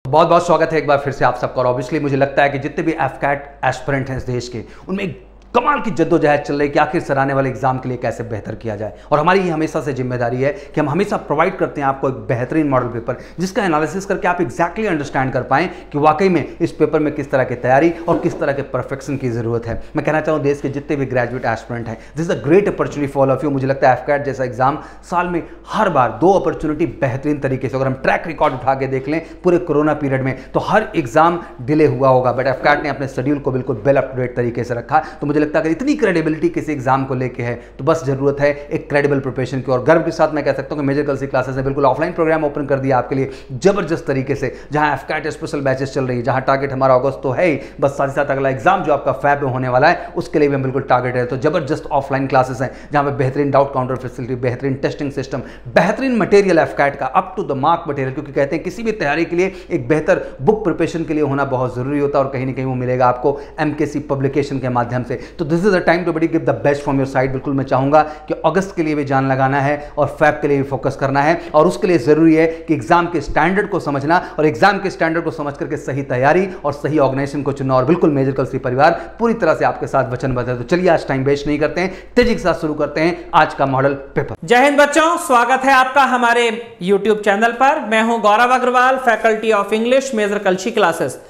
बहुत बहुत स्वागत है एक बार फिर से आप सबका। और ऑब्वियसली मुझे लगता है कि जितने भी एफकैट एस्पिरेंट हैं इस देश के, उनमें एक कमाल की जद्दोजहद चल रही है कि आखिर सर आने वाले एग्जाम के लिए कैसे बेहतर किया जाए। और हमारी ये हमेशा से जिम्मेदारी है कि हम हमेशा प्रोवाइड करते हैं आपको एक बेहतरीन मॉडल पेपर, जिसका एनालिसिस करके आप एग्जैक्टली अंडरस्टैंड कर पाएं कि वाकई में इस पेपर में किस तरह की तैयारी और किस तरह के परफेक्शन की जरूरत है। मैं कहना चाहूँ देश के जितने भी ग्रेजुएट एस्पिरेंट हैं, this is a great opportunity for all of you. मुझे लगता है एफकैट जैसा एग्जाम साल में हर बार 2 अपॉर्चुनिटी बेहतरीन तरीके से, अगर हम ट्रैक रिकॉर्ड उठा के देख लें पूरे कोरोना पीरियड में, तो हर एग्जाम डिले हुआ होगा, बट एफकैट ने अपने शेड्यूल को बिल्कुल वेल अप टू डेट तरीके से रखा। तो मुझे लगता है अगर इतनी क्रेडिबिलिटी किसी एग्जाम को लेके है तो बस जरूरत है एक क्रेडिबल प्रिपरेशन की। और गर्व के साथ मैं कह सकता हूं कि मेजर गर्ल्स की क्लासेस ने बिल्कुल ऑफलाइन प्रोग्राम ओपन कर दिया आपके लिए जबरदस्त तरीके से, जहां एफकैट स्पेशल बैचेस चल रही है, जहां टारगेट हमारा अगस्त तो है ही, बस साथ ही साथ अगला एग्जाम जो आपका फैब में होने वाला है उसके लिए भी हम बिल्कुल टारगेट है। तो जबरदस्त ऑफलाइन क्लासेस हैं जहां पे बेहतरीन डाउट काउंटर फैसिलिटी, बेहतरीन टेस्टिंग सिस्टम, बेहतरीन मटेरियल एफकैट का up to the mark material, क्योंकि कहते हैं किसी भी तैयारी के लिए एक बेहतर बुक प्रिपरेशन के लिए होना बहुत जरूरी होता है और कहीं ना कहीं वो मिलेगा आपको एमकेसी पब्लिकेशन के माध्यम से। तो this is a time to give the best from your side. बिल्कुल मैं चाहूंगा कि अगस्त के लिए भी जान लगाना है और फैब के लिए भी फोकस करना है, और उसके लिए जरूरी है कि एग्जाम के स्टैंडर्ड को समझना और एग्जाम के स्टैंडर्ड को समझ करके सही तैयारी और सही ऑर्गेनाइजेशन को चुनना। और बिल्कुल मेजर गर्ल्स परिवार पूरी तरह से आपके साथ वचनबद्ध है। तो चलिए आज टाइम वेस्ट नहीं करते हैं, तेजी के साथ शुरू करते हैं आज का मॉडल पेपर। जय हिंद बच्चों, स्वागत है आपका हमारे YouTube चैनल पर। मैं हूं Gaurav Agrawal, faculty of English, Major Kalshi Classes.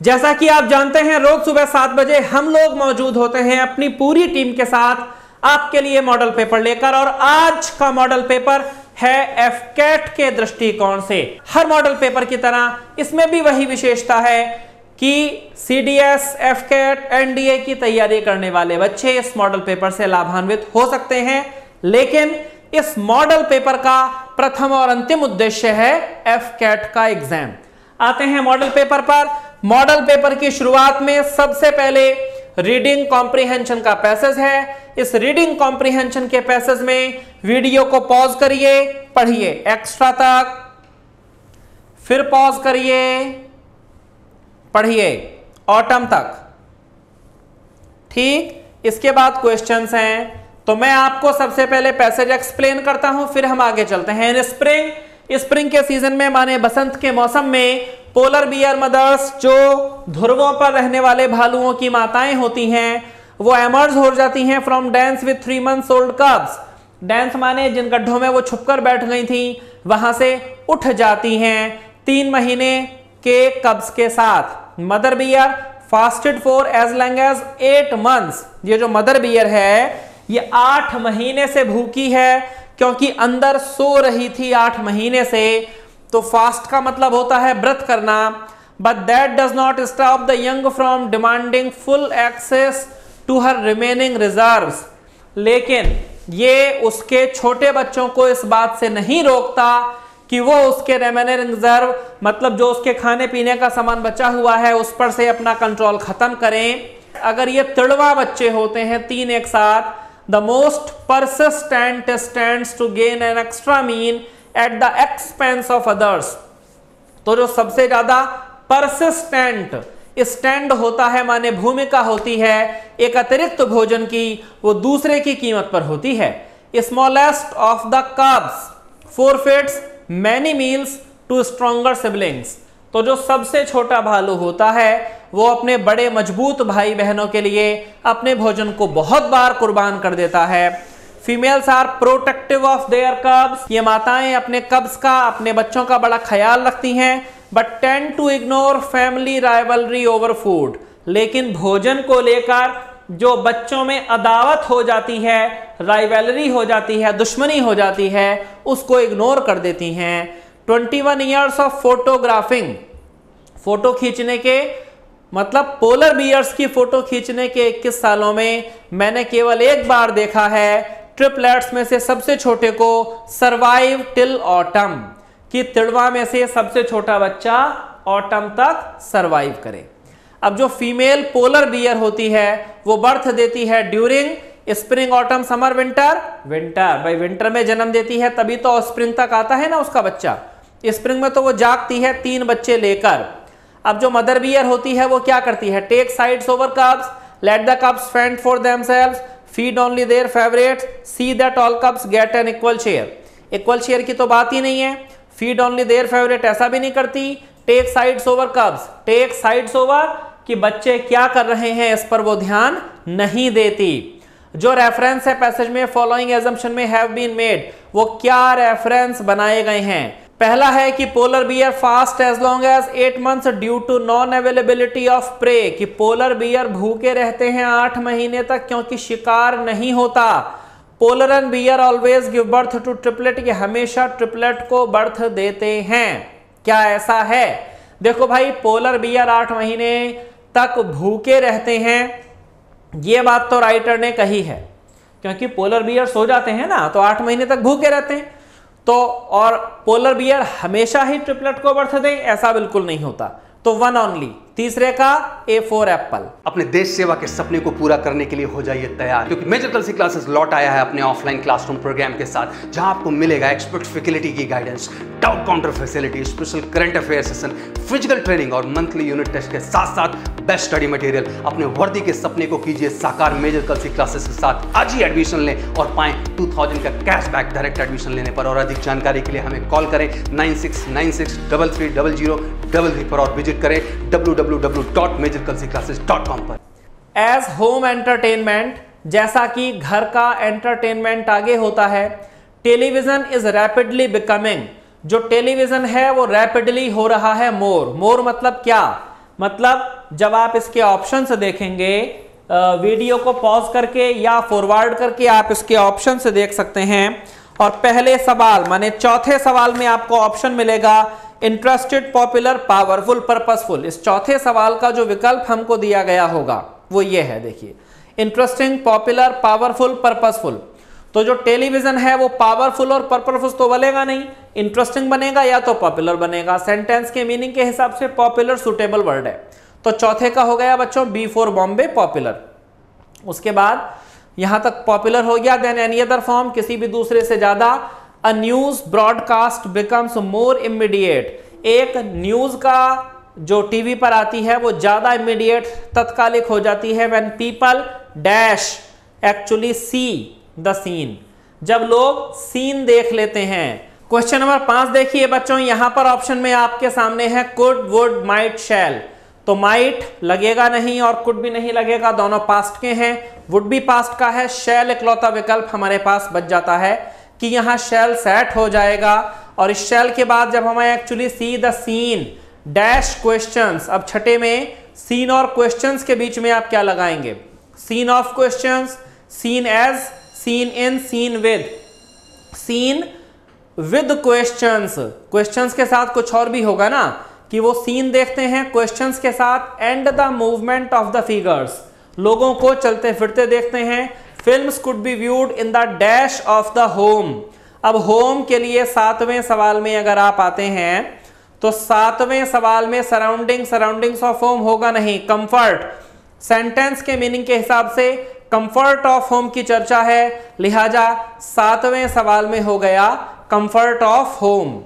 जैसा कि आप जानते हैं रोज सुबह 7 बजे हम लोग मौजूद होते हैं अपनी पूरी टीम के साथ आपके लिए मॉडल पेपर लेकर। और आज का मॉडल पेपर है एफकैट के दृष्टिकोण से। हर मॉडल पेपर की तरह इसमें भी वही विशेषता है कि सीडीएस, एफकैट, एनडीए की तैयारी करने वाले बच्चे इस मॉडल पेपर से लाभान्वित हो सकते हैं। लेकिन इस मॉडल पेपर का प्रथम और अंतिम उद्देश्य है एफकैट का एग्जाम। आते हैं मॉडल पेपर पर। मॉडल पेपर की शुरुआत में सबसे पहले रीडिंग कॉम्प्रिहेंशन का पैसेज है। इस रीडिंग कॉम्प्रिहेंशन के पैसेज में वीडियो को पॉज करिए, पढ़िए एक्स्ट्रा तक, फिर पॉज करिए, पढ़िए ऑटम तक। ठीक, इसके बाद क्वेश्चंस हैं, तो मैं आपको सबसे पहले पैसेज एक्सप्लेन करता हूं, फिर हम आगे चलते हैं। इन स्प्रिंग के सीजन में, माने बसंत के मौसम में, पोलर बियर मदर्स, जो ध्रुवों पर रहने वाले भालुओं की माताएं होती हैं, वो एमर्ज हो जाती हैं from dense with 3 months old कब्स। Dense माने जिन गड्ढों में वो छुपकर बैठ गई थी वहां से उठ जाती हैं 3 महीने के कब्स के साथ। Mother bear fasted for as long as 8 months। ये जो मदर बियर है ये 8 महीने से भूखी है, क्योंकि अंदर सो रही थी 8 महीने से। तो फास्ट का मतलब होता है व्रत करना। But that does not stop the young from demanding full access to her remaining reserves. लेकिन ये उसके छोटे बच्चों को इस बात से नहीं रोकता कि वो उसके रिमेनिंग रिजर्व, मतलब जो उसके खाने पीने का सामान बचा हुआ है, उस पर से अपना कंट्रोल खत्म करें। अगर ये तिड़वा बच्चे होते हैं 3 एक साथ, the most persistent stands to gain an extra mean at the expense of others। तो जो सबसे ज्यादा persistent स्टैंड होता है, माने भूमिका होती है एक अतिरिक्त भोजन की, वो दूसरे की कीमत पर होती है। Smallest of the cubs forfeits many meals to stronger siblings। तो जो सबसे छोटा भालू होता है वो अपने बड़े मजबूत भाई बहनों के लिए अपने भोजन को बहुत बार कुर्बान कर देता है। Females are protective of their cubs. ये माताएं अपने कब्स का, अपने बच्चों का बड़ा ख्याल रखती हैं। But tend to ignore family rivalry over food. लेकिन भोजन को लेकर जो बच्चों में अदावत हो जाती है, राइवलरी हो जाती है, दुश्मनी हो जाती है, उसको इग्नोर कर देती हैं। 21 years ऑफ फोटोग्राफिंग। फोटो खींचने के मतलब पोलर बियर्स की फोटो खींचने के 21 सालों में मैंने केवल एक बार देखा है ट्रिपलेट्स में से सबसे छोटे को सर्वाइव टिल ऑटम, कि तिड़वा में से सबसे छोटा बच्चा ऑटम तक सर्वाइव करे। अब जो फीमेल पोलर बियर होती है वो बर्थ देती है during spring, autumn, summer, winter. भाई विंटर में जन्म देती है तभी तो स्प्रिंग तक आता है ना उसका बच्चा। स्प्रिंग में तो वो जागती है 3 बच्चे लेकर। अब जो मदर बियर होती है वो क्या करती है, take sides over cubs, let the cubs fend for themselves, feed only their favourites, see that all cubs get an equal share. Equal share की तो बात ही नहीं है। फीड ओनली देयर फेवरेट ऐसा भी नहीं करती take sides over cubs, take sides over कि बच्चे क्या कर रहे हैं इस पर वो ध्यान नहीं देती। जो रेफरेंस है पैसेज में फॉलोइंग एजम्पशन में हैव बीन मेड, वो क्या रेफरेंस बनाए गए हैं। पहला है कि polar bear fast as long as 8 months due to non availability of prey, कि पोलर बियर भूखे रहते हैं 8 महीने तक क्योंकि शिकार नहीं होता। Polar and bear always give birth to triplet, ये हमेशा ट्रिपलेट को बर्थ देते हैं। क्या ऐसा है? देखो भाई, पोलर बियर 8 महीने तक भूखे रहते हैं, ये बात तो राइटर ने कही है, क्योंकि पोलर बियर सो जाते हैं ना तो 8 महीने तक भूखे रहते हैं। तो और पोलर बियर हमेशा ही ट्रिपलेट को बर्थ दें, ऐसा बिल्कुल नहीं होता। तो वन ओनली। तीसरे का ए फॉर एप्पल। अपने देश सेवा के सपने को पूरा करने के लिए हो जाइए तैयार, क्योंकि मेजर कलसी क्लासेस लौट आया है अपने ऑफलाइन क्लासरूम प्रोग्राम के साथ, जहां आपको मिलेगा एक्सपर्ट फैकल्टी की guidance, doubt counter facility, special current affair session, physical training और मंथली यूनिट टेस्ट के साथ साथ बेस्ट स्टडी मटेरियल। अपने वर्दी के सपने को कीजिए साकार मेजर कलसी क्लासेस के साथ। आज ही एडमिशन लें और पाएं 2000 का कैशबैक डायरेक्ट एडमिशन लेने पर। और अधिक जानकारी के लिए हमें कॉल करें 9696330033 पर और विजिट करें www.majorkalsiclasses.com पर। एज होम एंटरटेनमेंट, जैसा कि घर का एंटरटेनमेंट आगे होता है, टेलीविजन इज रैपिडली बिकमिंग, जो टेलीविजन है वो रैपिडली हो रहा है मोर। मोर मतलब क्या? मतलब जब आप इसके ऑप्शंस देखेंगे, वीडियो को पॉज करके या फॉरवर्ड करके आप इसके ऑप्शंस देख सकते हैं। और पहले सवाल माने चौथे सवाल में आपको ऑप्शन मिलेगा इंटरेस्टेड, पॉपुलर, पावरफुल, पर्पसफुल। इस चौथे सवाल का जो विकल्प हमको दिया गया होगा वो ये है, देखिए, इंटरेस्टिंग, पॉपुलर, पावरफुल, पर्पसफुल। तो जो टेलीविजन है वो पावरफुल और पर्पसफुल तो बनेगा नहीं, इंटरेस्टिंग बनेगा या तो पॉपुलर बनेगा। सेंटेंस के मीनिंग के हिसाब से पॉपुलर सुटेबल वर्ड है। तो चौथे का हो गया बच्चों बी फॉर बॉम्बे, पॉपुलर। उसके बाद यहां तक पॉपुलर हो गया। देन एनी अदर फॉर्म, किसी भी दूसरे से ज्यादा। A news broadcast becomes more immediate, एक न्यूज का जो टीवी पर आती है वो ज्यादा इमीडिएट, तत्कालिक हो जाती है। When people dash actually see the scene, जब लोग सीन देख लेते हैं। क्वेश्चन नंबर 5 देखिए बच्चों, यहां पर ऑप्शन में आपके सामने है कुड, वुड, माइट, शैल। तो माइट लगेगा नहीं और कुड भी नहीं लगेगा, दोनों पास्ट के हैं। वुड भी पास्ट का है। शैल इकलौता विकल्प हमारे पास बच जाता है कि यहां शैल सेट हो जाएगा। और इस शैल के बाद जब हमें actually see the scene dash questions, अब छठे में सीन और क्वेश्चंस के बीच में आप क्या लगाएंगे? Seen of questions, seen as, seen in, seen with. Seen with questions, questions के साथ कुछ और भी होगा ना, कि वो सीन देखते हैं क्वेश्चंस के साथ। And the movement of the figures, लोगों को चलते फिरते देखते हैं। Films could be viewed in the dash of the home. अब होम के लिए 7वें सवाल में अगर आप आते हैं तो 7वें सवाल में सराउंडिंग, सराउंडिंग्स ऑफ होम होगा नहीं, कंफर्ट। सेंटेंस के मीनिंग के हिसाब से कंफर्ट ऑफ होम की चर्चा है, लिहाजा 7वें सवाल में हो गया comfort of home.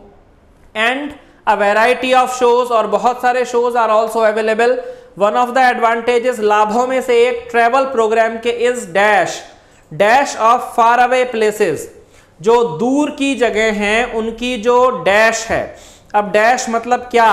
And a variety of shows, और बहुत सारे shows are also available. One of the advantages, लाभों में से एक ट्रेवल प्रोग्राम के is dash, dash of far away places, जो दूर की जगह हैं उनकी जो डैश है। अब डैश मतलब क्या?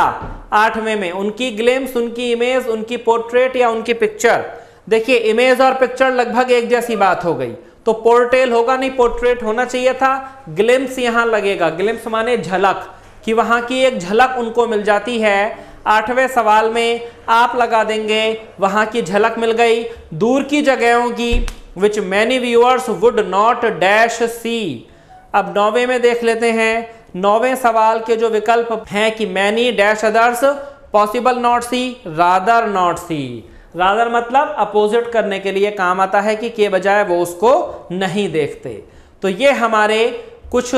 8वें में उनकी ग्लिम्स, उनकी इमेज, उनकी पोर्ट्रेट या उनकी पिक्चर। देखिए इमेज और पिक्चर लगभग एक जैसी बात हो गई, तो पोर्ट्रेल होगा नहीं, पोर्ट्रेट होना चाहिए था। ग्लिम्स यहां लगेगा, ग्लिम्स माने झलक, कि वहां की एक झलक उनको मिल जाती है। 8वें सवाल में आप लगा देंगे वहां की झलक मिल गई दूर की जगहों की, which many viewers would not dash see. अब 9वें में देख लेते हैं। 9वें सवाल के जो विकल्प हैं कि many dash others, possible not see, rather not see. Rather मतलब अपोजिट करने के लिए काम आता है कि के बजाय वो उसको नहीं देखते। तो ये हमारे कुछ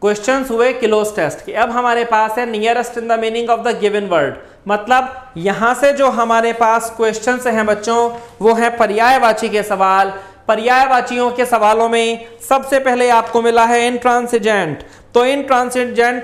क्वेश्चंस हुए क्लोज टेस्ट के। अब हमारे पास है nearest in the meaning of the given word, मतलब यहां से जो हमारे पास क्वेश्चंस हैं बच्चों वो है पर्यायवाची के सवाल। पर्यायवाचियों के सवालों में सबसे पहले आपको मिला है इंट्रांसिजेंट। तो इंट्रांसिजेंट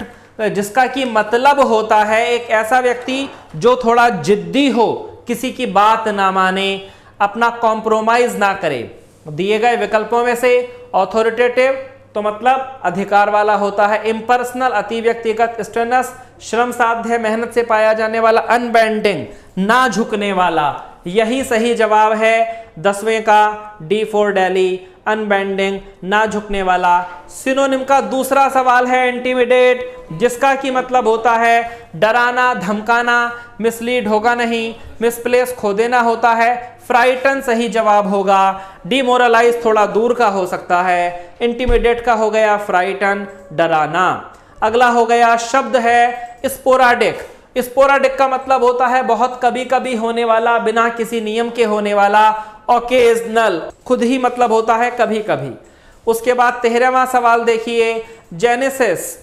जिसका कि मतलब होता है एक ऐसा व्यक्ति जो थोड़ा जिद्दी हो, किसी की बात ना माने, अपना कॉम्प्रोमाइज ना करे। दिए गए विकल्पों में से ऑथोरिटेटिव तो मतलब अधिकार वाला होता है, इम्पर्सनल अति व्यक्तिगत, स्टेनस श्रम साध्य मेहनत से पाया जाने वाला, अनबेंडिंग ना झुकने वाला, यही सही जवाब है 10वें का डी फॉर दिल्ली, अनबेंडिंग ना झुकने वाला। सिनोनिम का दूसरा सवाल है इंटिमिडेट, जिसका की मतलब होता है डराना धमकाना, मिसलीड होगा नहीं, मिसप्लेस खो देना होता है, फ्राइटन सही जवाब होगा, डिमोरलाइज थोड़ा दूर का हो सकता है, इंटिमिडेट का हो गया फ्राइटन डराना। अगला हो गया शब्द है स्पोराडिक। स्पोराडिक का मतलब होता है बहुत कभी कभी होने वाला, बिना किसी नियम के होने वाला, ओकेजनल खुद ही मतलब होता है कभी कभी। उसके बाद 13वां सवाल देखिए जेनेसिस।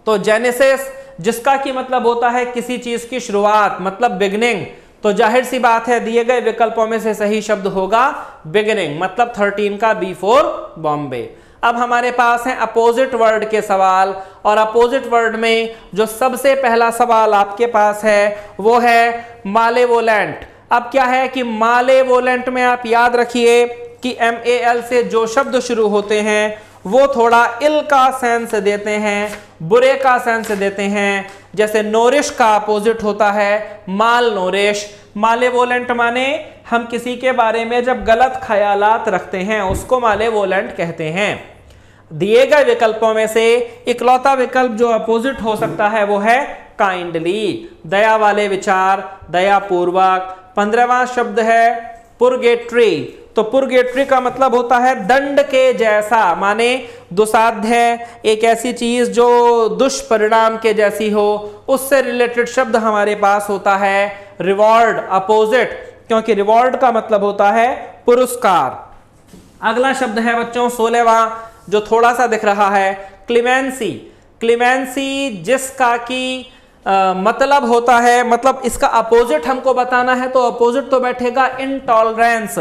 तो जेनेसिस जिसका की मतलब होता है किसी चीज की शुरुआत, मतलब बिगिनिंग, तो जाहिर सी बात है दिए गए विकल्पों में से सही शब्द होगा बिगिनिंग, मतलब 13 का बी फॉर बॉम्बे। अब हमारे पास है अपोजिट वर्ड के सवाल, और अपोजिट वर्ड में जो सबसे पहला सवाल आपके पास है वो है मालेवोलेंट। अब क्या है कि मालेवोलेंट में आप याद रखिए कि MAL से जो शब्द शुरू होते हैं वो थोड़ा इल का सेंस देते हैं, बुरे का सेंस देते हैं। जैसे नोरिश का अपोजिट होता है माल नोरिश। मालेवोलेंट माने हम किसी के बारे में जब गलत ख्यालात रखते हैं उसको मालेवोलेंट कहते हैं। दिए गए विकल्पों में से इकलौता विकल्प जो अपोजिट हो सकता है वो है काइंडली, दया वाले विचार, दयापूर्वक। 15वां शब्द है पुरगेट्री। तो पुरगेट्री का मतलब होता है दंड के जैसा, माने दुसाध्य, एक ऐसी चीज जो दुष्परिणाम के जैसी हो, उससे रिलेटेड शब्द हमारे पास होता है रिवॉर्ड, अपोजिट, क्योंकि रिवॉर्ड का मतलब होता है पुरस्कार। अगला शब्द है बच्चों 16वां, जो थोड़ा सा दिख रहा है क्लीमेंसी। क्लीमेंसी जिसका की मतलब होता है, मतलब इसका अपोजिट हमको बताना है तो अपोजिट तो बैठेगा इनटॉलरेंस।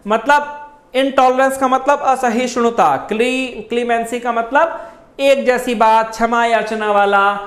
मतलब इनटॉलरेंस का मतलब असहिष्णुता, क्लीमेंसी का मतलब एक जैसी बात, क्षमा याचना वाला,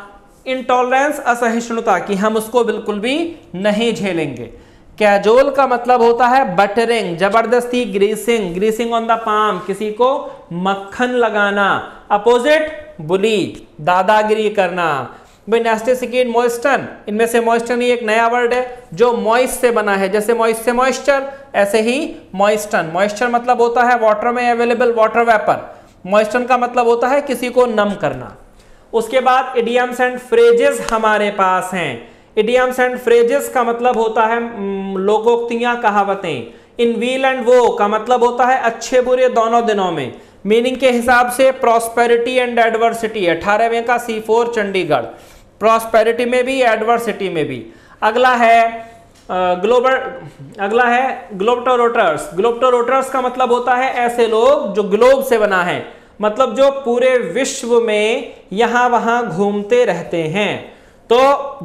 इनटॉलरेंस असहिष्णुता की हम उसको बिल्कुल भी नहीं झेलेंगे। कैजोल का मतलब होता है बटरिंग, जबरदस्ती, greasing, greasing on the palm, किसी को मक्खन लगाना। अपोजिट बुली, दादागिरी करना। नेस्टिसिकेट मॉइस्टन, इनमें से मॉइस्टन ही एक नया वर्ड है जो मॉइस्ट से बना है, जैसे मॉइस्ट से मॉइस्चर ऐसे ही मॉइस्टन। मॉइस्चर मतलब होता है वाटर में अवेलेबल वाटर वेपर, मॉइस्टन का मतलब होता है किसी को नम करना। उसके बाद इडियम्स एंड फ्रेजेस हमारे पास हैं। इडियम्स एंड फ्रेजेस का मतलब होता है लोकोक्तियां, कहावतें। इन व्हील एंड वो का मतलब होता है अच्छे बुरे दोनों दिनों में। मीनिंग के हिसाब से प्रॉस्पेरिटी एंड एडवर्सिटी, 18वें का C4 चंडीगढ़, प्रॉस्पेरिटी में भी एडवर्सिटी में भी। अगला है ग्लोबटोरोटर्स। ग्लोबटोरोटर्स का मतलब होता है ऐसे लोग जो ग्लोब से बना है, मतलब जो पूरे विश्व में यहां वहां घूमते रहते हैं। तो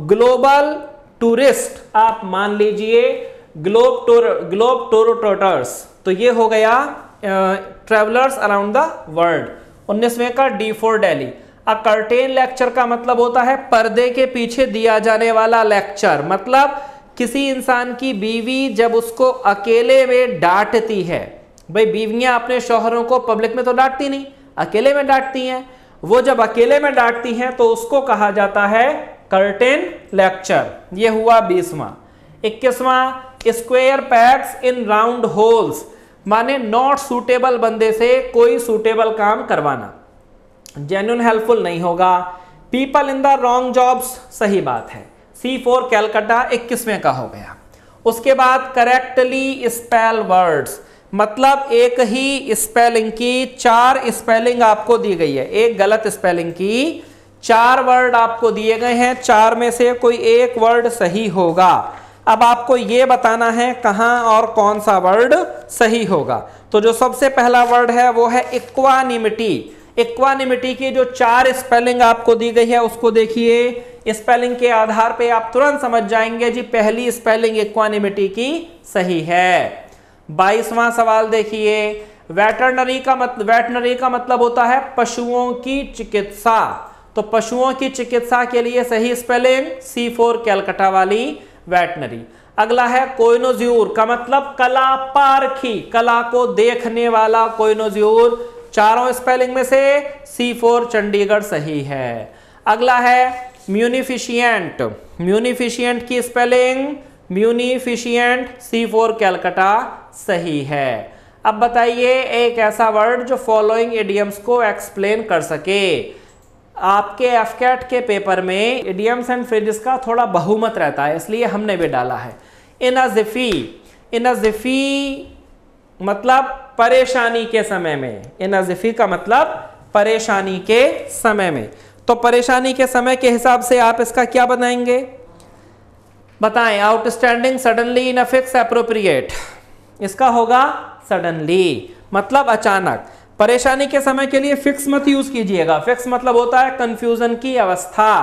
ग्लोबल टूरिस्ट आप मान लीजिए ग्लोबटोरोटर्स, तो ये हो गया ट्रेवलर्स अराउंड द वर्ल्ड। 19वें का D for Delhi. A curtain lecture का मतलब होता है पर्दे के पीछे दिया जाने वाला लेक्चर, मतलब किसी इंसान की बीवी जब उसको अकेले में डांटती है, भाई बीवियां अपने शौहरों को पब्लिक में तो डांटती नहीं, अकेले में डांटती हैं, वो जब अकेले में डांटती हैं तो उसको कहा जाता है कर्टेन लेक्चर। ये हुआ 20वां। 21वां square pegs in round holes, माने नॉट सूटेबल बंदे से कोई सूटेबल काम करवाना, जेन्युइन हेल्पफुल नहीं होगा। People in the wrong jobs, सही बात है। C4 कैलकाटा 21वें का हो गया। उसके बाद करेक्टली स्पेल वर्ड्स, मतलब एक ही स्पेलिंग की 4 स्पेलिंग आपको दी गई है, एक गलत स्पेलिंग की 4 वर्ड आपको दिए गए हैं, 4 में से कोई एक वर्ड सही होगा। अब आपको यह बताना है कहां और कौन सा वर्ड सही होगा। तो जो सबसे पहला वर्ड है वो है इक्वानिमिटी। इक्वानिमिटी की जो 4 स्पेलिंग आपको दी गई है उसको देखिए, स्पेलिंग के आधार पे आप तुरंत समझ जाएंगे जी पहली स्पेलिंग इक्वानिमिटी की सही है। 22वां सवाल देखिए, वेटरनरी का मतलब होता है पशुओं की चिकित्सा। तो पशुओं की चिकित्सा के लिए सही स्पेलिंग C4 कैलकाटा वाली वेटनरी। अगला है कोइनोज्यूर का मतलब कला पारखी, कला को देखने वाला कोइनोज्यूर, चारों स्पेलिंग में से C4 चंडीगढ़ सही है। अगला है म्यूनिफिशिएंट, म्यूनिफिशिएंट की स्पेलिंग म्यूनिफिशिएंट, C4 कैलकाटा सही है। अब बताइए एक ऐसा वर्ड जो फॉलोइंग इडियम्स को एक्सप्लेन कर सके। आपके एफकेट के पेपर में इडियम्स एंड फ्रेजेस का थोड़ा बहुमत रहता है, इसलिए हमने भी डाला है। इन अ जिफी, इन अ जिफी मतलब परेशानी के समय में, इन अ जिफी का मतलब परेशानी के समय में। तो परेशानी के समय के हिसाब से आप इसका क्या बनाएंगे, बताएं। Outstanding, suddenly, in a fix, appropriate. इसका होगा सडनली, मतलब अचानक। परेशानी के समय के लिए फिक्स मत यूज कीजिएगा, फिक्स मतलब होता है कंफ्यूजन की अवस्था।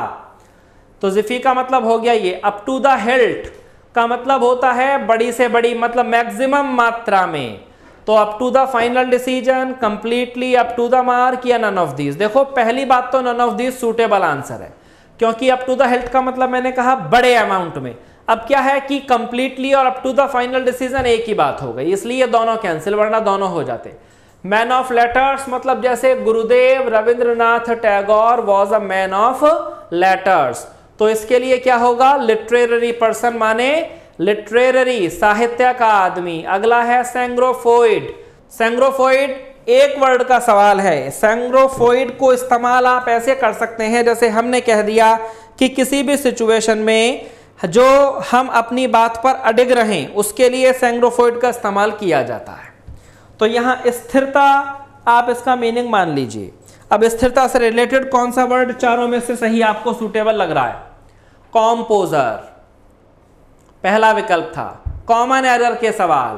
तो जिफी का मतलब हो गया ये। अप टू द हिल्ट का मतलब होता है बड़ी से बड़ी, मतलब मैक्सिमम मात्रा में। तो up to the final decision, completely, up to the mark या नन ऑफ दीज। देखो पहली बात तो none of these suitable answer है, क्योंकि अप टू द हिल्ट का मतलब मैंने कहा बड़े अमाउंट में। अब क्या है कि कंप्लीटली और up to the final decision एक ही बात हो गई, इसलिए दोनों कैंसिल, वरना दोनों हो जाते। मैन ऑफ लेटर्स मतलब जैसे Gurudev Rabindranath Tagore was a man of letters, तो इसके लिए क्या होगा, लिटरेरी पर्सन माने लिटरेरी, साहित्य का आदमी। अगला है सेंग्रोफोइड। सेंग्रोफोइड एक वर्ड का सवाल है। सेंग्रोफोइड को इस्तेमाल आप ऐसे कर सकते हैं जैसे हमने कह दिया कि किसी भी सिचुएशन में जो हम अपनी बात पर अडिग रहें उसके लिए सेंग्रोफोइड का इस्तेमाल किया जाता है। तो यहाँ स्थिरता आप इसका मीनिंग मान लीजिए। अब स्थिरता से रिलेटेड कौन सा वर्ड चारों में से सही आपको सूटेबल लग रहा है? कॉम्पोजर पहला विकल्प था। कॉमन एरर के सवाल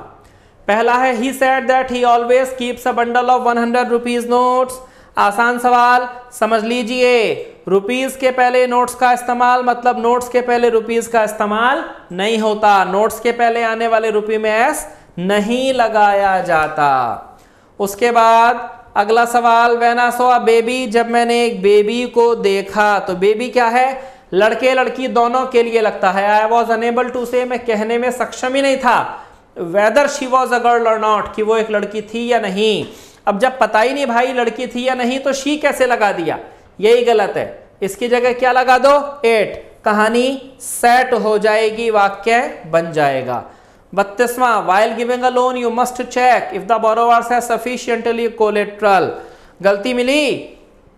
पहला है he said that he always keeps a bundle of 100 rupees notes. आसान सवाल समझ लीजिए, रुपीज के पहले नोट्स का इस्तेमाल मतलब नोट्स के पहले रुपीज का इस्तेमाल नहीं होता। नोट्स के पहले आने वाले रुपये में एस नहीं लगाया जाता। उसके बाद अगला सवाल, when I saw a baby, जब मैंने एक बेबी को देखा। तो बेबी क्या है, लड़के लड़की दोनों के लिए लगता है। आई वॉज अनेबल टू से, मैं कहने में सक्षम ही नहीं था whether she was a girl और नॉट, कि वो एक लड़की थी या नहीं। अब जब पता ही नहीं भाई लड़की थी या नहीं तो शी कैसे लगा दिया, यही गलत है। इसकी जगह क्या लगा दो, एट, कहानी सेट हो जाएगी, वाक्य बन जाएगा। 32वां, while giving a loan you must check if the borrower has sufficiently collateral। गलती मिली,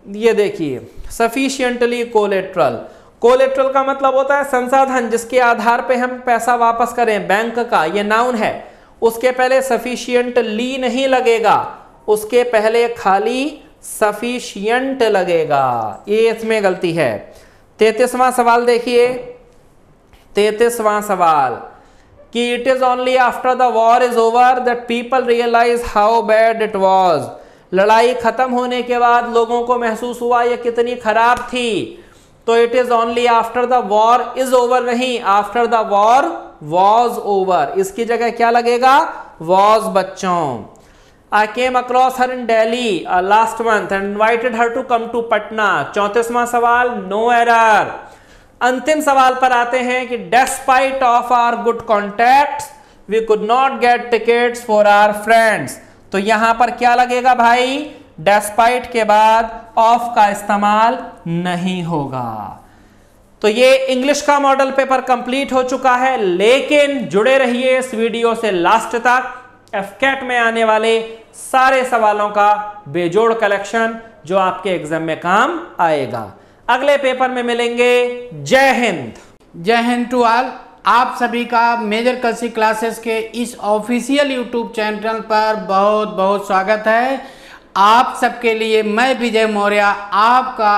ये देखिए sufficiently collateral। कोलेट्रल का मतलब होता है संसाधन जिसके आधार पे हम पैसा वापस करें, बैंक का, ये नाउन है। उसके पहले सफिशिएंटली नहीं लगेगा, उसके पहले खाली सफिशिएंट लगेगा, ये इसमें गलती है। 33वां सवाल देखिए, 33वां सवाल कि it is only after the war is over that people realise how bad it was. लड़ाई खत्म होने के बाद लोगों को महसूस हुआ यह कितनी खराब थी। तो it is only after the war is over नहीं, after the war was over. इसकी जगह क्या लगेगा, वॉज बच्चों। I came across her in Delhi last month and invited her to come to Patna। 34वां सवाल, नो एरर। अंतिम सवाल पर आते हैं कि despite of our good contacts we could not get tickets for our friends। तो यहां पर क्या लगेगा भाई, despite के बाद of का इस्तेमाल नहीं होगा। तो ये इंग्लिश का मॉडल पेपर कंप्लीट हो चुका है, लेकिन जुड़े रहिए इस वीडियो से लास्ट तक। एफकेट में आने वाले सारे सवालों का बेजोड़ कलेक्शन जो आपके एग्जाम में काम आएगा। अगले पेपर में मिलेंगे। जय हिंद। जय हिंद टू ऑल। आप सभी का मेजर कलसी क्लासेस के इस ऑफिशियल यूट्यूब चैनल पर बहुत बहुत स्वागत है। आप सबके लिए मैं विजय मौर्य आपका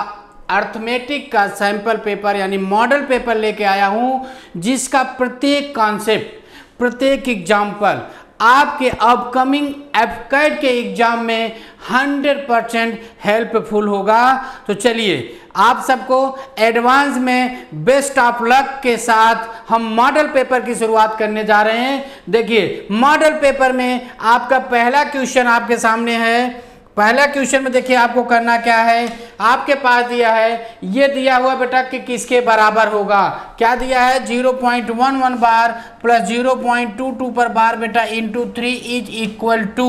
अर्थमेटिक का सैंपल पेपर यानी मॉडल पेपर लेके आया हूं, जिसका प्रत्येक कॉन्सेप्ट, प्रत्येक एग्जाम्पल आपके अपकमिंग एफकेट के एग्जाम में 100% हेल्पफुल होगा। तो चलिए आप सबको एडवांस में बेस्ट ऑफ लक के साथ हम मॉडल पेपर की शुरुआत करने जा रहे हैं। देखिए मॉडल पेपर में आपका पहला क्वेश्चन आपके सामने है। पहला क्वेश्चन में देखिए आपको करना क्या है, आपके पास दिया है, ये दिया हुआ बेटा कि किसके बराबर होगा। क्या दिया है, 0.11 बार प्लस 0.22 पर बार बेटा इंटू 3 इज इक्वल टू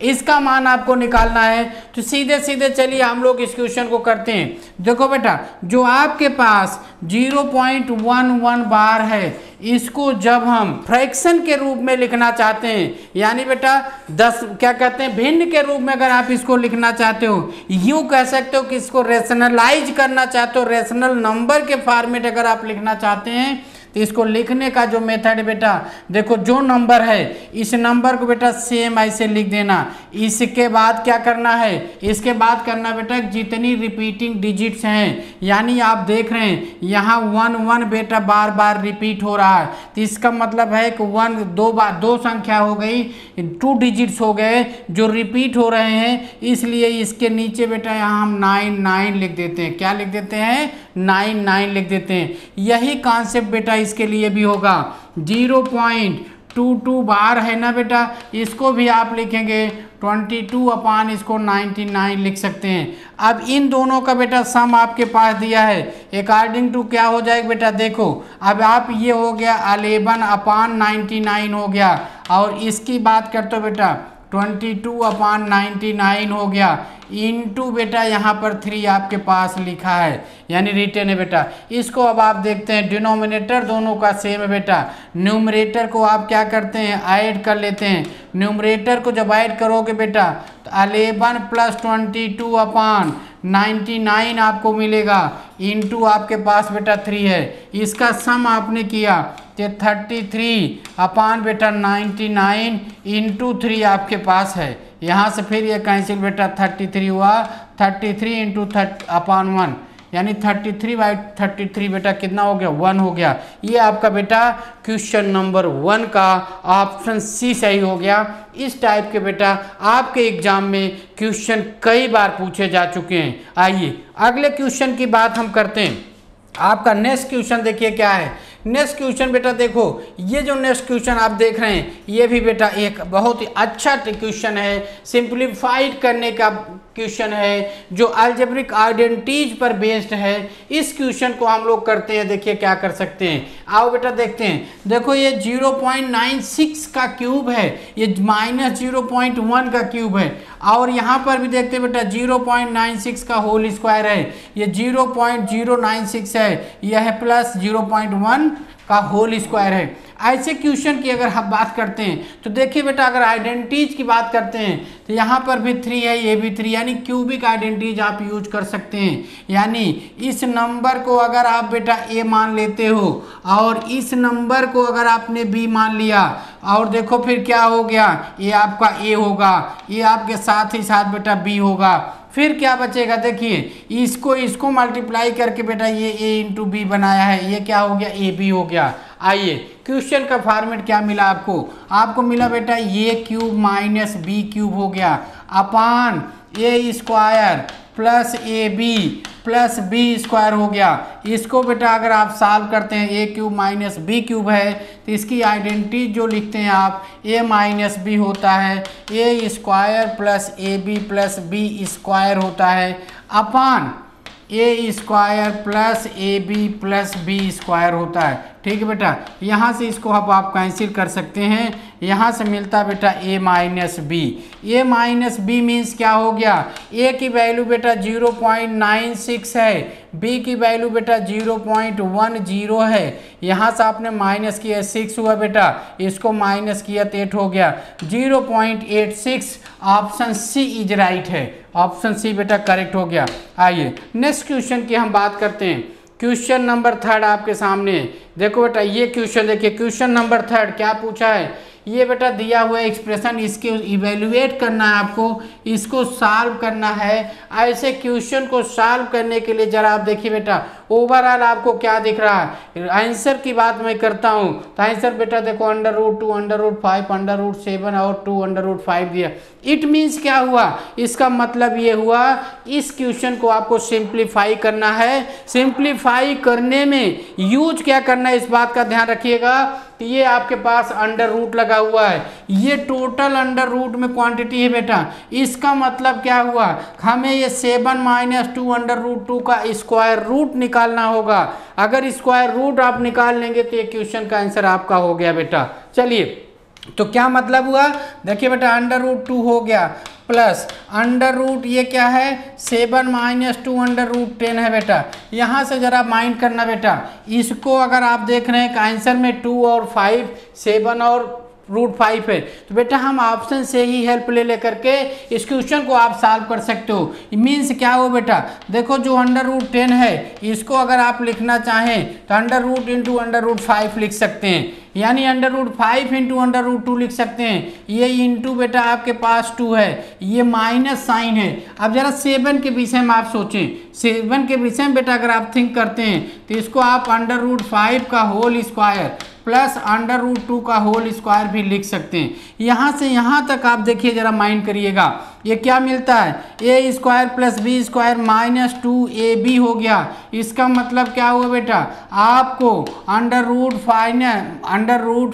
इसका मान आपको निकालना है। तो सीधे सीधे चलिए हम लोग इस क्वेश्चन को करते हैं। देखो बेटा, जो आपके पास 0.11 बार है, इसको जब हम फ्रैक्शन के रूप में लिखना चाहते हैं, यानी बेटा 10 क्या कहते हैं भिन्न के रूप में अगर आप इसको लिखना चाहते हो, यूं कह सकते हो कि इसको रेशनलाइज करना चाहते हो, रेशनल नंबर के फॉर्मेट अगर आप लिखना चाहते हैं, तो इसको लिखने का जो मेथड है बेटा, देखो जो नंबर है इस नंबर को बेटा सेम ऐसे लिख देना। इसके बाद क्या करना है, इसके बाद करना बेटा जितनी रिपीटिंग डिजिट्स हैं, यानी आप देख रहे हैं यहाँ 1 1 बेटा बार बार रिपीट हो रहा है, तो इसका मतलब है कि 1 2 बार 2 संख्या हो गई, 2 डिजिट्स हो गए जो रिपीट हो रहे हैं, इसलिए इसके नीचे बेटा यहाँ हम 9 9 लिख देते हैं। क्या लिख देते हैं? 9 9 लिख देते हैं। यही कॉन्सेप्ट बेटा इसके लिए भी होगा। 0.22 बार है ना बेटा, इसको भी आप लिखेंगे 22 अपान इसको 99 लिख सकते हैं। अब इन दोनों का बेटा सम आपके पास दिया है, अकॉर्डिंग टू क्या हो जाएगा बेटा, देखो अब आप ये हो गया 11 अपान 99 हो गया, और इसकी बात करते हो बेटा 22 अपान 99 हो गया, इनटू बेटा यहाँ पर 3 आपके पास लिखा है, यानी रिटर्न है बेटा। इसको अब आप देखते हैं, डिनोमिनेटर दोनों का सेम है बेटा, न्यूमरेटर को आप क्या करते हैं ऐड कर लेते हैं। न्यूमरेटर को जब ऐड करोगे बेटा तो 11 प्लस 22 अपान 99 आपको मिलेगा, इनटू आपके पास बेटा 3 है, इसका सम आपने किया तो 33 अपान बेटा 99 इंटू 3 आपके पास है। यहाँ से फिर ये कैंसिल बेटा 33 हुआ, 33 इंटू अपान 1, यानी 33 बाई 33 बेटा कितना हो गया? 1 हो गया। ये आपका बेटा क्वेश्चन नंबर 1 का ऑप्शन सी सही हो गया। इस टाइप के बेटा आपके एग्जाम में क्वेश्चन कई बार पूछे जा चुके हैं। आइए अगले क्वेश्चन की बात हम करते हैं। आपका नेक्स्ट क्वेश्चन देखिए क्या है। नेक्स्ट क्वेश्चन बेटा देखो, ये जो नेक्स्ट क्वेश्चन आप देख रहे हैं ये भी बेटा एक बहुत ही अच्छा क्वेश्चन है, सिंप्लीफाइड करने का क्वेश्चन है जो अलजेब्रिक आइडेंटिटीज पर बेस्ड है। इस क्वेश्चन को हम लोग करते हैं, देखिए क्या कर सकते हैं। आओ बेटा देखते हैं। देखो ये 0.96 का क्यूब है, ये माइनस 0.1 का क्यूब है, और यहाँ पर भी देखते हैं बेटा 0.96 का होल स्क्वायर है, ये 0.096 है, यह है प्लस 0.1 का होल स्क्वायर है। ऐसे क्वेश्चन की अगर हम बात करते हैं तो देखिए बेटा, अगर आइडेंटिटीज की बात करते हैं तो यहाँ पर भी 3 है, ये भी 3, यानी क्यूबिक आइडेंटिटीज आप यूज कर सकते हैं। यानी इस नंबर को अगर आप बेटा a मान लेते हो और इस नंबर को अगर आपने b मान लिया, और देखो फिर क्या हो गया, ये आपका a होगा, ये आपके साथ ही साथ बेटा b होगा, फिर क्या बचेगा देखिए, इसको मल्टीप्लाई करके बेटा ये a इंटू बी बनाया है, ये क्या हो गया, ए बी हो गया। आइए क्वेश्चन का फॉर्मेट क्या मिला आपको मिला बेटा ये क्यूब माइनस बी क्यूब हो गया अपान A square plus A B plus B square हो गया। इसको बेटा अगर आप सॉल्व करते हैं, A cube minus B cube है तो इसकी आइडेंटिटी जो लिखते हैं आप, ए माइनस बी होता है A square plus A B plus B square होता है अपान A square plus A B plus B square होता है। ठीक है बेटा, यहाँ से इसको अब आप कैंसिल कर सकते हैं, यहाँ से मिलता बेटा a minus b. A minus b means क्या हो गया, a की वैल्यू बेटा 0.96 है, b की वैल्यू बेटा 0.10 है, यहाँ से आपने माइनस किया 6 हुआ बेटा, इसको माइनस किया तो 8 हो गया, 0.86। ऑप्शन सी इज राइट है, ऑप्शन सी बेटा करेक्ट हो गया। आइए नेक्स्ट क्वेश्चन की हम बात करते हैं। क्वेश्चन नंबर 3 आपके सामने देखो बेटा, ये क्वेश्चन देखिए, क्वेश्चन नंबर 3 क्या पूछा है, ये बेटा दिया हुआ एक्सप्रेशन, इसके इवेल्युएट करना है आपको, इसको सॉल्व करना है। ऐसे क्वेश्चन को सॉल्व करने के लिए जरा आप देखिए बेटा, ओवरऑल आपको क्या दिख रहा है। आंसर की बात मैं करता हूँ तो आंसर बेटा देखो √2 √5 √7 और 2 √5 दिया। इट मीन्स क्या हुआ, इसका मतलब ये हुआ इस क्वेश्चन को आपको सिंप्लीफाई करना है। सिंप्लीफाई करने में यूज क्या करना है, इस बात का ध्यान रखिएगा कि ये आपके पास √ लगा हुआ है, ये टोटल √ में क्वांटिटी है बेटा। इसका मतलब क्या हुआ, हमें ये 7 - 2 √2 का स्क्वायर रूट निकालना होगा। अगर स्क्वायर रूट आप निकाल लेंगे तो ये क्वेश्चन का आंसर आपका हो गया बेटा। चलिए तो क्या मतलब हुआ, देखिए बेटा अंडर रूट 2 हो गया प्लस अंडर रूट ये क्या है 7 माइनस 2 अंडर रूट 10 है बेटा। यहाँ से जरा माइंड करना बेटा, इसको अगर आप देख रहे हैं कि आंसर में 2 और 5 7 और √5 है, तो बेटा हम ऑप्शन से ही हेल्प ले लेकर के इस क्वेश्चन को आप सॉल्व कर सकते हो। मीन्स क्या हो बेटा, देखो जो अंडर रूट 10 है इसको अगर आप लिखना चाहें तो under root into under root 5 लिख सकते हैं, यानी under root 5 into under root 2 लिख सकते हैं। ये इंटू बेटा आपके पास 2 है, ये माइनस साइन है। अब जरा 7 के विषय में आप सोचें, 7 के विषय में बेटा अगर आप थिंक करते हैं तो इसको आप अंडर रूट 5 का whole square plus under root 2 का होल स्क्वायर भी लिख सकते हैं। यहाँ से यहाँ तक आप देखिए जरा माइंड करिएगा, ये क्या मिलता है A square plus B square minus 2ab हो गया। इसका मतलब क्या हुआ बेटा, आपको under root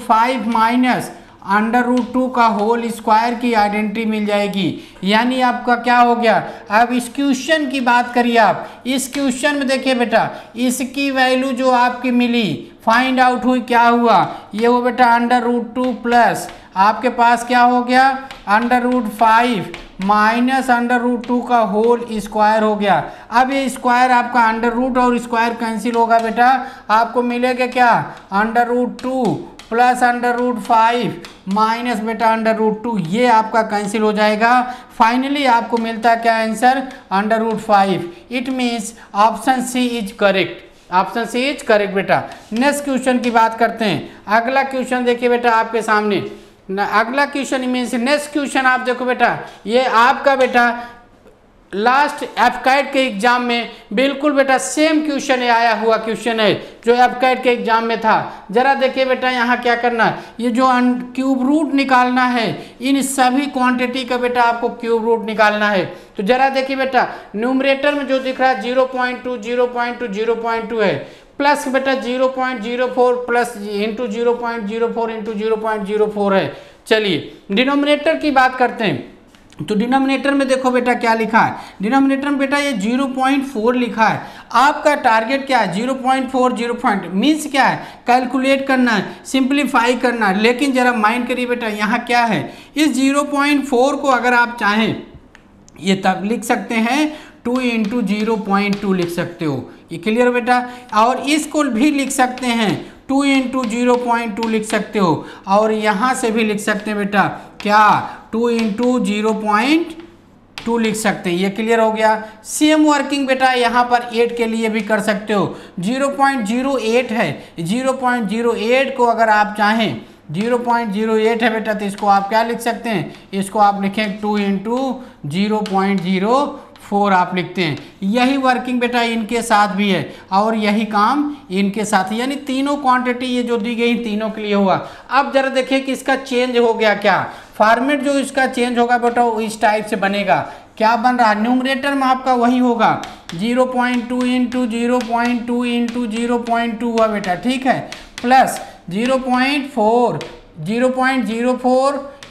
5 minus under root 2 का होल स्क्वायर की आइडेंटिटी मिल जाएगी। यानी आपका क्या हो गया, अब इस क्वेश्चन की बात करिए आप, इस क्वेश्चन में देखिए बेटा इसकी वैल्यू जो आपकी मिली फाइंड आउट हुई, क्या हुआ, ये वो बेटा अंडर रूट 2 प्लस आपके पास क्या हो गया under root 5 minus under root 2 का होल स्क्वायर हो गया। अब ये स्क्वायर आपका अंडर रूट और स्क्वायर कैंसिल होगा बेटा, आपको मिलेगा क्या under root 2 plus under root 5 minus बेटा अंडर रूट 2, ये आपका कैंसिल हो जाएगा। फाइनली आपको मिलता है क्या answer under root 5। It means option C is correct, option C is correct बेटा। नेक्स्ट क्वेश्चन की बात करते हैं। अगला क्वेश्चन देखिए बेटा आपके सामने, अगला क्वेश्चन मीन्स नेक्स्ट क्वेश्चन आप देखो बेटा, ये आपका बेटा लास्ट एफकैट के एग्जाम में बिल्कुल बेटा सेम क्वेश्चन आया हुआ क्वेश्चन है जो एफकैट के एग्जाम में था। जरा देखिए बेटा यहाँ क्या करना है, ये जो क्यूब रूट निकालना है इन सभी क्वांटिटी का बेटा आपको क्यूब रूट निकालना है। तो जरा देखिए बेटा न्यूमरेटर में जो दिख रहा है 0.2 0.2 0.2 है प्लस बेटा 0.04 प्लस इंटू 0.04 इंटू 0.04 है। चलिए डिनोमिनेटर की बात करते हैं, तो डिनोमिनेटर में देखो बेटा क्या लिखा है, डिनोमिनेटर में बेटा ये 0.4 लिखा है। आपका टारगेट क्या है 0.4 मीन्स क्या है, कैलकुलेट करना है, सिंप्लीफाई करना है। लेकिन जरा माइंड करिए बेटा यहाँ क्या है, इस 0.4 को अगर आप चाहें ये तब लिख सकते हैं 2 इंटू 0.2 लिख सकते हो, ये क्लियर बेटा। और इसको भी लिख सकते हैं 2 इंटू 0.2 लिख सकते हो, और यहाँ से भी लिख सकते हैं बेटा क्या 2 इंटू 0.2 लिख सकते हैं, ये क्लियर हो गया। सेम वर्किंग बेटा यहाँ पर 8 के लिए भी कर सकते हो, 0.08 है, 0.08 को अगर आप चाहें 0.08 है बेटा तो इसको आप क्या लिख सकते हैं, इसको आप लिखें 2 इंटू 0.04 आप लिखते हैं। यही वर्किंग बेटा इनके साथ भी है और यही काम इनके साथ, यानी तीनों क्वांटिटी ये जो दी गई तीनों के लिए हुआ। अब जरा देखिए कि इसका चेंज हो गया, क्या फॉर्मेट जो इसका चेंज होगा बेटा वो इस टाइप से बनेगा। क्या बन रहा है, न्यूमरेटर में आपका वही होगा 0.2 इंटू 0.2 इंटू 0.2 हुआ बेटा, ठीक है, प्लस 0.04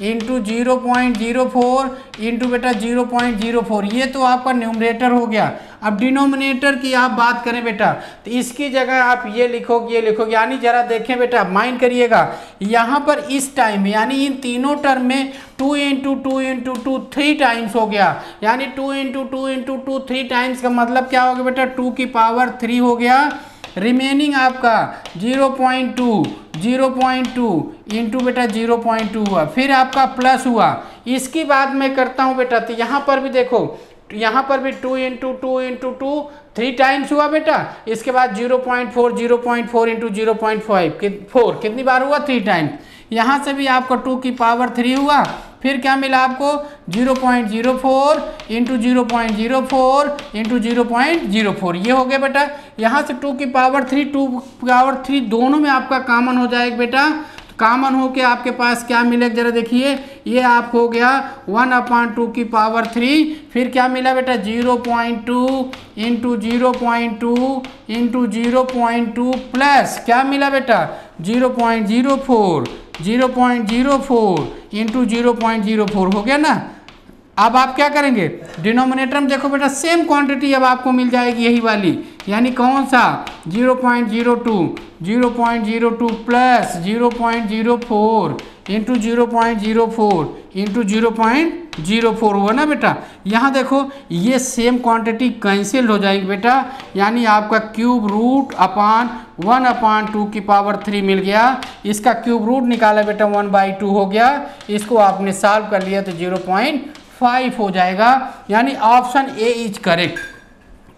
इंटू 0.04 इंटू बेटा 0.04, ये तो आपका न्यूमरेटर हो गया। अब डिनोमिनेटर की आप बात करें बेटा तो इसकी जगह आप ये लिखोगे, ये लिखोगे, यानी जरा देखें बेटा माइंड करिएगा, यहाँ पर इस टाइम यानी इन तीनों टर्म में 2 इंटू 2 इंटू 2 3 टाइम्स हो गया, यानी 2 इंटू 2 इंटू 2 3 टाइम्स का मतलब क्या हो गया बेटा 2 की पावर 3 हो गया। रिमेनिंग आपका 0.2 इंटू बेटा 0.2 हुआ, फिर आपका प्लस हुआ। इसकी बात मैं करता हूँ बेटा, तो यहाँ पर भी देखो, यहाँ पर भी 2 इंटू 2 इंटू 2 3 टाइम्स हुआ बेटा। इसके बाद 0.4 इंटू 0.4 कितनी बार हुआ 3 टाइम्स। यहाँ से भी आपका 2 की पावर 3 हुआ, फिर क्या मिला आपको 0.04 इंटू 0.04 इंटू 0.04, ये हो गया बेटा। यहाँ से 2 की पावर 3 दोनों में आपका कॉमन हो जाएगा बेटा, कॉमन हो के आपके पास क्या मिलेगा जरा देखिए, ये आपको हो गया 1/2 की पावर 3, फिर क्या मिला बेटा 0.2 इंटू 0.2 इंटू 0.2 प्लस क्या मिला बेटा 0.04 इंटू 0.04 हो गया ना। अब आप क्या करेंगे, डिनोमिनेटर में देखो बेटा सेम क्वांटिटी अब आपको मिल जाएगी यही वाली, यानी कौन सा 0.02 प्लस 0.04 इंटू 0.04 इंटू 0.04 हुआ ना बेटा। यहाँ देखो ये सेम क्वांटिटी कैंसिल हो जाएगी बेटा, यानी आपका क्यूब रूट अपान 1/2 की पावर 3 मिल गया। इसका क्यूब रूट निकाला बेटा 1/2 हो गया, इसको आपने सॉल्व कर लिया तो 0.5 हो जाएगा, यानी ऑप्शन ए इज करेक्ट।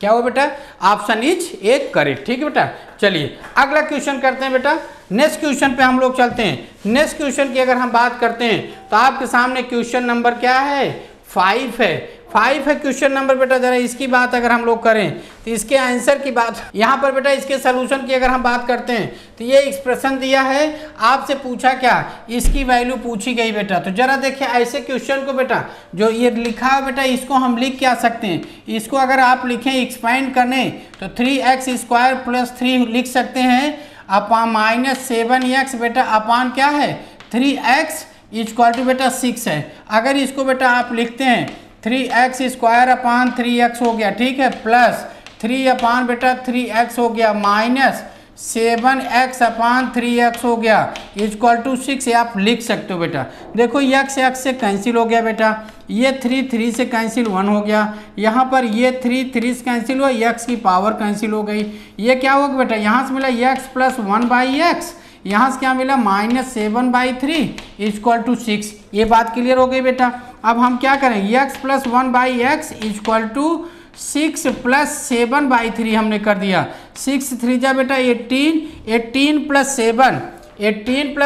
क्या हो बेटा, ऑप्शन इज ए करेक्ट। ठीक है बेटा, चलिए अगला क्वेश्चन करते हैं बेटा। नेक्स्ट क्वेश्चन पे हम लोग चलते हैं। नेक्स्ट क्वेश्चन की अगर हम बात करते हैं तो आपके सामने क्वेश्चन नंबर क्या है, 5 है। 5 है क्वेश्चन नंबर बेटा। जरा इसकी बात अगर हम लोग करें तो इसके आंसर की बात यहाँ पर बेटा, इसके सोल्यूशन की अगर हम बात करते हैं तो ये एक्सप्रेशन दिया है, आपसे पूछा क्या, इसकी वैल्यू पूछी गई बेटा। तो जरा देखिए ऐसे क्वेश्चन को बेटा जो ये लिखा है बेटा, इसको हम लिख क्या सकते हैं, इसको अगर आप लिखें एक्सपेंड करने तो 3x² + 3 लिख सकते हैं अपान -7x बेटा अपान क्या है 3x = बेटा 6 है। अगर इसको बेटा आप लिखते हैं 3x² अपान 3x हो गया, ठीक है, प्लस 3 अपान बेटा 3x हो गया, माइनस 7x अपान 3x हो गया = 6 आप लिख सकते हो बेटा। देखो x से कैंसिल हो गया बेटा, ये 3 से कैंसिल 1 हो गया, यहाँ पर ये 3 से कैंसिल हुआ, x की पावर कैंसिल हो गई। ये क्या होगा बेटा, यहाँ से मिला x + 1/x, यहाँ से क्या मिला -7/3 = 6। ये बात क्लियर हो गई बेटा। अब हम क्या करेंगे, x + 1/x = 6 + 7/3 हमने कर दिया। 6 3 जा बेटा 18, 18 +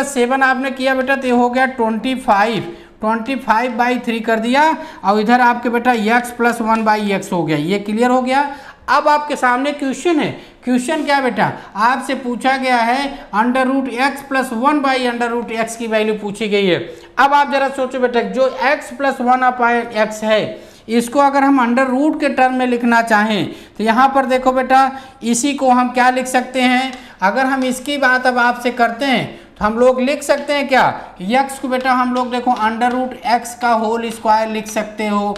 7 आपने किया बेटा तो ये हो गया 25/3 कर दिया, और इधर आपके बेटा x + 1/x हो गया। ये क्लियर हो गया। अब आपके सामने क्वेश्चन है। क्वेश्चन क्या बेटा, आपसे पूछा गया है √x + 1/√x की वैल्यू पूछी गई है। अब आप जरा सोचो बेटा, जो x + 1/x है इसको अगर हम √ के टर्म में लिखना चाहें तो यहाँ पर देखो बेटा, इसी को हम क्या लिख सकते हैं, अगर हम इसकी बात अब आपसे करते हैं तो हम लोग लिख सकते हैं क्या, x को बेटा हम लोग देखो √x का होल स्क्वायर लिख सकते हो,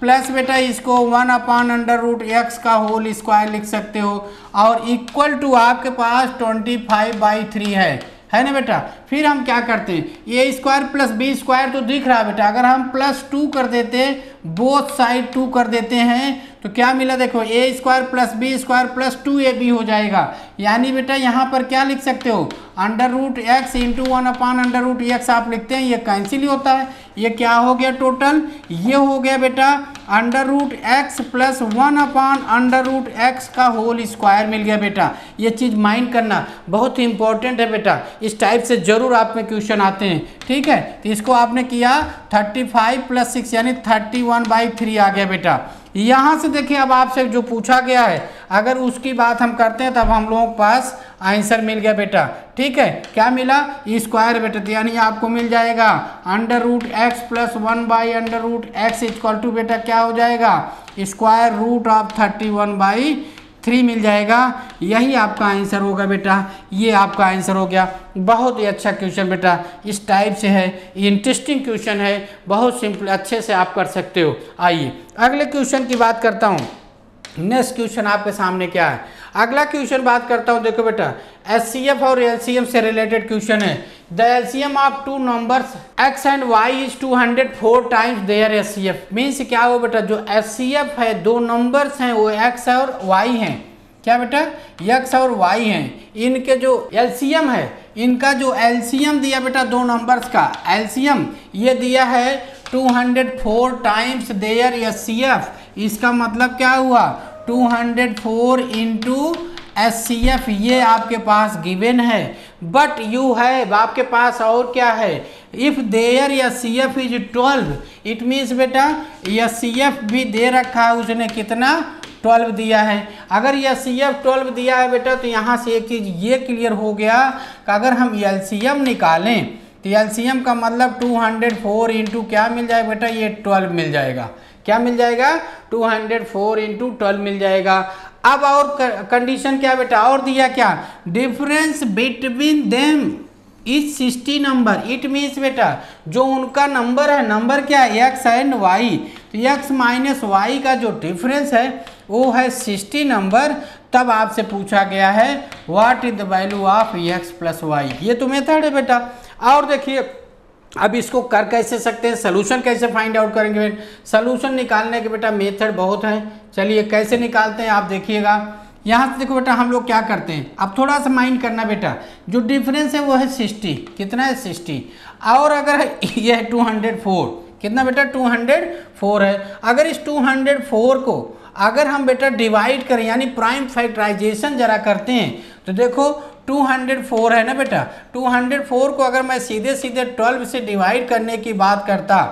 प्लस बेटा इसको 1/√x का होल स्क्वायर लिख सकते हो, और इक्वल टू आपके पास 25/3 है ना बेटा। फिर हम क्या करते हैं, a² + b² तो दिख रहा है बेटा, अगर हम +2 कर देते, बोथ साइड 2 कर देते हैं तो क्या मिला देखो, a² + b² + 2ab हो जाएगा। यानी बेटा यहाँ पर क्या लिख सकते हो, √x × 1/√x आप लिखते हैं, ये कैंसिल ही होता है। ये क्या हो गया टोटल, ये हो गया बेटा √x + 1/√x का होल स्क्वायर मिल गया बेटा। ये चीज़ माइंड करना बहुत ही इंपॉर्टेंट है बेटा, इस टाइप से जरूर आप में क्वेश्चन आते हैं। ठीक है, तो इसको आपने किया 35 + 6 यानी 31/3 आ गया बेटा। यहाँ से देखिए अब आपसे जो पूछा गया है अगर उसकी बात हम करते हैं तब हम लोगों के पास आंसर मिल गया बेटा। ठीक है, क्या मिला, स्क्वायर बेटा, तो यानी आपको मिल जाएगा √x + 1/√x = बेटा क्या हो जाएगा, √31/3 मिल जाएगा। यही आपका आंसर होगा बेटा। ये आपका आंसर हो गया। बहुत ही अच्छा क्वेश्चन बेटा, इस टाइप से है, इंटरेस्टिंग क्वेश्चन है, बहुत सिंपल अच्छे से आप कर सकते हो। आइए अगले क्वेश्चन की बात करता हूँ। नेक्स्ट क्वेश्चन आपके सामने क्या है, अगला क्वेश्चन बात करता हूँ। देखो बेटा HCF और LCM से रिलेटेड क्वेश्चन है। The LCM of 2 numbers x and y is 204 times their HCF। Means क्या हो बेटा, जो HCF है 2 नंबर्स हैं वो x और y हैं। क्या बेटा, x और y हैं। इनके जो LCM है, इनका जो LCM दिया बेटा 2 नंबर्स का LCM ये दिया है 204 टाइम्स देयर HCF। इसका मतलब क्या हुआ, 204 × HCF ये आपके पास गिवन है। बट यू है आपके पास और क्या है, if their HCF is 12, it means बेटा HCF भी दे रखा है, उसने कितना 12 दिया है। अगर HCF 12 दिया है बेटा तो यहाँ से एक चीज़ ये क्लियर हो गया कि अगर हम LCM निकालें तो LCM का मतलब 204 × क्या मिल जाएगा बेटा, ये 12 मिल जाएगा। क्या मिल जाएगा, 204 × 12 मिल जाएगा। अब और कंडीशन क्या बेटा, और दिया क्या, डिफरेंस बिटवीन देम इस 60 नंबर, इट मीन्स बेटा जो उनका नंबर है, नंबर क्या है, x एंड y, तो x माइनस वाई का जो डिफरेंस है वो है 60 नंबर। तब आपसे पूछा गया है what is the value of x plus y. ये तो मेथड है बेटा। और देखिए अब इसको कर कैसे सकते हैं, सोल्यूशन कैसे फाइंड आउट करेंगे बेटा। सोल्यूशन निकालने के बेटा मेथड बहुत है, चलिए कैसे निकालते हैं आप देखिएगा। यहाँ से देखो बेटा हम लोग क्या करते हैं, अब थोड़ा सा माइंड करना बेटा, जो डिफरेंस है वो है 60, कितना है 60, और अगर ये है 204, कितना बेटा 204 है। अगर इस 204 को अगर हम बेटा डिवाइड करें यानी प्राइम फैक्टराइजेशन जरा करते हैं तो देखो 204 है ना बेटा, 204 को अगर मैं सीधे सीधे 12 से डिवाइड करने की बात करता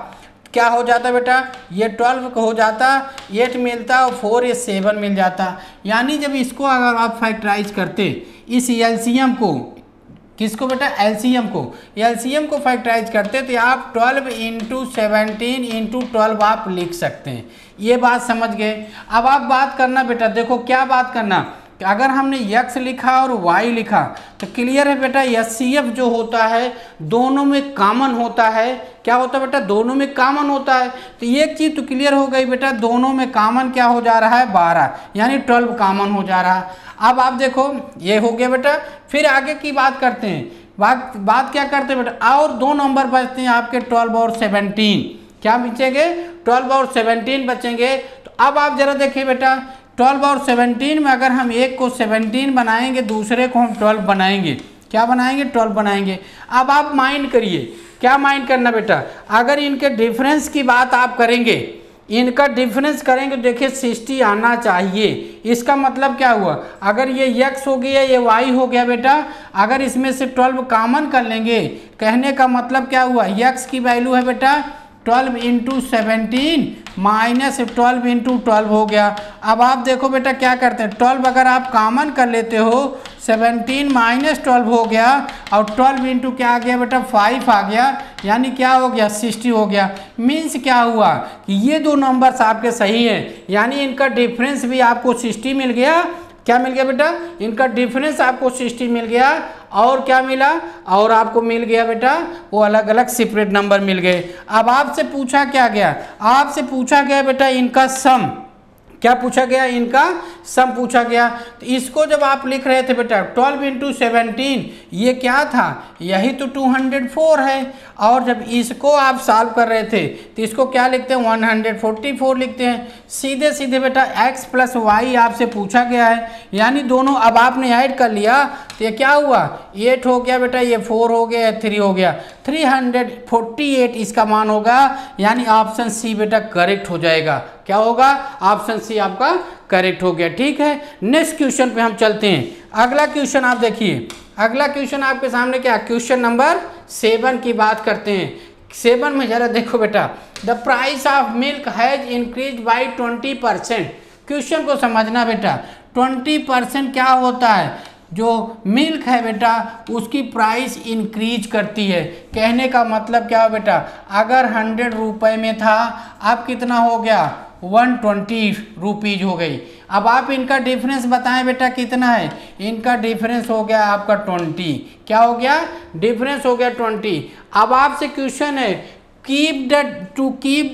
क्या हो जाता बेटा, ये 12 को हो जाता 8 मिलता और 4 ये 7 मिल जाता। यानी जब इसको अगर आप फैक्टराइज करते इस एलसीएम को, किसको बेटा एलसीएम को फैक्टराइज करते तो आप 12 इंटू 17 इंटू 12 आप लिख सकते हैं। ये बात समझ गए। अब आप बात करना बेटा, देखो क्या बात करना, अगर हमने x लिखा और y लिखा तो क्लियर है बेटा एचसीएफ जो होता है दोनों में कॉमन होता है। क्या होता है बेटा, दोनों में कॉमन होता है। तो एक चीज़ तो क्लियर हो गई बेटा, दोनों में कॉमन क्या हो जा रहा है 12, यानी 12 कॉमन हो जा रहा है। अब आप देखो ये हो गया बेटा, फिर आगे की बात करते हैं। बात क्या करते हैं बेटा, और दो नंबर बचते हैं आपके 12 और 17, क्या बचेंगे 12 और 17 बचेंगे। तो अब आप जरा देखिए बेटा 12 और 17 में अगर हम एक को 17 बनाएंगे दूसरे को हम 12 बनाएंगे, क्या बनाएंगे 12 बनाएंगे। अब आप माइंड करिए, क्या माइंड करना बेटा, अगर इनके डिफरेंस की बात आप करेंगे, इनका डिफरेंस करेंगे देखिए 60 आना चाहिए। इसका मतलब क्या हुआ, अगर ये x हो गया ये y हो गया बेटा, अगर इसमें से 12 कॉमन कर लेंगे, कहने का मतलब क्या हुआ, x की वैल्यू है बेटा 12 इंटू 17 माइनस 12 इंटू 12 हो गया। अब आप देखो बेटा क्या करते हैं, 12 अगर आप कॉमन कर लेते हो 17 माइनस 12 हो गया और 12 इंटू क्या आ गया बेटा 5 आ गया, यानी क्या हो गया 60 हो गया। मीन्स क्या हुआ कि ये दो नंबर्स आपके सही हैं, यानी इनका डिफरेंस भी आपको 60 मिल गया। क्या मिल गया बेटा, इनका डिफरेंस आपको 60 मिल गया, और क्या मिला, और आपको मिल गया बेटा वो अलग अलग सेपरेट नंबर मिल गए। अब आपसे पूछा क्या गया, आपसे पूछा गया बेटा इनका सम, क्या पूछा गया, इनका सम पूछा गया। तो इसको जब आप लिख रहे थे बेटा 12 इंटू 17 ये क्या था, यही तो 204 है, और जब इसको आप सॉल्व कर रहे थे तो इसको क्या लिखते हैं 144 लिखते हैं। सीधे सीधे बेटा x प्लस वाई आपसे पूछा गया है, यानी दोनों अब आपने ऐड कर लिया तो ये क्या हुआ 8 हो गया बेटा, ये 4 हो गया, 3 हो गया, 348 इसका मान होगा, यानी ऑप्शन सी बेटा करेक्ट हो जाएगा। क्या होगा, ऑप्शन सी आपका करेक्ट हो गया। ठीक है, नेक्स्ट क्वेश्चन पे हम चलते हैं। अगला क्वेश्चन आप देखिए, अगला क्वेश्चन आपके सामने क्या, क्वेश्चन नंबर 7 की बात करते हैं। 7 में जरा देखो बेटा, the price of milk has increase by 20%। Question को समझना बेटा, 20% क्या होता है, जो मिल्क है बेटा उसकी प्राइस इंक्रीज करती है। कहने का मतलब क्या हो बेटा, अगर 100 रुपये में था अब कितना हो गया 120 रुपीज हो गई। अब आप इनका डिफरेंस बताएं बेटा कितना है, इनका डिफरेंस हो गया आपका 20, क्या हो गया डिफरेंस हो गया 20। अब आपसे क्वेश्चन है कीप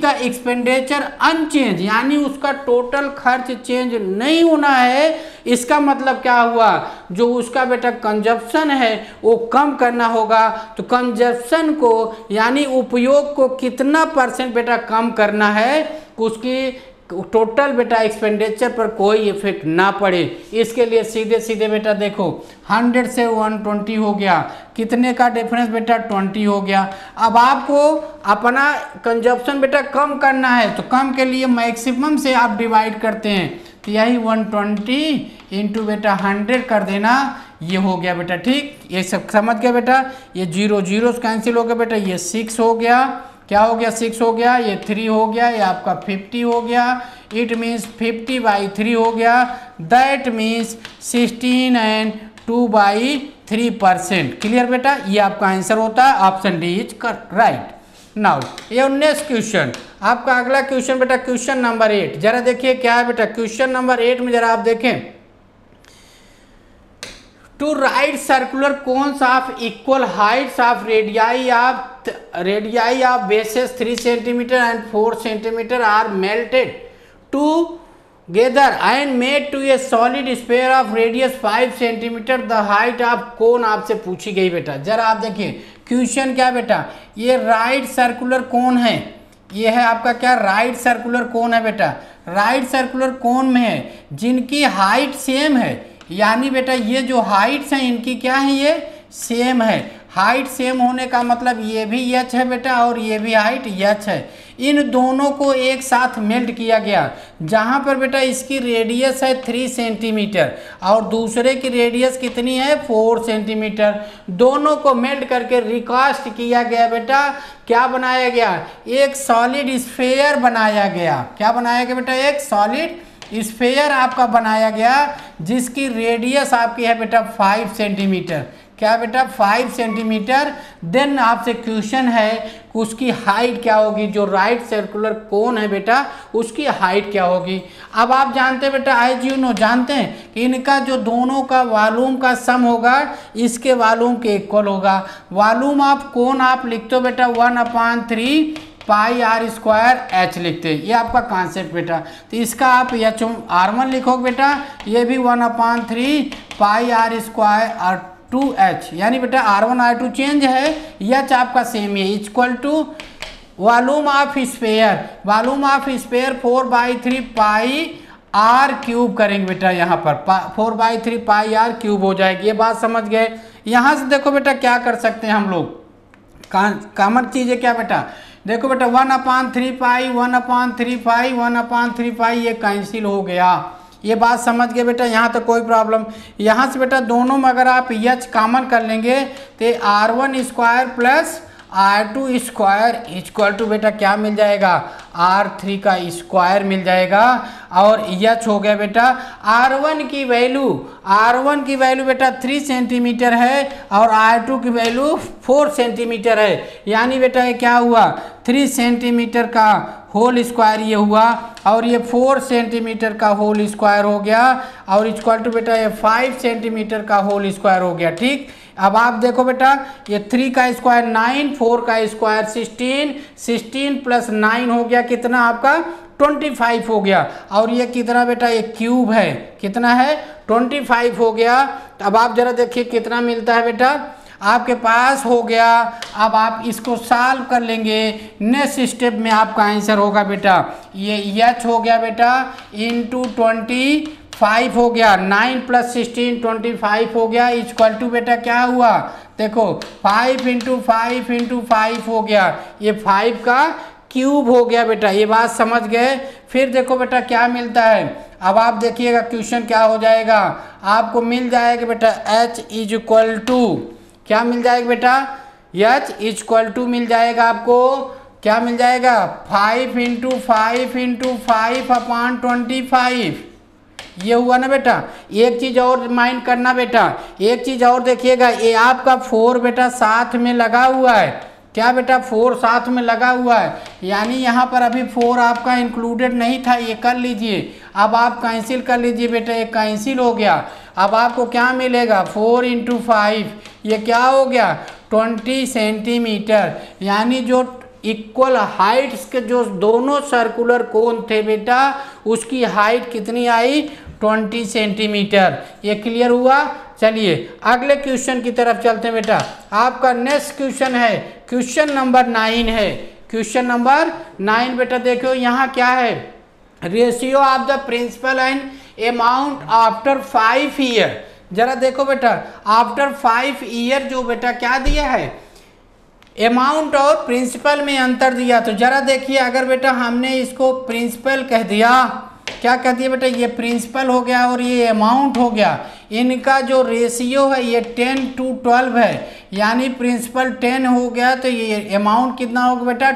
द एक्सपेंडिचर अनचेंज, यानी उसका टोटल खर्च चेंज नहीं होना है। इसका मतलब क्या हुआ, जो उसका बेटा कंजप्शन है वो कम करना होगा। तो कंजप्शन को यानी उपयोग को कितना % बेटा कम करना है, उसकी टोटल बेटा एक्सपेंडिचर पर कोई इफेक्ट ना पड़े। इसके लिए सीधे सीधे बेटा देखो 100 से 120 हो गया, कितने का डिफरेंस बेटा 20 हो गया। अब आपको अपना कंजप्शन बेटा कम करना है, तो कम के लिए मैक्सिमम से आप डिवाइड करते हैं, तो यही 120 इंटू बेटा 100 कर देना, ये हो गया बेटा। ठीक, ये सब समझ गया बेटा, ये 0 0 कैंसिल हो गया बेटा, ये 6 हो गया, क्या हो गया 6 हो गया, ये 3 हो गया, ये आपका 50 हो गया। इट मीन्स 50/3 हो गया, दैट मीन्स 16 एंड 2/3%। क्लियर बेटा, ये आपका आंसर होता है, option D is right. Now ये नेक्स्ट क्वेश्चन, आपका अगला क्वेश्चन बेटा क्वेश्चन नंबर 8। जरा देखिए क्या है बेटा, क्वेश्चन नंबर 8 में जरा आप देखें two right circular cones of equal heights of radii of bases 3 centimetre and 4 centimetre are melted together and made to a solid sphere of radius 5 centimetre the height of cone आपसे पूछी गई बेटा। जरा आप देखिए क्वेश्चन क्या बेटा, ये राइट सर्कुलर कोन है, ये है आपका क्या राइट सर्कुलर कोन है बेटा। राइट सर्कुलर कोन में है जिनकी हाइट सेम है, यानी बेटा ये जो हाइट्स हैं इनकी क्या है, ये सेम है। हाइट सेम होने का मतलब ये भी एच है बेटा और ये भी हाइट एच है। इन दोनों को एक साथ मेल्ट किया गया, जहाँ पर बेटा इसकी रेडियस है 3 सेंटीमीटर और दूसरे की रेडियस कितनी है 4 सेंटीमीटर। दोनों को मेल्ट करके रिकास्ट किया गया बेटा। क्या बनाया गया, एक सॉलिड स्फीयर बनाया गया। क्या बनाया गया बेटा, एक सॉलिड स्फीयर आपका बनाया गया जिसकी रेडियस आपकी है बेटा 5 सेंटीमीटर। क्या बेटा 5 सेंटीमीटर। देन आपसे क्वेश्चन है उसकी हाइट क्या होगी, जो राइट सर्कुलर कोन है बेटा उसकी हाइट क्या होगी। अब आप जानते हैं बेटा एज यू नो जानते हैं कि इनका जो दोनों का वॉल्यूम का सम होगा इसके वॉल्यूम के इक्वल होगा। वॉल्यूम ऑफ कोन आप लिखते हो बेटा 1/3 पाई आर स्क्वायर एच लिखते हैं, ये आपका कॉन्सेप्ट बेटा। तो इसका आप एच R1 लिखोगे बेटा, ये भी 1/3 पाई आर स्क्वायर और 2h, यानी बेटा R1 R2 चेंज है, एच आपका सेम है, equal to volume of sphere. Volume of sphere 4/3 pi r cube करेंगे बेटा, यहाँ पर 4/3 पाई आर क्यूब हो जाएगी। ये बात समझ गए। यहाँ से देखो बेटा क्या कर सकते हैं हम लोग, कॉमन चीज़ है क्या बेटा, देखो बेटा 1/3 पाई 1/3 पाई 1/3 पाई ये कैंसिल हो गया। ये बात समझ गए बेटा, यहाँ तो कोई प्रॉब्लम। यहाँ से बेटा दोनों में अगर आप एच कॉमन कर लेंगे तो R1 square plus R2 square equal to बेटा क्या मिल जाएगा, R3 का स्क्वायर मिल जाएगा। और एच हो गया बेटा R1 की वैल्यू बेटा 3 सेंटीमीटर है और R2 की वैल्यू 4 सेंटीमीटर है, यानी बेटा ये क्या हुआ 3 सेंटीमीटर का होल स्क्वायर ये हुआ और ये 4 सेंटीमीटर का होल स्क्वायर हो गया और इक्वल टू बेटा ये 5 सेंटीमीटर का होल स्क्वायर हो गया। ठीक, अब आप देखो बेटा ये 3 का स्क्वायर 9, 4 का स्क्वायर 16, 16 प्लस 9 हो गया कितना आपका 25 हो गया। और ये कितना बेटा ये क्यूब है, कितना है 25 हो गया। अब आप जरा देखिए कितना मिलता है बेटा, आपके पास हो गया। अब आप इसको सॉल्व कर लेंगे, नेक्स्ट स्टेप में आपका आंसर होगा बेटा ये एच हो गया बेटा इंटू 25 हो गया, 9 प्लस 16 25 हो गया, इक्वल टू बेटा क्या हुआ देखो 5 इंटू 5 हो गया, ये 5 का क्यूब हो गया बेटा। ये बात समझ गए। फिर देखो बेटा क्या मिलता है, अब आप देखिएगा क्वेश्चन क्या हो जाएगा, आपको मिल जाएगा बेटा h इज इक्वल टू क्या मिल जाएगा बेटा, h इक्वल टू मिल जाएगा आपको क्या मिल जाएगा 5 इंटू 5 अपॉन 25। ये हुआ ना बेटा। एक चीज़ और माइंड करना बेटा, एक चीज़ और देखिएगा, ये आपका 4 बेटा साथ में लगा हुआ है। क्या बेटा 4 साथ में लगा हुआ है, यानी यहाँ पर अभी 4 आपका इंक्लूडेड नहीं था, ये कर लीजिए। अब आप कैंसिल कर लीजिए बेटा, ये कैंसिल हो गया। अब आपको क्या मिलेगा 4 इंटू 5, ये क्या हो गया 20 सेंटीमीटर, यानी जो इक्वल हाइट्स के जो दोनों सर्कुलर कोन थे बेटा उसकी हाइट कितनी आई 20 सेंटीमीटर। ये क्लियर हुआ। चलिए अगले क्वेश्चन की तरफ चलते हैं बेटा। आपका नेक्स्ट क्वेश्चन है क्वेश्चन नंबर 9 है। क्वेश्चन नंबर 9 बेटा देखो यहाँ क्या है, ratio of the principal and amount after 5 year. जरा देखो बेटा आफ्टर 5 ईयर जो बेटा क्या दिया है, अमाउंट और प्रिंसिपल में अंतर दिया। तो जरा देखिए अगर बेटा हमने इसको प्रिंसिपल कह दिया, क्या कह दिया बेटा, ये प्रिंसिपल हो गया और ये अमाउंट हो गया, इनका जो रेशियो है ये 10:12 है, यानी प्रिंसिपल 10 हो गया तो ये अमाउंट कितना होगा बेटा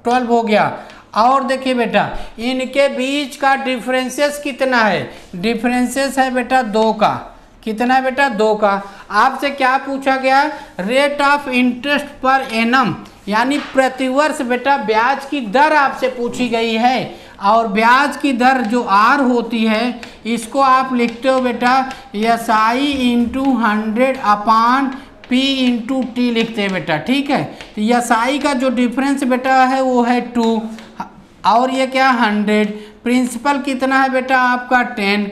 12 हो गया। और देखिए बेटा इनके बीच का डिफरेंसेस कितना है, डिफरेंसेस है बेटा 2 का, कितना है बेटा 2 का। आपसे क्या पूछा गया, rate of interest per annum, यानी प्रतिवर्ष बेटा ब्याज की दर आपसे पूछी गई है। और ब्याज की दर जो आर होती है इसको आप लिखते हो बेटा SI इंटू 100 अपान P इंटू टी लिखते हैं बेटा, ठीक है। तो SI का जो डिफरेंस बेटा है वो है 2 और ये क्या 100, प्रिंसिपल कितना है बेटा आपका 10,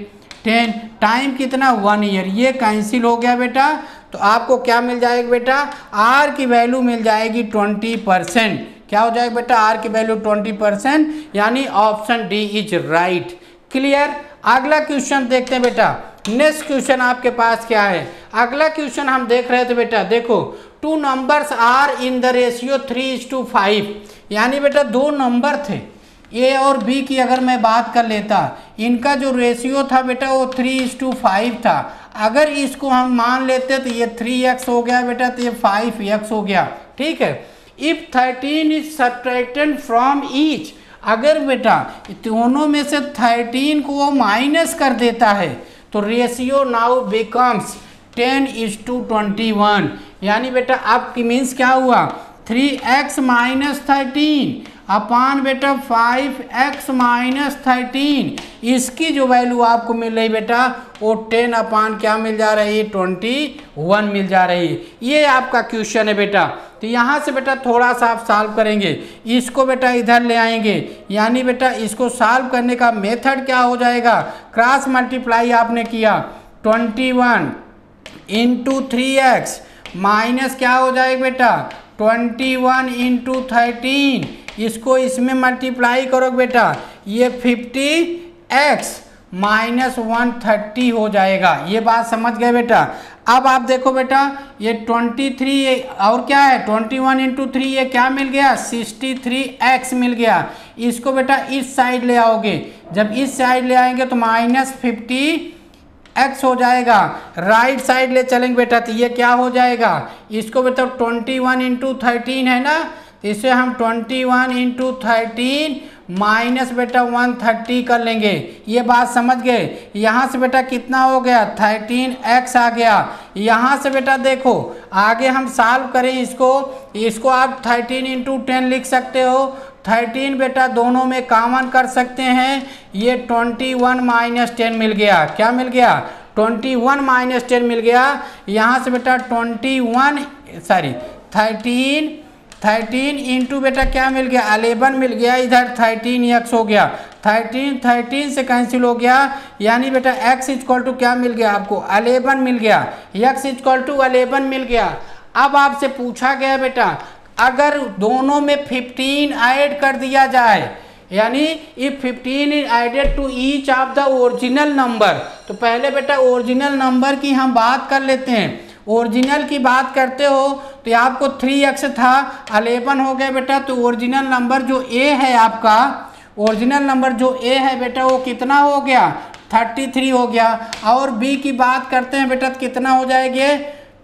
टाइम कितना 1 ईयर, ये कैंसिल हो गया बेटा। तो आपको क्या मिल जाएगा बेटा, आर की वैल्यू मिल जाएगी 20%। क्या हो जाएगा बेटा, आर की वैल्यू 20%, यानी option D is right. Clear. अगला क्वेश्चन देखते हैं बेटा। नेक्स्ट क्वेश्चन आपके पास क्या है, अगला क्वेश्चन हम देख रहे थे बेटा, देखो 2 numbers are in the ratio 3:5, यानी बेटा 2 नंबर थे ए और बी की अगर मैं बात कर लेता, इनका जो रेशियो था बेटा वो 3:5 था। अगर इसको हम मान लेते तो ये 3x हो गया बेटा, तो ये 5x हो गया, ठीक है। If 13 is subtracted from each, अगर बेटा दोनों में से 13 को वो माइनस कर देता है तो रेशियो नाउ बिकम्स 10:21, यानी बेटा आपकी मीन्स क्या हुआ 3x माइनस 13 अपान बेटा 5x माइनस 13, इसकी जो वैल्यू आपको मिल रही बेटा वो 10 अपान क्या मिल जा रही है 21 मिल जा रही है। ये आपका क्वेश्चन है बेटा। तो यहाँ से बेटा थोड़ा सा आप सॉल्व करेंगे, इसको बेटा इधर ले आएंगे, यानी बेटा इसको सॉल्व करने का मेथड क्या हो जाएगा, क्रॉस मल्टीप्लाई आपने किया 21 इंटू 3x माइनस क्या हो जाएगा बेटा 21 इंटू 13, इसको इसमें मल्टीप्लाई करो बेटा, ये 50x माइनस 130 हो जाएगा। ये बात समझ गए बेटा। अब आप देखो बेटा ये 23 और क्या है 21 इंटू 3, ये क्या मिल गया 63x मिल गया। इसको बेटा इस साइड ले आओगे, जब इस साइड ले आएंगे तो माइनस 50x हो जाएगा। राइट साइड ले चलेंगे बेटा तो ये क्या हो जाएगा, इसको बेटा 21 इंटू 13 है ना, इसे हम 21 इंटू 13 माइनस बेटा 130 कर लेंगे। ये बात समझ गए। यहाँ से बेटा कितना हो गया 13x आ गया। यहाँ से बेटा देखो आगे हम सॉल्व करें इसको आप 13 इंटू 10 लिख सकते हो। 13 बेटा दोनों में कॉमन कर सकते हैं, ये 21 माइनस 10 मिल गया। क्या मिल गया 21 माइनस 10 मिल गया। यहाँ से बेटा 13 इंटू बेटा क्या मिल गया 11 मिल गया, इधर 13x हो गया, 13 से कैंसिल हो गया, यानी बेटा x इक्वल टू क्या मिल गया आपको 11 मिल गया, x इक्वल टू 11 मिल गया। अब आपसे पूछा गया बेटा अगर दोनों में 15 ऐड कर दिया जाए, यानी if 15 is added to each of the original number, तो पहले बेटा ओरिजिनल नंबर की हम बात कर लेते हैं। ओरिजिनल की बात करते हो तो आपको 3x था 11 हो गया बेटा, तो ओरिजिनल नंबर जो a है आपका, ओरिजिनल नंबर जो a है बेटा वो कितना हो गया 33 हो गया। और b की बात करते हैं बेटा तो कितना हो जाएगा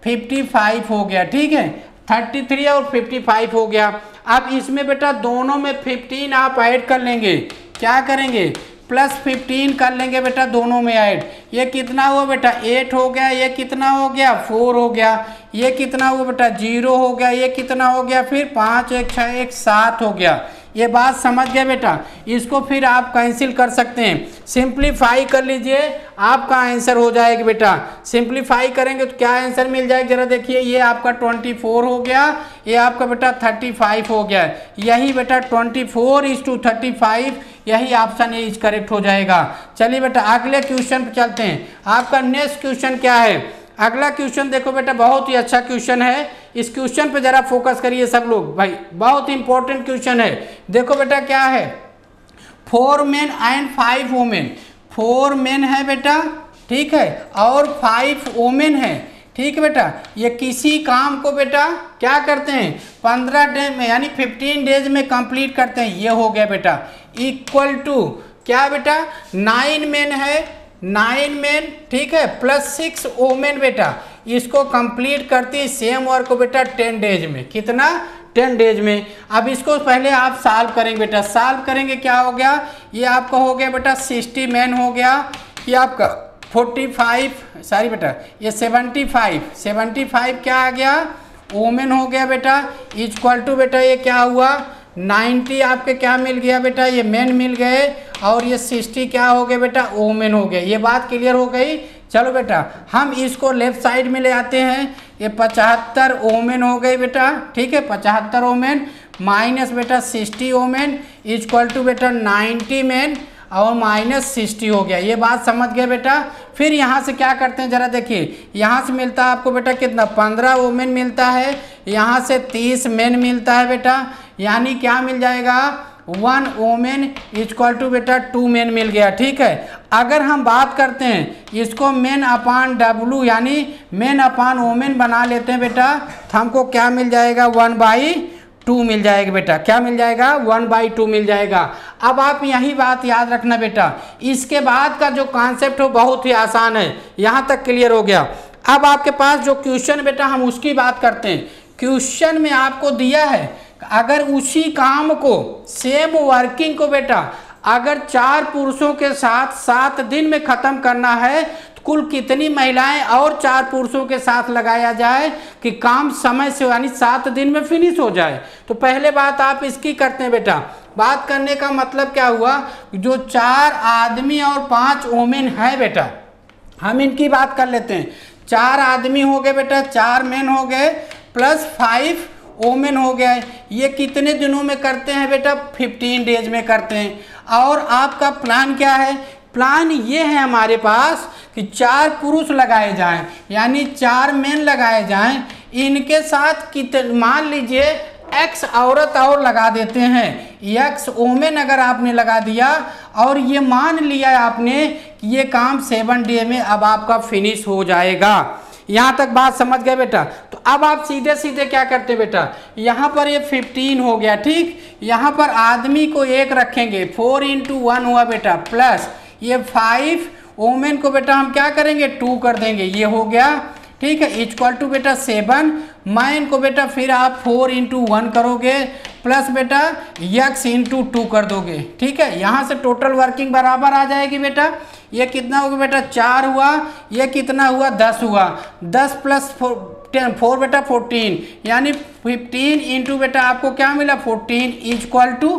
55 हो गया, ठीक है 33 और 55 हो गया। अब इसमें बेटा दोनों में 15 आप ऐड कर लेंगे, क्या करेंगे प्लस 15 कर लेंगे बेटा दोनों में ऐड। ये कितना हुआ बेटा 8 हो गया, ये कितना हो गया 4 हो गया, ये कितना हुआ बेटा 0 हो गया, ये कितना हो गया फिर 5 1 6 1 7 हो गया। ये बात समझ गए बेटा। इसको फिर आप कैंसिल कर सकते हैं, सिंप्लीफाई कर लीजिए, आपका आंसर हो जाएगा बेटा। सिंप्लीफाई करेंगे तो क्या आंसर मिल जाएगा जरा देखिए, ये आपका 24 हो गया, ये आपका बेटा 35 हो गया। यही बेटा 24:35 यही ऑप्शन ए इज करेक्ट हो जाएगा। चलिए बेटा अगले क्वेश्चन पे चलते हैं। आपका नेक्स्ट क्वेश्चन क्या है, अगला क्वेश्चन देखो बेटा बहुत ही अच्छा क्वेश्चन है, इस क्वेश्चन पे जरा फोकस करिए सब लोग भाई, बहुत इंपॉर्टेंट क्वेश्चन है। देखो बेटा क्या है 4 मेन एंड 5 वोमेन, 4 मेन है बेटा ठीक है और 5 वोमेन है, ठीक है बेटा। ये किसी काम को बेटा क्या करते हैं 15 डेज में यानी 15 डेज में कंप्लीट करते हैं, ये हो गया बेटा इक्वल टू क्या बेटा 9 मेन है, 9 मेन ठीक है प्लस 6 वोमेन बेटा, इसको कंप्लीट करती है सेम वर्क को बेटा 10 डेज में, कितना 10 डेज में। अब इसको पहले आप सॉल्व करेंगे बेटा, सॉल्व करेंगे क्या हो गया, ये आपका हो गया बेटा 60 मेन हो गया, ये आपका 45 सॉरी बेटा ये 75 क्या आ गया वोमेन हो गया बेटा इक्वल टू बेटा ये क्या हुआ 90 आपके क्या मिल गया बेटा, ये मेन मिल गए, और ये 60 क्या हो गए बेटा, ओमेन हो गए। ये बात क्लियर हो गई। चलो बेटा हम इसको लेफ्ट साइड में ले आते हैं। ये 75 ओमेन हो गई बेटा, ठीक है, 75 ओमेन माइनस बेटा 60 ओमेन इक्वल टू बेटा 90 मेन और माइनस 60 हो गया। ये बात समझ गए बेटा। फिर यहाँ से क्या करते हैं जरा देखिए, यहाँ से मिलता है आपको बेटा कितना, 15 ओमेन मिलता है, यहाँ से 30 मेन मिलता है बेटा, यानी क्या मिल जाएगा, 1 ओमेन इक्वल टू बेटा 2 मेन मिल गया। ठीक है, अगर हम बात करते हैं इसको मेन अपान डब्लू यानी मेन अपान ओमेन बना लेते हैं बेटा, तो हमको क्या मिल जाएगा, 1/2 मिल जाएगा बेटा। क्या मिल जाएगा, 1/2 मिल जाएगा। अब आप यही बात याद रखना बेटा, इसके बाद का जो कॉन्सेप्ट हो बहुत ही आसान है, यहाँ तक क्लियर हो गया। अब आपके पास जो क्वेश्चन बेटा हम उसकी बात करते हैं। क्वेश्चन में आपको दिया है अगर उसी काम को सेम वर्किंग को बेटा अगर 4 पुरुषों के साथ 7 दिन में ख़त्म करना है तो कुल कितनी महिलाएं और 4 पुरुषों के साथ लगाया जाए कि काम समय से यानी 7 दिन में फिनिश हो जाए। तो पहले बात आप इसकी करते हैं बेटा। बात करने का मतलब क्या हुआ, जो 4 आदमी और 5 वोमेन है बेटा, हम इनकी बात कर लेते हैं। 4 आदमी हो गए बेटा, 4 मेन हो गए प्लस 5 ओमेन हो गया है। ये कितने दिनों में करते हैं बेटा, 15 डेज में करते हैं। और आपका प्लान क्या है, प्लान ये है हमारे पास कि 4 पुरुष लगाए जाएं, यानी 4 मेन लगाए जाएं, इनके साथ कितने, मान लीजिए एक्स औरत और लगा देते हैं, एक्स ओमेन अगर आपने लगा दिया और ये मान लिया आपने कि ये काम 7 डे में अब आपका फिनिश हो जाएगा। यहाँ तक बात समझ गए बेटा। तो अब आप सीधे सीधे क्या करते हैं बेटा, यहाँ पर ये 15 हो गया, ठीक, यहाँ पर आदमी को 1 रखेंगे, 4 × 1 हुआ बेटा, प्लस ये 5 वोमेन को बेटा हम क्या करेंगे, 2 कर देंगे, ये हो गया, ठीक है, इक्वल टू बेटा 7 मैन को बेटा फिर आप 4 × 1 करोगे प्लस बेटा x × 2 कर दोगे। ठीक है, यहाँ से टोटल वर्किंग बराबर आ जाएगी बेटा। ये कितना होगा बेटा, 4 हुआ, ये कितना हुआ, 10 हुआ, 10 + 4 बेटा 14, यानी 15 इंटू बेटा आपको क्या मिला, 14 इक्वल टू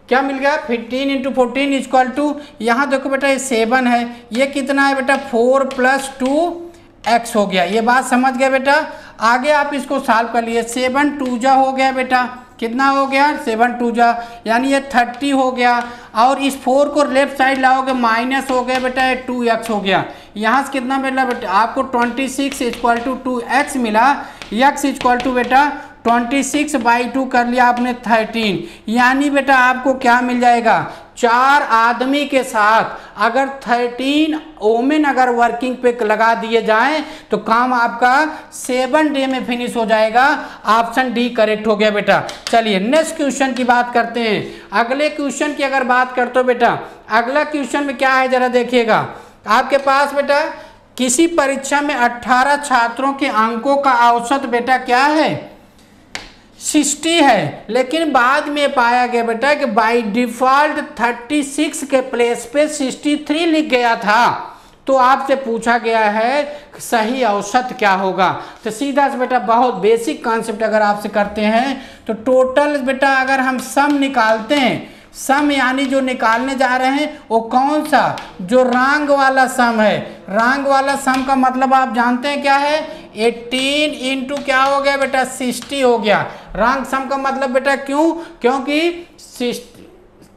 क्या मिल गया, 15 × 14 इक्वल टू, यहाँ देखो बेटा ये 7 है, ये कितना है बेटा 4 + 2x हो गया। ये बात समझ गए बेटा। आगे आप इसको सॉल्व कर लिए, 7 2 जा हो गया बेटा, कितना हो गया, 7 2 जा, यानी ये 30 हो गया, और इस 4 को लेफ्ट साइड लाओगे माइनस हो गया बेटा, ये 2x हो गया। यहाँ से कितना मिला बेटा आपको, 26 = 2x मिला, x = बेटा 26/2 कर लिया आपने 13, यानी बेटा आपको क्या मिल जाएगा, 4 आदमी के साथ अगर 13 वोमेन अगर वर्किंग पे लगा दिए जाएं तो काम आपका 7 डे में फिनिश हो जाएगा। ऑप्शन डी करेक्ट हो गया बेटा। चलिए नेक्स्ट क्वेश्चन की बात करते हैं। अगले क्वेश्चन की अगर बात करते हो बेटा, अगला क्वेश्चन में क्या है जरा देखिएगा। आपके पास बेटा किसी परीक्षा में 18 छात्रों के अंकों का औसत बेटा क्या है, 60 है, लेकिन बाद में पाया गया बेटा कि बाय डिफॉल्ट 36 के प्लेस पे 63 लिख गया था। तो आपसे पूछा गया है सही औसत क्या होगा। तो सीधा से बेटा बहुत बेसिक कॉन्सेप्ट अगर आपसे करते हैं तो टोटल बेटा अगर हम सम निकालते हैं, सम यानी जो निकालने जा रहे हैं वो कौन सा, जो रांग वाला सम है। रांग वाला सम का मतलब आप जानते हैं क्या है, 18 इंटू क्या हो गया बेटा 60 हो गया। रांग सम का मतलब बेटा क्यों, क्योंकि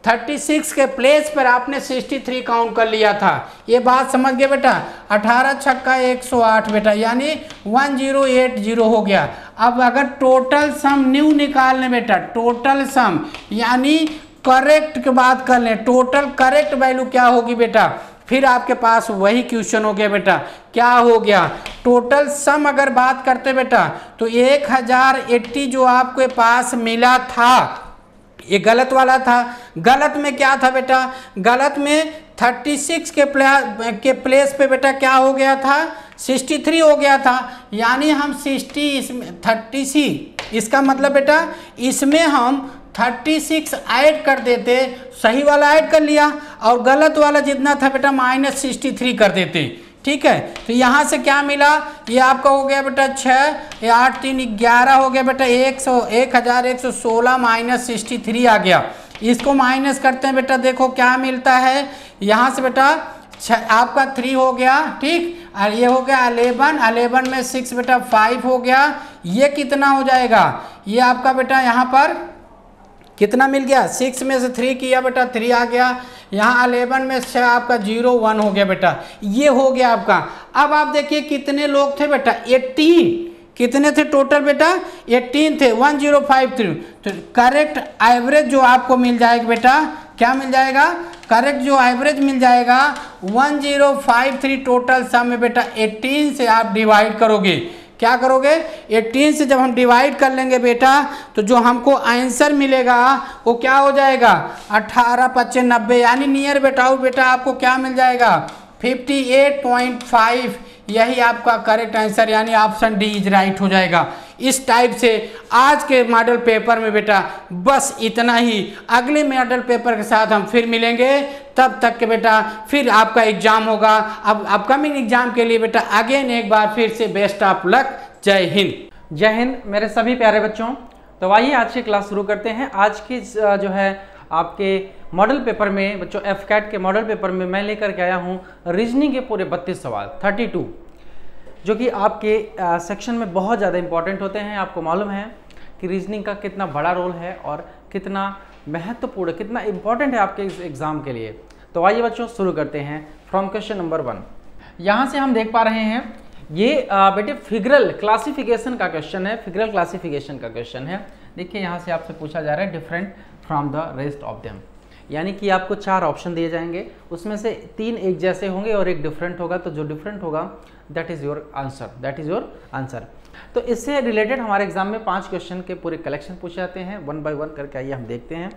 36 के प्लेस पर आपने 63 काउंट कर लिया था। ये बात समझ गए बेटा। 18 छक्का 108 बेटा, यानी 1080 हो गया। अब अगर टोटल सम न्यू निकालने बेटा, टोटल सम यानी करेक्ट की बात कर लें, टोटल करेक्ट वैल्यू क्या होगी बेटा, फिर आपके पास वही क्वेश्चन हो गया बेटा, क्या हो गया, टोटल सम अगर बात करते बेटा तो 1080 जो आपके पास मिला था ये गलत वाला था। गलत में क्या था बेटा, गलत में 36 के प्लेस पे बेटा क्या हो गया था, 63 हो गया था, यानी हम 60 इसमें 36, इसका मतलब बेटा इसमें हम 36 ऐड कर देते, सही वाला ऐड कर लिया, और गलत वाला जितना था बेटा -63 कर देते। ठीक है। तो यहाँ से क्या मिला, ये आपका हो गया बेटा 6, ये 8 3 11 हो गया बेटा 1116 माइनस 63 आ गया। इसको माइनस करते हैं बेटा, देखो क्या मिलता है यहाँ से बेटा आपका 3 हो गया, ठीक। और ये हो गया 11 में 6 बेटा 5 हो गया। ये कितना हो जाएगा, ये आपका बेटा यहाँ पर कितना मिल गया, 6 में से 3 किया बेटा 3 आ गया। यहाँ 11 में से आपका 0 1 हो गया बेटा, ये हो गया आपका। अब आप देखिए कितने लोग थे बेटा, 18 कितने थे टोटल बेटा, 18 थे, 1053। तो करेक्ट एवरेज जो आपको मिल जाएगा बेटा, क्या मिल जाएगा, करेक्ट जो एवरेज मिल जाएगा 1053 टोटल सम में बेटा 18 से आप डिवाइड करोगे। क्या करोगे, 18 से जब हम डिवाइड कर लेंगे बेटा, तो जो हमको आंसर मिलेगा वो क्या हो जाएगा 18 25 90, यानी नियर बेटा बेटा आपको क्या मिल जाएगा 58.5। यही आपका करेक्ट आंसर, यानी ऑप्शन डी इज राइट हो जाएगा। इस टाइप से आज के मॉडल पेपर में बेटा बस इतना ही। अगले मॉडल पेपर के साथ हम फिर मिलेंगे, तब तक के बेटा फिर आपका एग्जाम होगा। अब अपकमिंग एग्जाम के लिए बेटा अगेन एक बार फिर से बेस्ट ऑफ लक। जय हिंद। जय हिंद मेरे सभी प्यारे बच्चों। तो आइए आज की क्लास शुरू करते हैं। आज की जो है आपके मॉडल पेपर में बच्चों, एफकैट के मॉडल पेपर में मैं लेकर के आया हूँ रीजनिंग के पूरे 32 सवाल 32, जो कि आपके सेक्शन में बहुत ज़्यादा इंपॉर्टेंट होते हैं। आपको मालूम है कि रीजनिंग का कितना बड़ा रोल है और कितना महत्वपूर्ण, कितना इंपॉर्टेंट है आपके इस एग्ज़ाम के लिए। तो आइए बच्चों शुरू करते हैं फ्रॉम क्वेश्चन नंबर 1। यहाँ से हम देख पा रहे हैं ये बेटे फिगरल क्लासिफिकेशन का क्वेश्चन है, फिगरल क्लासिफिकेशन का क्वेश्चन है। देखिए यहाँ से आपसे पूछा जा रहा है different from the rest of them, यानी कि आपको 4 ऑप्शन दिए जाएंगे, उसमें से 3 एक जैसे होंगे और एक डिफरेंट होगा। तो जो डिफरेंट होगा that is your answer, that is your answer. तो इससे रिलेटेड हमारे एग्जाम में 5 क्वेश्चन के पूरे कलेक्शन पूछे जाते हैं, 1 बाय 1 करके। आइए हम देखते हैं।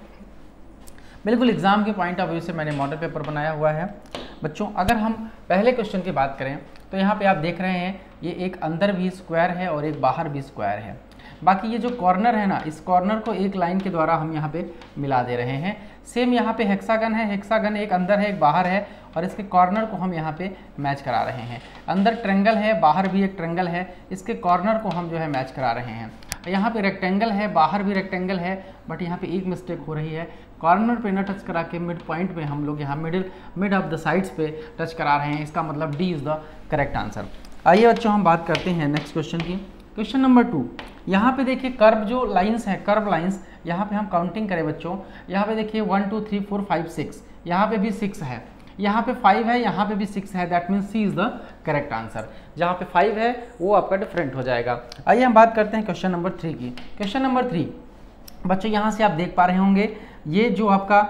बिल्कुल एग्जाम के पॉइंट ऑफ व्यू से मैंने मॉडल पेपर बनाया हुआ है बच्चों। अगर हम पहले क्वेश्चन की बात करें तो यहाँ पे आप देख रहे हैं ये एक अंदर भी स्क्वायर है और एक बाहर भी स्क्वायर है। बाकी ये जो कॉर्नर है ना, इस कॉर्नर को एक लाइन के द्वारा हम यहाँ पे मिला दे रहे हैं। सेम यहाँ पे हेक्सागन है, हेक्सागन एक अंदर है एक बाहर है, और इसके कॉर्नर को हम यहाँ पे मैच करा रहे हैं। अंदर ट्रेंगल है, बाहर भी एक ट्रेंगल है, इसके कॉर्नर को हम जो है मैच करा रहे हैं। यहाँ पे रेक्टेंगल है, बाहर भी रेक्टेंगल है, बट यहाँ पे एक मिस्टेक हो रही है, कॉर्नर पे न टच करा के मिड पॉइंट पे हम लोग यहाँ मिड ऑफ द साइड्स पे टच करा रहे हैं। इसका मतलब D is the correct answer. आइए बच्चों हम बात करते हैं नेक्स्ट क्वेश्चन की। क्वेश्चन नंबर 2, यहाँ पे देखिए कर्व जो लाइंस हैं, कर्व लाइंस, यहाँ पे हम काउंटिंग करें बच्चों, यहाँ पे देखिए 1 2 3 4 5 6, यहाँ पे भी 6 है, यहाँ पे 5 है, यहाँ पे भी 6 है, that means C is the correct answer. जहाँ पे 5 है वो आपका डिफरेंट हो जाएगा। आइए हम बात करते हैं क्वेश्चन नंबर 3 की। क्वेश्चन नंबर 3 बच्चों यहाँ से आप देख पा रहे होंगे ये जो आपका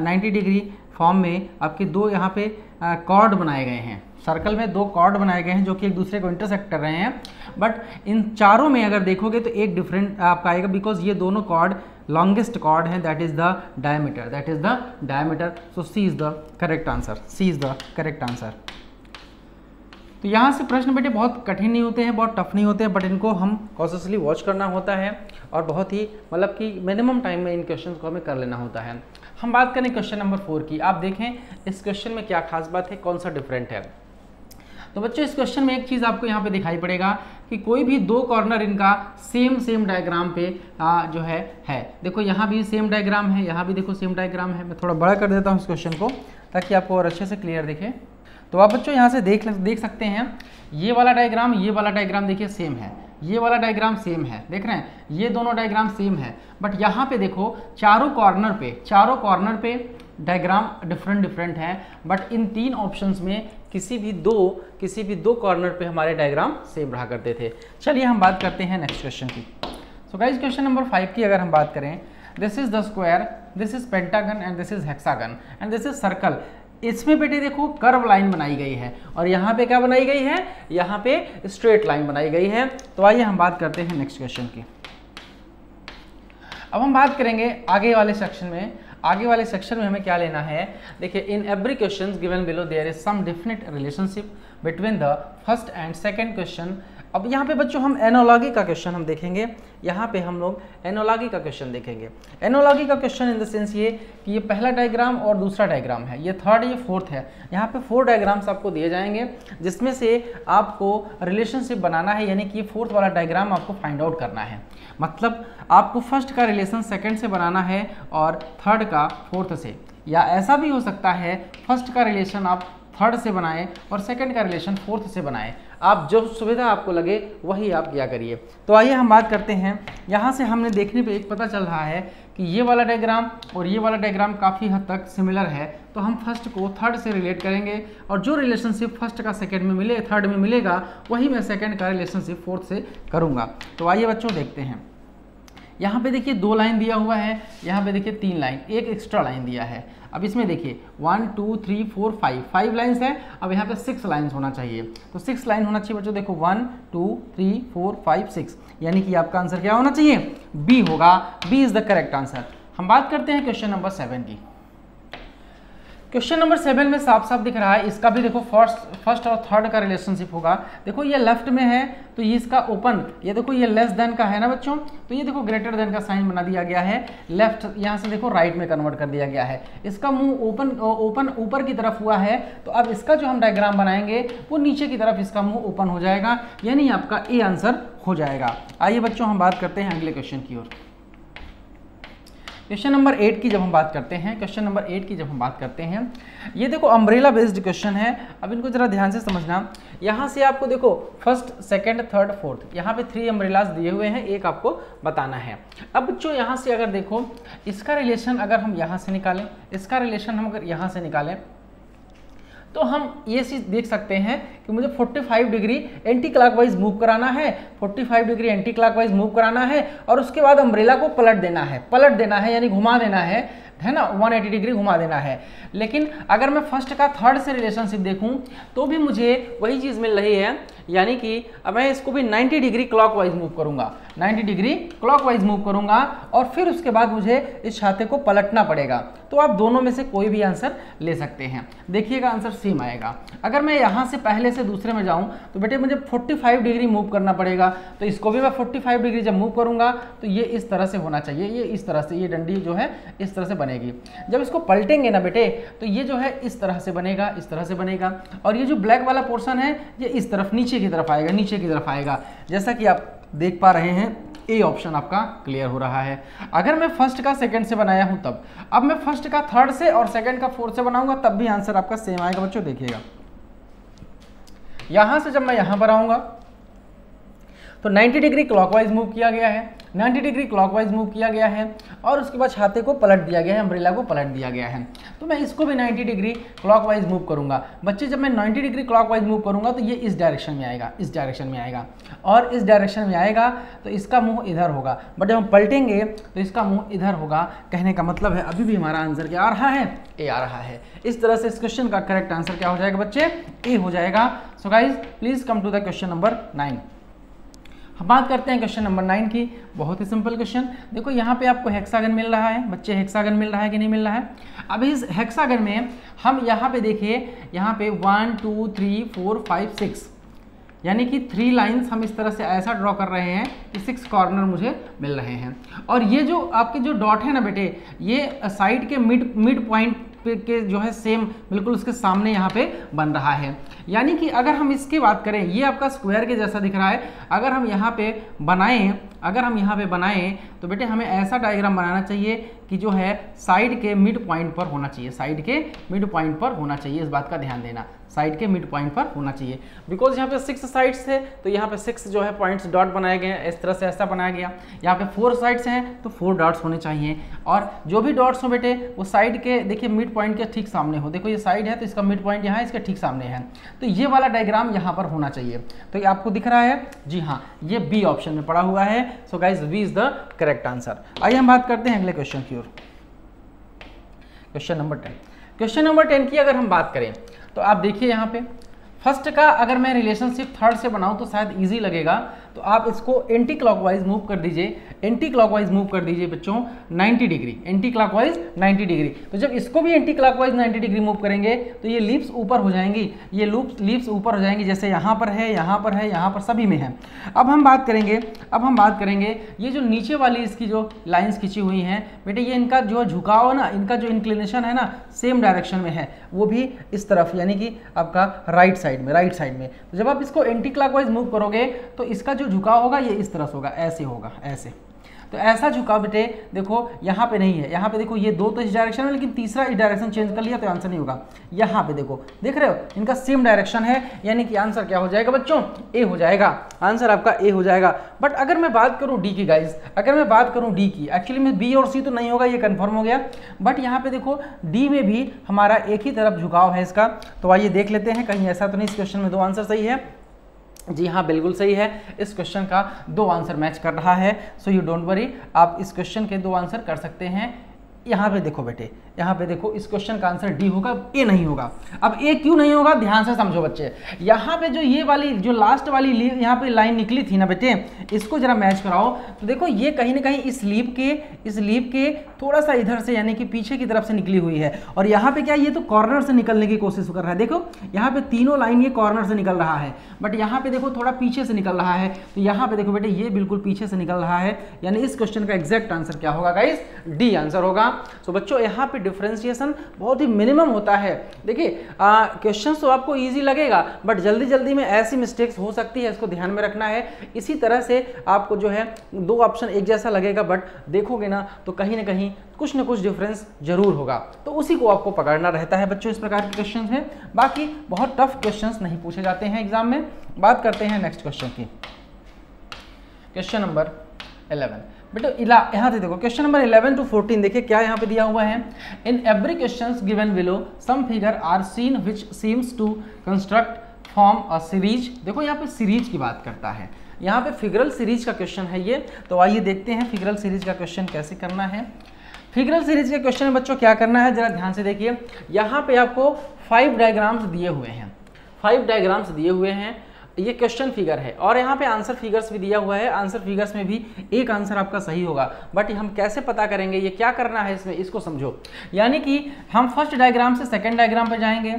90 डिग्री फॉर्म में आपके 2 यहाँ पे कॉर्ड बनाए गए हैं, सर्कल में 2 कॉर्ड बनाए गए हैं जो कि एक दूसरे को इंटरसेक्ट कर रहे हैं। बट इन चारों में अगर देखोगे तो एक डिफरेंट आपका आएगा, बिकॉज ये दोनों कॉर्ड लॉन्गेस्ट कॉर्ड है, that is the diameter, that is the diameter. So C is the correct answer, C is the correct answer. तो यहाँ से प्रश्न बेटे बहुत कठिन नहीं होते हैं, बहुत टफ नहीं होते हैं, बट इनको हम कॉन्शियसली वॉच करना होता है और बहुत ही मतलब कि मिनिमम टाइम में इन क्वेश्चन को हमें कर लेना होता है। हम बात करें क्वेश्चन नंबर 4 की। आप देखें इस क्वेश्चन में क्या खास बात है, कौन सा डिफरेंट है। तो बच्चों इस क्वेश्चन में एक चीज़ आपको यहाँ पे दिखाई पड़ेगा कि कोई भी 2 कॉर्नर इनका सेम डायग्राम पे जो है। देखो यहाँ भी सेम डायग्राम है, यहाँ भी देखो सेम डायग्राम है। मैं थोड़ा बड़ा कर देता हूँ इस क्वेश्चन को ताकि आपको और अच्छे से क्लियर दिखे। तो आप बच्चों यहाँ से देख सकते हैं ये वाला डायग्राम देखिए सेम है, ये वाला डायग्राम सेम है, देख रहे हैं ये दोनों डायग्राम सेम है। बट यहाँ पे देखो चारों कॉर्नर पे डायग्राम डिफरेंट है, बट इन 3 ऑप्शंस में किसी भी दो कॉर्नर पे हमारे डायग्राम सेम रहा करते थे। चलिए हम बात करते हैं नेक्स्ट क्वेश्चन की। सो गाइस क्वेश्चन नंबर 5 की अगर हम बात करें, this is the square, this is pentagon and this is hexagon and this is circle. इसमें बेटे देखो कर्व लाइन बनाई गई है और यहाँ पे क्या बनाई गई है, यहाँ पे स्ट्रेट लाइन बनाई गई है। तो आइए हम बात करते हैं नेक्स्ट क्वेश्चन की। अब हम बात करेंगे आगे वाले सेक्शन में हमें क्या लेना है। देखिए in every question given below there is some definite relationship between the first and second question अब यहाँ पे बच्चों हम एनोलॉजी का क्वेश्चन हम देखेंगे। यहाँ पे हम लोग एनोलॉजी का क्वेश्चन देखेंगे। एनोलॉजी का क्वेश्चन इन द सेंस ये कि ये पहला डायग्राम और दूसरा डायग्राम है, ये थर्ड ये फोर्थ है। यहाँ पे 4 डायग्राम्स आपको दिए जाएंगे जिसमें से आपको रिलेशनशिप बनाना है, यानी कि फोर्थ वाला डायग्राम आपको फाइंड आउट करना है। मतलब आपको फर्स्ट का रिलेशन सेकंड से बनाना है और थर्ड का फोर्थ से, या ऐसा भी हो सकता है फर्स्ट का रिलेशन आप थर्ड से बनाएं और सेकंड का रिलेशन फोर्थ से बनाएं। आप जो सुविधा आपको लगे वही आप किया करिए। तो आइए हम बात करते हैं। यहाँ से हमने देखने पे एक पता चल रहा है कि ये वाला डायग्राम और ये वाला डायग्राम काफ़ी हद तक सिमिलर है, तो हम फर्स्ट को थर्ड से रिलेट करेंगे और जो रिलेशनशिप फर्स्ट का सेकंड में मिले थर्ड में मिलेगा वही मैं सेकंड का रिलेशनशिप फोर्थ से करूँगा। तो आइए बच्चों देखते हैं। यहाँ पे देखिए 2 लाइन दिया हुआ है, यहाँ पे देखिए 3 लाइन, एक एक्स्ट्रा लाइन दिया है। अब इसमें देखिए 1 2 3 4 5 लाइन्स है। अब यहाँ पे 6 लाइन्स होना चाहिए, तो 6 लाइन होना चाहिए बच्चों। देखो 1 2 3 4 5 6, यानी कि आपका आंसर क्या होना चाहिए? बी होगा। B is the correct answer. हम बात करते हैं क्वेश्चन नंबर 7 की। क्वेश्चन नंबर 7 में साफ साफ दिख रहा है, इसका भी देखो फर्स्ट और थर्ड का रिलेशनशिप होगा। देखो ये लेफ्ट में है तो ये इसका ओपन, ये देखो ये लेस देन का है ना बच्चों, तो ये देखो ग्रेटर देन का साइन बना दिया गया है। लेफ्ट यहाँ से देखो राइट में कन्वर्ट कर दिया गया है। इसका मुंह ओपन ऊपर की तरफ हुआ है, तो अब इसका जो हम डायग्राम बनाएंगे वो नीचे की तरफ इसका मुंह ओपन हो जाएगा, यानी आपका ए आंसर हो जाएगा। आइए बच्चों हम बात करते हैं अगले क्वेश्चन की ओर। क्वेश्चन नंबर 8 की जब हम बात करते हैं, ये देखो अम्ब्रेला बेस्ड क्वेश्चन है। अब इनको जरा ध्यान से समझना। यहाँ से आपको देखो फर्स्ट सेकंड थर्ड फोर्थ, यहाँ पे 3 अम्ब्रेलाज दिए हुए हैं, एक आपको बताना है। अब बच्चों यहाँ से अगर देखो इसका रिलेशन अगर हम यहाँ से निकालें, इसका रिलेशन हम अगर यहाँ से निकालें तो हम ये चीज़ देख सकते हैं कि मुझे 45 डिग्री एंटी क्लॉकवाइज मूव कराना है, 45 डिग्री एंटी क्लॉकवाइज मूव कराना है और उसके बाद अम्ब्रेला को पलट देना है यानी घुमा देना है ना, 180 डिग्री घुमा देना है। लेकिन अगर मैं फर्स्ट का थर्ड से रिलेशनशिप देखूं तो भी मुझे वही चीज़ मिल रही है, यानी कि अब मैं इसको भी 90 डिग्री क्लॉकवाइज मूव करूंगा, 90 डिग्री क्लॉकवाइज मूव करूंगा और फिर उसके बाद मुझे इस छाते को पलटना पड़ेगा। तो आप दोनों में से कोई भी आंसर ले सकते हैं। देखिएगा आंसर सेम आएगा। अगर मैं यहाँ से पहले से दूसरे में जाऊँ तो बेटे मुझे 45 डिग्री मूव करना पड़ेगा, तो इसको भी मैं 45 डिग्री जब मूव करूँगा तो ये इस तरह से होना चाहिए, ये इस तरह से, ये डंडी जो है इस तरह से बनेगी। जब इसको पलटेंगे ना बेटे तो ये जो है इस तरह से बनेगा, इस तरह से बनेगा, और ये जो ब्लैक वाला पोर्शन है ये इस तरफ नीचे की तरफ आएगा, नीचे की तरफ आएगा। जैसा कि आप देख पा रहे हैं ए ऑप्शन आपका क्लियर हो रहा है। अगर मैं फर्स्ट का सेकंड से बनाया हूं तब, अब मैं फर्स्ट का थर्ड से और सेकंड का फोर्थ से बनाऊंगा तब भी आंसर आपका सेम आएगा। बच्चों देखिएगा यहां से जब मैं यहां पर आऊंगा तो 90 डिग्री क्लॉकवाइज मूव किया गया है, 90 डिग्री क्लॉकवाइज मूव किया गया है और उसके बाद छाते को पलट दिया गया है, अम्ब्रेला को पलट दिया गया है। तो मैं इसको भी 90 डिग्री क्लॉकवाइज मूव करूंगा। बच्चे जब मैं 90 डिग्री क्लॉकवाइज मूव करूंगा तो ये इस डायरेक्शन में आएगा, इस डायरेक्शन में आएगा और इस डायरेक्शन में आएगा तो इसका मुंह इधर होगा, बट जब हम पलटेंगे तो इसका मुंह इधर होगा। कहने का मतलब है अभी भी हमारा आंसर क्या आ रहा है? ए आ रहा है। इस तरह से इस क्वेश्चन का करेक्ट आंसर क्या हो जाएगा बच्चे? ए हो जाएगा। So guys please come to the question number 9। हम बात करते हैं क्वेश्चन नंबर 9 की। बहुत ही सिंपल क्वेश्चन। देखो यहाँ पे आपको हेक्सागन मिल रहा है, बच्चे हेक्सागन मिल रहा है कि नहीं मिल रहा है? अब इस हेक्सागन में हम यहाँ पे देखिए, यहाँ पे 1 2 3 4 5 6 यानी कि 3 लाइंस हम इस तरह से ऐसा ड्रॉ कर रहे हैं कि 6 कॉर्नर मुझे मिल रहे हैं। और ये जो आपके जो डॉट है ना बेटे, ये साइड के मिड पॉइंट के जो है सेम बिल्कुल उसके सामने यहाँ पे बन रहा है। यानी कि अगर हम इसकी बात करें, ये आपका स्क्वायर के जैसा दिख रहा है। अगर हम यहाँ पे बनाएं तो बेटे हमें ऐसा डायग्राम बनाना चाहिए कि जो है साइड के मिड पॉइंट पर होना चाहिए, साइड के मिड पॉइंट पर होना चाहिए। इस बात का ध्यान देना, साइड के मिड पॉइंट पर होना चाहिए। बिकॉज यहाँ पे 6 साइड्स थे तो यहाँ पे 6 जो है पॉइंट्स डॉट बनाए गए हैं, इस तरह से ऐसा बनाया गया। यहाँ पे 4 साइड्स हैं तो 4 डॉट्स होने चाहिए, और जो भी डॉट्स हो बेटे वो साइड के देखिए मिड पॉइंट के ठीक सामने हो। देखो ये साइड है तो इसका मिड पॉइंट यहाँ है, इसके ठीक सामने है, तो ये वाला डायग्राम यहाँ पर होना चाहिए। तो ये आपको दिख रहा है? जी हाँ, ये बी ऑप्शन में पड़ा हुआ है। So guys B is the correct answer. आइए हम बात करते हैं अगले क्वेश्चन की ओर। Question number 10। क्वेश्चन नंबर 10 की अगर हम बात करें तो आप देखिए यहाँ पे फर्स्ट का अगर मैं रिलेशनशिप थर्ड से बनाऊं तो शायद इजी लगेगा। तो आप इसको एंटी क्लॉकवाइज मूव कर दीजिए, एंटी क्लॉकवाइज मूव कर दीजिए बच्चों 90 डिग्री, एंटी क्लॉकवाइज 90 डिग्री। तो जब इसको भी एंटी क्लॉकवाइज 90 डिग्री मूव करेंगे तो ये लीव्स ऊपर हो जाएंगी, ये लीव्स ऊपर हो जाएंगी, जैसे यहाँ पर है, यहाँ पर है, यहाँ पर सभी में है। अब हम बात करेंगे ये जो नीचे वाली इसकी जो लाइंस खींची हुई हैं बेटे, ये इनका जो झुकाव है ना, इनका जो इंक्लिनेशन है ना सेम डायरेक्शन में है, वो भी इस तरफ यानी कि आपका राइट साइड में। तो जब आप इसको एंटी क्लॉकवाइज मूव करोगे तो इसका जो झुकाव होगा ये इस तरह से होगा, ऐसे होगा, ऐसे। तो ऐसा झुकाव बेटे देखो यहाँ पे नहीं है, यहाँ पे देखो ये दो तो इस डायरेक्शन में, लेकिन तीसरा इस डायरेक्शन चेंज कर लिया तो आंसर नहीं होगा। यहाँ पे देखो, देख रहे हो इनका सेम डायरेक्शन है, यानी कि आंसर क्या हो जाएगा बच्चों, ए हो जाएगा, आंसर आपका ए हो जाएगा। बट अगर मैं बात करूँ डी की गाइज, अगर मैं बात करूँ डी की, एक्चुअली में बी और सी तो नहीं होगा, ये कन्फर्म हो गया, बट यहाँ पे देखो डी में भी हमारा एक ही तरफ झुकाव है इसका। तो आइए देख लेते हैं, कहीं ऐसा तो नहीं इस क्वेश्चन में दो आंसर सही है। जी हाँ, बिल्कुल सही है, इस क्वेश्चन का दो आंसर मैच कर रहा है। सो यू डोंट वरी, आप इस क्वेश्चन के दो आंसर कर सकते हैं। यहाँ पे देखो बेटे, यहाँ पे देखो, इस क्वेश्चन का आंसर डी होगा, ए नहीं होगा। अब ए क्यों नहीं होगा, ध्यान से समझो बच्चे। यहाँ पे जो ये वाली जो लास्ट वाली यहाँ पे लाइन निकली थी ना बेटे, इसको जरा मैच कराओ तो देखो ये कहीं ना कहीं इस लीप के थोड़ा सा इधर से यानी कि पीछे की तरफ से निकली हुई है। और यहाँ पे क्या, ये तो कॉर्नर से निकलने की कोशिश कर रहा है। देखो यहाँ पे तीनों लाइन ये कॉर्नर से निकल रहा है, बट यहाँ पे देखो थोड़ा पीछे से निकल रहा है। तो यहाँ पे देखो बेटे ये बिल्कुल पीछे से निकल रहा है, यानी इस क्वेश्चन का एग्जैक्ट आंसर क्या होगा गाइस, डी आंसर होगा। तो बच्चों यहाँ पे डिफरेंशिएशन बहुत ही मिनिमम होता है। देखिए क्वेश्चन तो आपको इजी लगेगा, बट जल्दी में ऐसी मिस्टेक्स हो सकती है, इसको ध्यान में रखना है। इसी तरह से आपको जो है दो ऑप्शन एक जैसा लगेगा, बट देखोगे ना तो कहीं ना कहीं कुछ ना कुछ डिफरेंस जरूर होगा, तो उसी को आपको पकड़ना रहता है बच्चों। इस प्रकार के क्वेश्चन हैं, बाकी बहुत टफ क्वेश्चंस नहीं पूछे जाते हैं एग्जाम में। बात करते हैं नेक्स्ट क्वेश्चन की, क्वेश्चन नंबर 11। बेटा यहाँ से देखो, क्वेश्चन नंबर 11 to 14 देखिए क्या यहाँ पे दिया हुआ है। In every question given below some figure are seen which seems to construct form a series. देखो यहाँ पे सीरीज की बात करता है, यहाँ पे फिगरल सीरीज का क्वेश्चन है ये। तो आइए देखते हैं फिगरल सीरीज का क्वेश्चन कैसे करना है। फिगरल सीरीज के क्वेश्चन में बच्चों क्या करना है, जरा ध्यान से देखिए। यहाँ पे आपको 5 डायग्राम्स दिए हुए हैं, 5 डायग्राम्स दिए हुए हैं। ये क्वेश्चन फिगर है और यहाँ पे आंसर फिगर्स भी दिया हुआ है। आंसर फिगर्स में भी एक आंसर आपका सही होगा, बट हम कैसे पता करेंगे, ये क्या करना है इसमें, इसको समझो। यानी कि हम फर्स्ट डायग्राम से सेकंड डायग्राम पर जाएंगे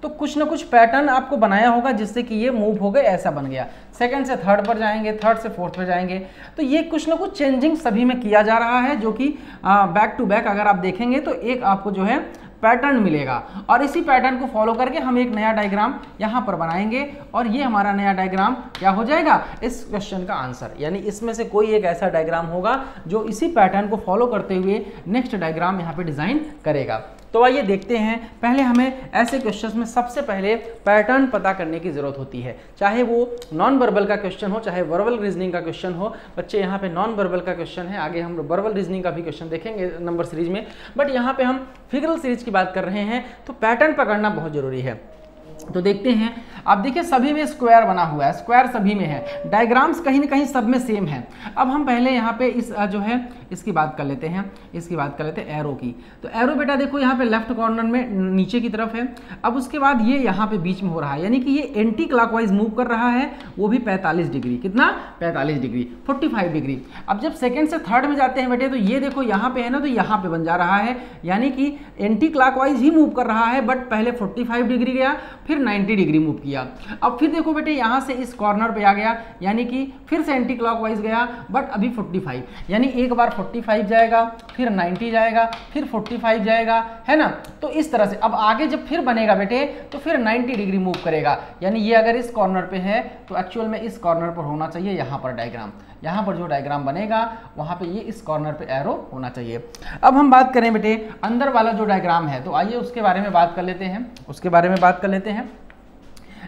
तो कुछ ना कुछ पैटर्न आपको बनाया होगा जिससे कि ये मूव हो गए, ऐसा बन गया। सेकंड से थर्ड पर जाएंगे, थर्ड से फोर्थ पर जाएंगे, तो ये कुछ ना कुछ चेंजिंग सभी में किया जा रहा है, जो कि बैक टू बैक अगर आप देखेंगे तो एक आपको जो है पैटर्न मिलेगा। और इसी पैटर्न को फॉलो करके हम एक नया डायग्राम यहाँ पर बनाएंगे और ये हमारा नया डायग्राम क्या हो जाएगा, इस क्वेश्चन का आंसर। यानी इसमें से कोई एक ऐसा डायग्राम होगा जो इसी पैटर्न को फॉलो करते हुए नेक्स्ट डायग्राम यहाँ पे डिजाइन करेगा। तो आइए देखते हैं। पहले हमें ऐसे क्वेश्चंस में सबसे पहले पैटर्न पता करने की जरूरत होती है, चाहे वो नॉन वर्बल का क्वेश्चन हो चाहे वर्बल रीजनिंग का क्वेश्चन हो। बच्चे यहाँ पे नॉन वर्बल का क्वेश्चन है, आगे हम वर्बल रीजनिंग का भी क्वेश्चन देखेंगे नंबर सीरीज में, बट यहाँ पे हम फिगरल सीरीज की बात कर रहे हैं, तो पैटर्न पकड़ना बहुत जरूरी है। तो देखते हैं, आप देखिए सभी में स्क्वायर बना हुआ है, स्क्वायर सभी में है, डायग्राम्स कहीं ना कहीं सब में सेम है। अब हम पहले यहाँ पे इस जो है इसकी बात कर लेते हैं, इसकी बात कर लेते हैं एरो की। तो एरो बेटा देखो यहाँ पे लेफ्ट कॉर्नर में नीचे की तरफ है। अब उसके बाद ये यहाँ पे बीच में हो रहा है, यानी कि ये एंटी क्लॉकवाइज मूव कर रहा है, वो भी 45 डिग्री। कितना, 45 डिग्री, 45 डिग्री। अब जब सेकेंड से थर्ड में जाते हैं बेटे तो ये देखो यहाँ पे है ना, तो यहाँ पे बन जा रहा है, यानी कि एंटी क्लॉकवाइज ही मूव कर रहा है, बट पहले 45 डिग्री गया, फिर 90 डिग्री मूव किया। अब फिर देखो बेटे यहाँ से इस कॉर्नर पे आ गया, यानी कि फिर से एंटी क्लॉकवाइज गया, बट अभी 45, यानी एक बार 45 जाएगा, फिर 90 जाएगा, फिर 45 जाएगा, है ना। तो इस तरह से अब आगे जब फिर बनेगा बेटे तो फिर 90 डिग्री मूव करेगा, यानी ये अगर इस कॉर्नर पे है तो एक्चुअल में इस कॉर्नर पर होना चाहिए यहाँ पर डायग्राम, यहाँ पर जो डायग्राम बनेगा वहाँ पे ये इस कॉर्नर पे एरो होना चाहिए। अब हम बात करें बेटे अंदर वाला जो डायग्राम है, तो आइए उसके बारे में बात कर लेते हैं, उसके बारे में बात कर लेते हैं।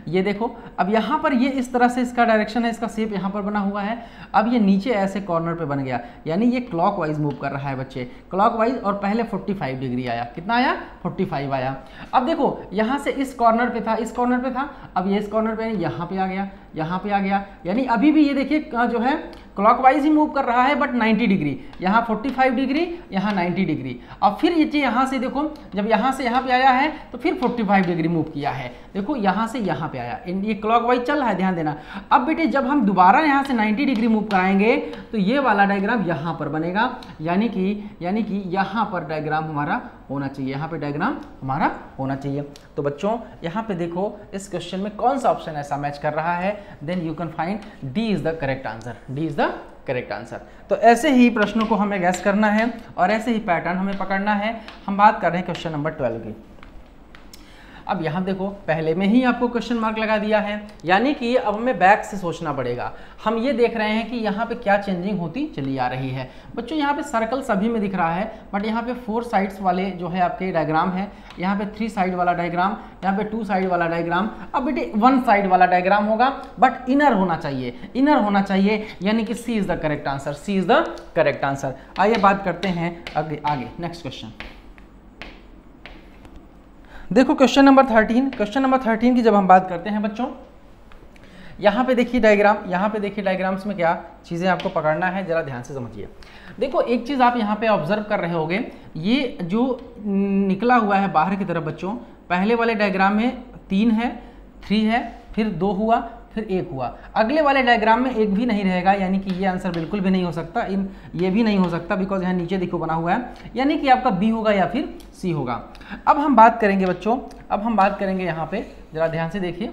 ये देखो अब यहाँ पर ये इस तरह से इसका डायरेक्शन है, इसका शेप यहाँ पर बना हुआ है। अब ये नीचे ऐसे कॉर्नर पे बन गया, यानी ये क्लॉकवाइज मूव कर रहा है बच्चे, क्लॉकवाइज, और पहले 45 डिग्री आया। कितना आया, 45 आया। अब देखो यहाँ से इस कॉर्नर पे था, इस कॉर्नर पे था, अब ये इस कॉर्नर पे यहाँ पे आ गया, यहाँ पे आ गया, यानी अभी भी ये देखिए जो है क्लॉकवाइज ही मूव कर रहा है बट 90 डिग्री, यहाँ 45 डिग्री, यहाँ 90 डिग्री। अब फिर ये यहाँ से देखो, जब यहाँ से यहाँ पे आया है तो फिर 45 डिग्री मूव किया है, देखो यहाँ से यहाँ पे आया, ये क्लॉकवाइज चल रहा है, ध्यान देना। अब बेटे जब हम दोबारा यहाँ से 90 डिग्री मूव कराएंगे तो ये वाला डायग्राम यहाँ पर बनेगा, यानी कि यहाँ पर डायग्राम हमारा होना चाहिए, यहाँ पे डायग्राम हमारा होना चाहिए। तो बच्चों यहाँ पे देखो इस क्वेश्चन में कौन सा ऑप्शन ऐसा मैच कर रहा है, then you can find D is the correct answer, D is the correct answer. तो ऐसे ही प्रश्नों को हमें गैस करना है और ऐसे ही पैटर्न हमें पकड़ना है। हम बात कर रहे हैं क्वेश्चन नंबर 12 की। अब यहाँ देखो पहले में ही आपको क्वेश्चन मार्क लगा दिया है, यानी कि अब हमें बैक से सोचना पड़ेगा। हम ये देख रहे हैं कि यहाँ पे क्या चेंजिंग होती चली आ रही है। बच्चों यहाँ पे सर्कल सभी में दिख रहा है, बट यहाँ पे 4 साइड्स वाले जो है आपके डायग्राम है, यहाँ पे 3 साइड वाला डायग्राम, यहाँ पे 2 साइड वाला डायग्राम। अब बेटे 1 साइड वाला डायग्राम होगा बट इनर होना चाहिए, इनर होना चाहिए, यानी कि C is the correct answer, C is the correct answer. आइए बात करते हैं आगे नेक्स्ट क्वेश्चन। देखो क्वेश्चन नंबर 13, क्वेश्चन नंबर 13 की जब हम बात करते हैं बच्चों, यहाँ पे देखिए डायग्राम, यहाँ पे देखिए डायग्राम्स में क्या चीज़ें आपको पकड़ना है, जरा ध्यान से समझिए। देखो एक चीज़ आप यहाँ पे ऑब्जर्व कर रहे होगे, ये जो निकला हुआ है बाहर की तरफ बच्चों, पहले वाले डायग्राम में 3 है, 3 है, फिर 2 हुआ, फिर 1 हुआ। अगले वाले डायग्राम में 1 भी नहीं रहेगा, यानी कि ये आंसर बिल्कुल भी नहीं हो सकता, ये भी नहीं हो सकता, बिकॉज यहाँ नीचे देखो बना हुआ है, यानी कि आपका बी होगा या फिर सी होगा। अब हम बात करेंगे बच्चों, अब हम बात करेंगे यहाँ पे, जरा ध्यान से देखिए।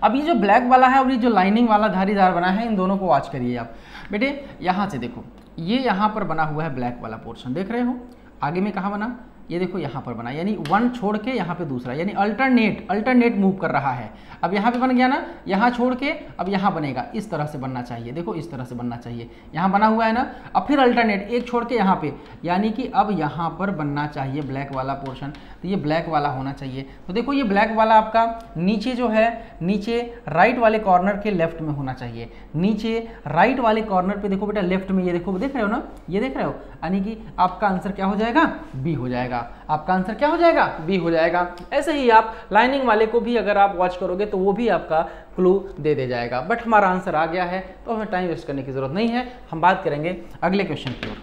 अब ये जो ब्लैक वाला है और ये जो लाइनिंग वाला धारीदार बना है, इन दोनों को वॉच करिए आप बेटे। यहाँ से देखो, ये यहाँ पर बना हुआ है ब्लैक वाला पोर्शन, देख रहे हो, आगे में कहाँ बना, ये देखो यहाँ पर बना, यानी 1 छोड़ के यहाँ पे दूसरा, यानी अल्टरनेट मूव कर रहा है। अब यहाँ पे बन गया ना, यहाँ छोड़ के अब यहाँ बनेगा, इस तरह से बनना चाहिए, देखो इस तरह से बनना चाहिए, यहाँ बना हुआ है ना, अब फिर अल्टरनेट, एक छोड़ के यहाँ पे, यानी कि अब यहाँ पर बनना चाहिए ब्लैक वाला पोर्शन, तो ये ब्लैक वाला होना चाहिए। तो देखो ये ब्लैक वाला आपका नीचे जो है, नीचे राइट वाले कॉर्नर के लेफ्ट में होना चाहिए, नीचे राइट वाले कॉर्नर पे देखो बेटा लेफ्ट में, ये देखो, देख रहे हो ना, ये देख रहे हो, यानी कि आपका आंसर क्या हो जाएगा, बी हो जाएगा, आपका आंसर क्या हो जाएगा, बी हो जाएगा। ऐसे ही आप लाइनिंग वाले को भी अगर आप वॉच करोगे तो वो भी आपका क्लू दे जाएगा। बट हमारा आंसर आ गया है तो हमें टाइम वेस्ट करने की जरूरत नहीं है, हम बात करेंगे अगले क्वेश्चन की ओर।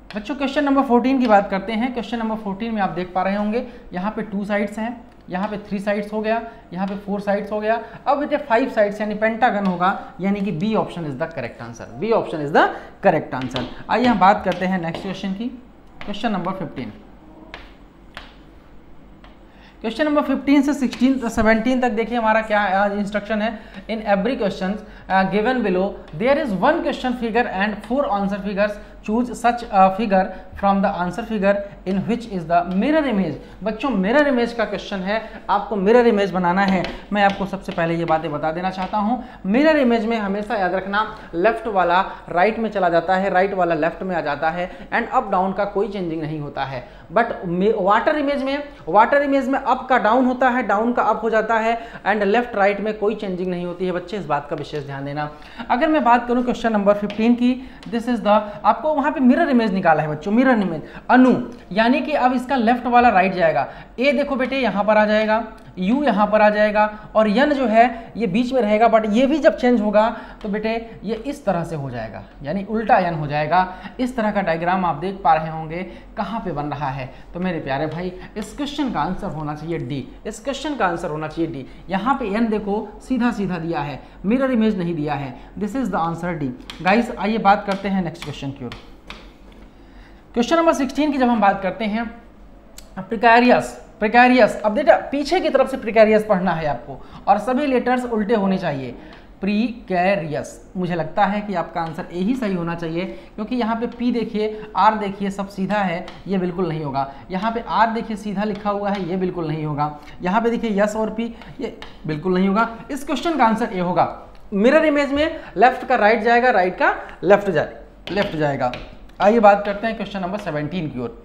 बच्चों क्वेश्चन नंबर 14 की बात करते हैं। क्वेश्चन नंबर 14 में आप देख पा रहे होंगे, यहाँ पे 2 साइड्स हैं, यहाँ पे 3 साइड्स हो गया, यहाँ पे 4 साइड्स हो गया, अब बेटे 5 साइड्स यानी पेंटागन होगा, यानी कि B option is the correct answer, B option is the correct answer. आइए हम बात करते हैं नेक्स्ट क्वेश्चन की, क्वेश्चन नंबर 15। क्वेश्चन नंबर 15 से 17 तक देखिए हमारा क्या इंस्ट्रक्शन है। In every question given below there is 1 question figure and 4 answer figures, choose such figure from the answer figure in which is the mirror image. बच्चों mirror image का question है, आपको मिरर इमेज बनाना है। मैं आपको सबसे पहले ये बातें बता देना चाहता हूँ, मिरर इमेज में हमेशा याद रखना, लेफ्ट वाला राइट में चला जाता है, राइट वाला लेफ्ट में आ जाता है, एंड अप डाउन का कोई चेंजिंग नहीं होता है। बट वाटर इमेज में अप का डाउन होता है, डाउन का अप हो जाता है, एंड लेफ्ट राइट में कोई चेंजिंग नहीं होती है। बच्चे इस बात का विशेष ध्यान देना। अगर मैं बात करूं क्वेश्चन नंबर 15 की, दिस इज द, आपको वहां पे मिरर इमेज निकाला है बच्चों, मिरर इमेज अनु, यानी कि अब इसका लेफ्ट वाला राइट जाएगा, ए देखो बेटे यहां पर आ जाएगा, यू यहाँ पर आ जाएगा, और यन जो है ये बीच में रहेगा, बट ये भी जब चेंज होगा तो बेटे ये इस तरह से हो जाएगा, यानी उल्टा यन हो जाएगा। इस तरह का डायग्राम आप देख पा रहे होंगे कहाँ पे बन रहा है। तो मेरे प्यारे भाई इस क्वेश्चन का आंसर होना चाहिए डी, इस क्वेश्चन का आंसर होना चाहिए डी। यहाँ पे यन देखो सीधा सीधा दिया है, मिरर इमेज नहीं दिया है, this is the answer D. Guys आइए बात करते हैं नेक्स्ट क्वेश्चन की ओर। क्वेश्चन नंबर 16 की जब हम बात करते हैं, प्रिकैरियस, अब बेटा पीछे की तरफ से प्रिकैरियस पढ़ना है आपको, और सभी लेटर्स उल्टे होने चाहिए। प्रिकैरियस, मुझे लगता है कि आपका आंसर ए ही सही होना चाहिए, क्योंकि यहाँ पे पी देखिए, आर देखिए, सब सीधा है, ये बिल्कुल नहीं होगा। यहाँ पे आर देखिए सीधा लिखा हुआ है, ये बिल्कुल नहीं होगा। यहाँ पे देखिए यस और पी, ये बिल्कुल नहीं होगा। इस क्वेश्चन का आंसर ए होगा। मिरर इमेज में लेफ्ट का राइट जाएगा, राइट का लेफ्ट जाएगा। आइए बात करते हैं क्वेश्चन नंबर 17 की ओर।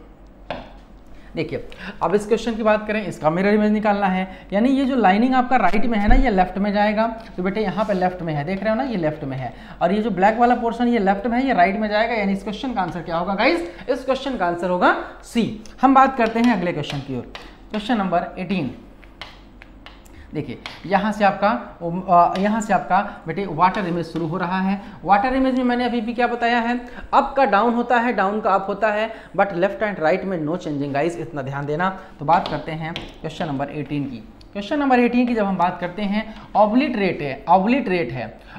देखिए अब इस क्वेश्चन की बात करें, इसका मिरर इमेज निकालना है, यानी ये जो लाइनिंग आपका राइट में है ना, ये लेफ्ट में जाएगा, तो बेटे यहाँ पे लेफ्ट में है, देख रहे हो ना, ये लेफ्ट में है, और ये जो ब्लैक वाला पोर्शन ये लेफ्ट में है, ये राइट में जाएगा, यानी इस क्वेश्चन का आंसर क्या होगा गाइस, इस क्वेश्चन का आंसर होगा सी। हम बात करते हैं अगले क्वेश्चन की ओर, क्वेश्चन नंबर 18। देखिए यहाँ से आपका बेटे वाटर इमेज शुरू हो रहा है। वाटर इमेज में मैंने अभी भी क्या बताया है, अप का डाउन होता है, डाउन का अप होता है, बट लेफ्ट एंड राइट में नो चेंजिंग गाइस, इतना ध्यान देना। तो बात करते हैं क्वेश्चन नंबर 18 की। क्वेश्चन नंबर 18 की जब हम बात करते हैं, ऑब्लिटरेट है।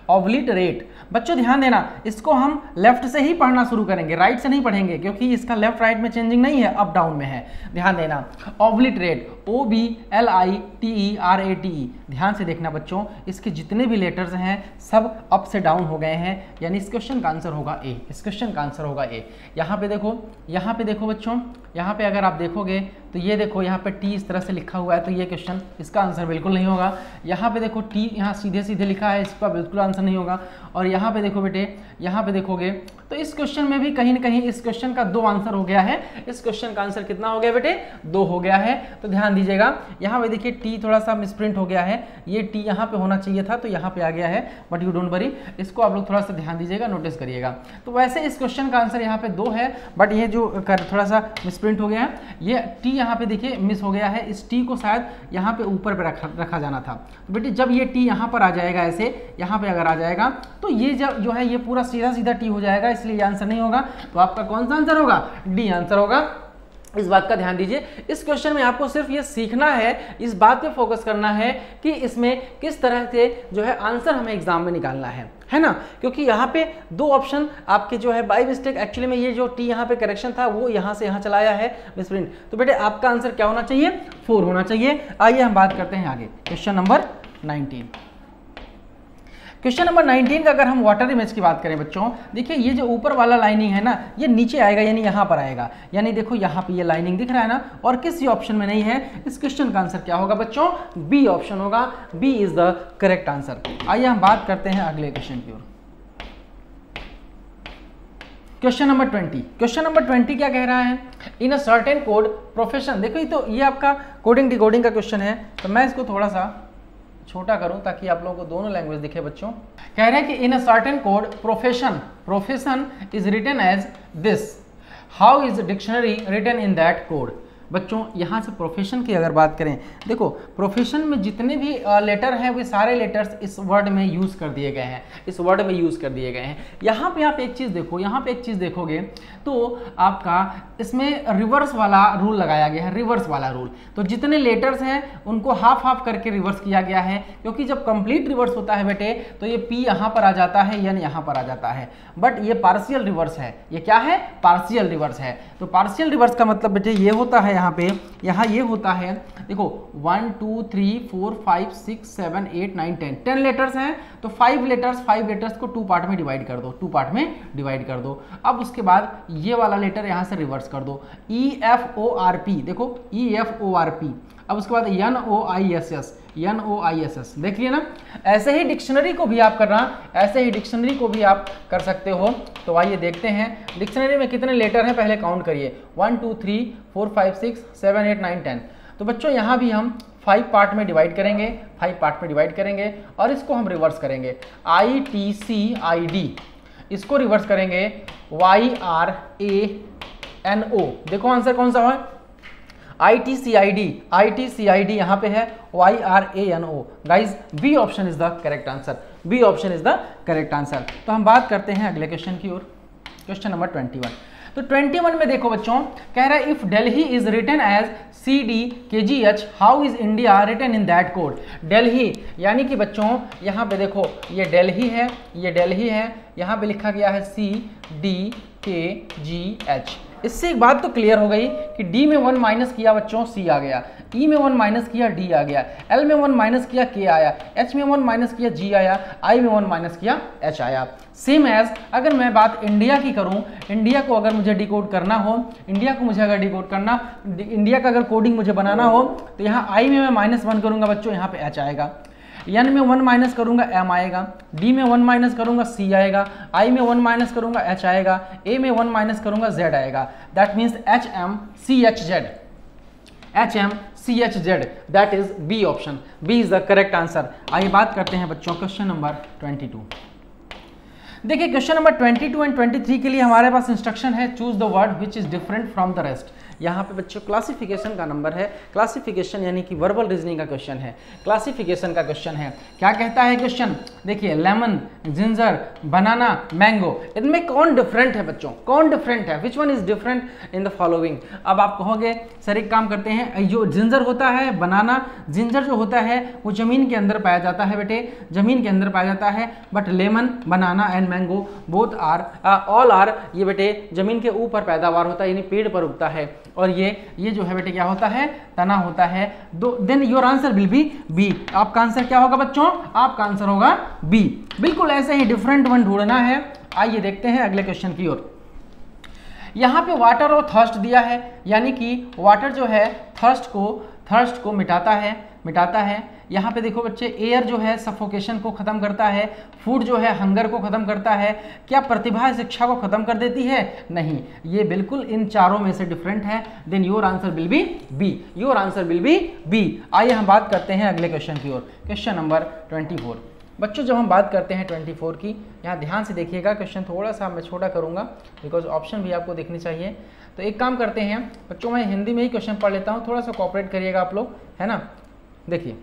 ऑब्लिटरेट बच्चों ध्यान देना, इसको हम लेफ्ट से ही पढ़ना शुरू करेंगे, राइट से नहीं पढ़ेंगे, क्योंकि इसका लेफ्ट राइट में चेंजिंग नहीं है, अप डाउन में है। ध्यान देना, ऑब्लिटरेट, OBLITERATE। ध्यान से देखना बच्चों, इसके जितने भी लेटर्स हैं सब अप से डाउन हो गए हैं, यानी इस क्वेश्चन का आंसर होगा ए। इस क्वेश्चन का आंसर होगा ए। यहाँ पे देखो बच्चों, यहाँ पे अगर आप देखोगे तो ये देखो यहाँ पे टी इस तरह से लिखा हुआ है, तो ये क्वेश्चन इसका आंसर बिल्कुल नहीं होगा। यहाँ पे देखो टी यहाँ सीधे सीधे लिखा है, इसका बिल्कुल आंसर नहीं होगा। और यहाँ पे देखो बेटे, यहाँ पे देखोगे तो इस क्वेश्चन में भी कहीं ना कहीं इस क्वेश्चन का 2 आंसर हो गया है। इस क्वेश्चन का आंसर कितना हो गया बेटे, 2 हो गया है। तो ध्यान दीजिएगा, यहाँ पे देखिए टी थोड़ा सा मिसप्रिंट हो गया है, ये टी यहाँ पे होना चाहिए था, तो यहाँ पे आ गया है, बट यू डोंट वरी, इसको आप लोग थोड़ा सा ध्यान दीजिएगा, नोटिस करिएगा। तो वैसे इस क्वेश्चन का आंसर यहाँ पे 2 है, बट ये जो थोड़ा सा मिसप्रिंट हो गया है, ये टी यहाँ पे देखिए मिस हो गया है, इस टी को शायद यहाँ पे ऊपर पे रखा जाना था। तो बेटे जब ये टी यहाँ पर आ जाएगा, ऐसे यहाँ पे अगर आ जाएगा, तो ये जो है ये पूरा सीधा सीधा टी हो जाएगा, इसलिए ये आंसर नहीं होगा। तो आपका कौन सा आंसर होगा, डी आंसर होगा। इस बात का ध्यान दीजिए, इस क्वेश्चन में आपको सिर्फ ये सीखना है, इस बात पे फोकस करना है कि इसमें किस तरह से जो है आंसर हमें एग्जाम में निकालना है ना। क्योंकि यहाँ पे 2 ऑप्शन आपके जो है बाय मिस्टेक, एक्चुअली में ये जो टी यहाँ पे करेक्शन था वो यहाँ से यहाँ चलाया है मिसप्रिंट। तो बेटे आपका आंसर क्या होना चाहिए, 4 होना चाहिए। आइए हम बात करते हैं आगे, क्वेश्चन नंबर 19। क्वेश्चन नंबर 19 का अगर हम वाटर इमेज की बात करें बच्चों, देखिए ये जो ऊपर वाला लाइनिंग है ना, ये नीचे आएगा, यानी यहाँ पर आएगा, यानी देखो यहाँ पे ये लाइनिंग दिख रहा है ना, और किसी ऑप्शन में नहीं है। इस क्वेश्चन का आंसर क्या होगा बच्चों, बी ऑप्शन होगा, B is the correct answer. आइए हम बात करते हैं अगले क्वेश्चन की ओर। Question number 20। क्वेश्चन नंबर 20 क्या कह रहा है, in a certain code profession. देखो ये आपका कोडिंग डिकोडिंग का क्वेश्चन है, तो मैं इसको थोड़ा सा छोटा करूं ताकि आप लोगों को दोनों लैंग्वेज दिखे बच्चों। कह रहे हैं कि in a certain code profession is written as this, how is dictionary written in that code. बच्चों यहाँ से प्रोफेशन की अगर बात करें, देखो प्रोफेशन में जितने भी लेटर हैं वे सारे लेटर्स इस वर्ड में यूज़ कर दिए गए हैं, इस वर्ड में यूज़ कर दिए गए हैं। यहाँ पे आप एक चीज़ देखो, यहाँ पे एक चीज़ देखोगे तो आपका इसमें रिवर्स वाला रूल लगाया गया है, रिवर्स वाला रूल। तो जितने लेटर्स हैं उनको हाफ हाफ करके रिवर्स किया गया है, क्योंकि जब कंप्लीट रिवर्स होता है बेटे तो ये पी यहाँ पर आ जाता है, एन यहाँ पर आ जाता है, बट ये पार्शियल रिवर्स है। ये क्या है, पार्शियल रिवर्स है। तो पार्शियल रिवर्स का मतलब बेटे ये होता है, यहाँ ये होता है, देखो 1 2 3 4 5 6 7 8 9 10 लेटर्स हैं, तो 5 लेटर्स को 2 पार्ट में डिवाइड कर दो, 2 पार्ट में डिवाइड कर दो। अब उसके बाद ये वाला लेटर यहाँ से रिवर्स कर दो, EFORP, देखो EFORP। अब उसके बाद NOISS, देख लिया ना। ऐसे ही डिक्शनरी को भी आप करना, ऐसे ही डिक्शनरी को भी आप कर सकते हो। तो आइए देखते हैं डिक्शनरी में कितने लेटर हैं, पहले काउंट करिए, 1 2 3 4 5 6 7 8 9 10। तो बच्चों यहाँ भी हम 5 पार्ट में डिवाइड करेंगे, 5 पार्ट में डिवाइड करेंगे और इसको हम रिवर्स करेंगे, ITCID, इसको रिवर्स करेंगे YRANO। देखो आंसर कौन सा है, ITCID यहाँ पे है, YRANO। Guys B option is the correct answer, B option is the correct answer. तो हम बात करते हैं अगले क्वेश्चन की ओर, क्वेश्चन नंबर 21। तो 21 में देखो बच्चों, कह रहा है if Delhi is written as CDKGH, how is India written in that code. Delhi यानी कि बच्चों यहाँ पे देखो ये दिल्ली है, ये दिल्ली है, यहाँ पे लिखा गया है CDKGH। इससे एक बात तो क्लियर हो गई कि D में 1 माइनस किया बच्चों C आ गया, E में 1 माइनस किया D आ गया, L में 1 माइनस किया K आया, H में 1 माइनस किया G आया, I में 1 माइनस किया H आया। सेम एज अगर मैं बात इंडिया की करूं, इंडिया को अगर मुझे डिकोड करना हो, इंडिया को मुझे अगर डिकोड करना, इंडिया का अगर कोडिंग मुझे बनाना हो, तो यहाँ I में मैं -1 करूंगा बच्चों, यहाँ पे H आएगा, N में 1 माइनस करूंगा M आएगा, D में 1 माइनस करूंगा C आएगा, I में 1 माइनस करूंगा H आएगा, A में 1 माइनस करूंगा Z आएगा। That means HMCHZ, that is B option, B is the correct answer. आइए बात करते हैं बच्चों क्वेश्चन नंबर 22। देखिए क्वेश्चन नंबर 22 एंड 23 के लिए हमारे पास इंस्ट्रक्शन है, choose the word which is different from the rest. यहाँ पे बच्चों क्लासिफिकेशन का नंबर है। क्लासिफिकेशन यानी कि वर्बल रीजनिंग का क्वेश्चन है, क्लासिफिकेशन का क्वेश्चन है। क्या कहता है क्वेश्चन, देखिए लेमन, जिंजर, बनाना, मैंगो, इनमें कौन डिफरेंट है बच्चों, कौन डिफरेंट है, which one is different in the following. अब आप कहोगे सर एक काम करते हैं, जो जिंजर होता है, बनाना, जिंजर जो होता है वो जमीन के अंदर पाया जाता है बेटे, जमीन के अंदर पाया जाता है, but lemon, banana and mango both are all are, ये बेटे जमीन के ऊपर पैदावार होता है, यानी पेड़ पर उगता है। और ये जो है बेटे क्या होता है, तना होता है। Then your answer will be B. आपका आंसर क्या होगा बच्चों, आपका आंसर होगा बी। बिल्कुल ऐसे ही डिफरेंट वन ढूंढना है। आइए देखते हैं अगले क्वेश्चन की ओर। यहाँ पे वाटर और थर्स्ट दिया है, यानी कि वाटर जो है थर्स्ट को मिटाता है। यहाँ पे देखो बच्चे, एयर जो है सफोकेशन को खत्म करता है, फूड जो है हंगर को खत्म करता है। क्या प्रतिभा शिक्षा को खत्म कर देती है, नहीं, ये बिल्कुल इन चारों में से डिफरेंट है। Then your answer will be B, your answer will be B. आइए हम बात करते हैं अगले क्वेश्चन की ओर, क्वेश्चन नंबर 24। बच्चों जब हम बात करते हैं 24 की, यहाँ ध्यान से देखिएगा, क्वेश्चन थोड़ा सा मैं छोटा करूँगा बिकॉज ऑप्शन भी आपको देखनी चाहिए। तो एक काम करते हैं बच्चों, मैं हिंदी में ही क्वेश्चन पढ़ लेता हूँ, थोड़ा सा कोऑपरेट करिएगा आप लोग, है ना। देखिए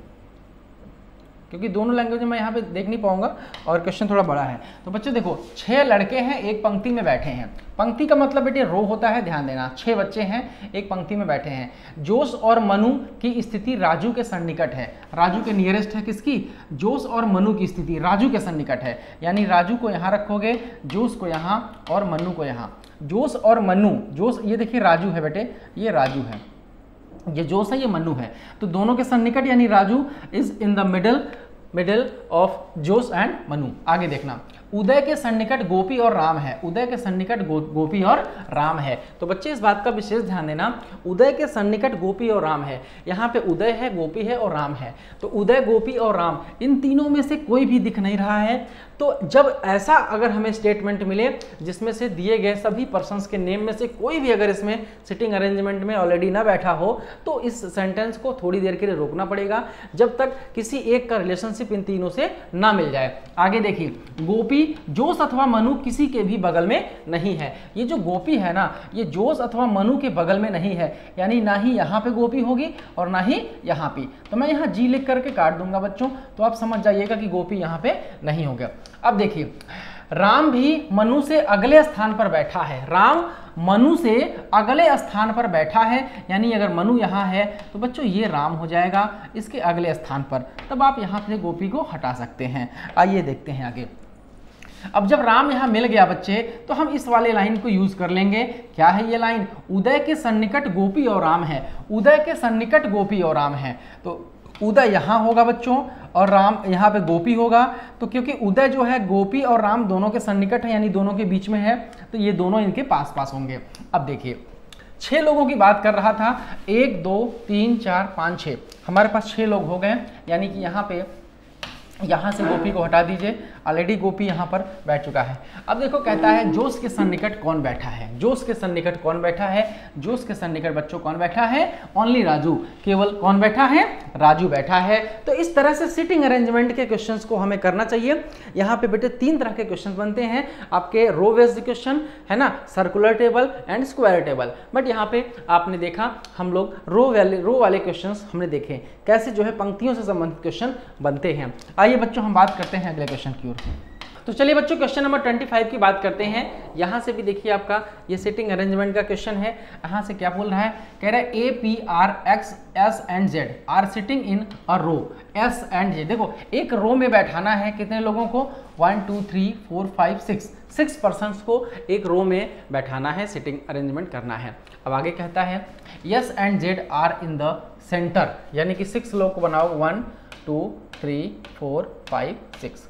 क्योंकि दोनों लैंग्वेज में मैं यहाँ पे देख नहीं पाऊंगा और क्वेश्चन थोड़ा बड़ा है। तो बच्चों देखो, 6 लड़के हैं एक पंक्ति में बैठे हैं। पंक्ति का मतलब बेटे रो होता है, ध्यान देना। 6 बच्चे हैं एक पंक्ति में बैठे हैं। जोश और मनु की स्थिति राजू के सन्निकट है। राजू के नियरेस्ट है किसकी, जोश और मनु की स्थिति राजू के सन्निकट है, यानी राजू को यहाँ रखोगे, जोश को यहाँ और मनु को यहाँ। जोश और मनु, जोश ये देखिए राजू है बेटे, ये राजू है, ये जोश है, ये मनु है। तो दोनों के सन्निकट यानी Raju is in the middle of जोश एंड मनु। आगे देखना, उदय के सन्निकट गोपी और राम है। उदय के सन्निकट गोपी और राम है। तो बच्चे इस बात का विशेष ध्यान देना, उदय के सन्निकट गोपी और राम है। यहाँ पे उदय है, गोपी है और राम है। तो उदय, गोपी और राम, इन तीनों में से कोई भी दिख नहीं रहा है। तो जब ऐसा अगर हमें स्टेटमेंट मिले जिसमें से दिए गए सभी पर्सन्स के नेम में से कोई भी अगर इसमें सिटिंग अरेंजमेंट में ऑलरेडी ना बैठा हो, तो इस सेंटेंस को थोड़ी देर के लिए रोकना पड़ेगा जब तक किसी एक का रिलेशनशिप इन तीनों से ना मिल जाए। आगे देखिए, गोपी जोश अथवा मनु किसी के भी बगल में नहीं है। ये जो गोपी है ना, ये जोश अथवा मनु के बगल में नहीं है, यानी ना ही यहाँ पे गोपी होगी और ना ही यहाँ पे। तो मैं यहाँ जी लिख करके काट दूंगा बच्चों, तो आप समझ जाइएगा कि गोपी यहाँ पे नहीं होगा। अब देखिए, राम भी मनु से अगले स्थान पर बैठा है। राम मनु से अगले स्थान पर बैठा है, यानी अगर मनु यहाँ है तो बच्चों ये राम हो जाएगा इसके अगले स्थान पर। तब आप यहाँ से गोपी को हटा सकते हैं। आइए देखते हैं आगे। अब जब राम यहाँ मिल गया बच्चे, तो हम इस वाले लाइन को यूज कर लेंगे। क्या है ये लाइन, उदय के सन्निकट गोपी और राम है। उदय के सन्निकट गोपी और राम है, तो उदय यहाँ होगा बच्चों और राम यहाँ पे गोपी होगा। तो क्योंकि उदय जो है गोपी और राम दोनों के सन्निकट है, यानी दोनों के बीच में है, तो ये दोनों इनके पास पास होंगे। अब देखिए, 6 लोगों की बात कर रहा था, 1 2 3 4 5 6, हमारे पास 6 लोग हो गए, यानी कि यहाँ से गोपी को हटा दीजिए, ऑलरेडी गोपी यहाँ पर बैठ चुका है। अब देखो कहता है जोश के सन्निकट कौन बैठा है। जोश के सन्निकट कौन बैठा है, जोश के सन्निकट बच्चों कौन बैठा है, ओनली राजू, केवल कौन बैठा है, राजू बैठा है। तो इस तरह से सिटिंग अरेंजमेंट के क्वेश्चंस को हमें करना चाहिए। यहाँ पे बेटे 3 तरह के क्वेश्चन बनते हैं आपके, रो बेस्ड क्वेश्चन है ना, circular table and square table. But यहाँ पे आपने देखा हम लोग रो वाले क्वेश्चन हमने देखे कैसे जो है पंक्तियों से संबंधित क्वेश्चन बनते हैं। आइए बच्चों हम बात करते हैं अगले क्वेश्चन की ओर। तो चलिए बच्चों क्वेश्चन नंबर 25 की बात करते हैं। यहाँ से भी देखिए आपका ये सिटिंग अरेंजमेंट का क्वेश्चन है। यहाँ से क्या बोल रहा है, कह रहा है A P R X S and Z are sitting in a row, S and J. देखो एक रो में बैठाना है कितने लोगों को, 1 2 3 4 5 6 पर्सन्स को एक रो में बैठाना है, सिटिंग अरेंजमेंट करना है। अब आगे कहता है S and Z are in the centre, यानी कि 6 लोग को बनाओ, 1 2 3 4 5 6।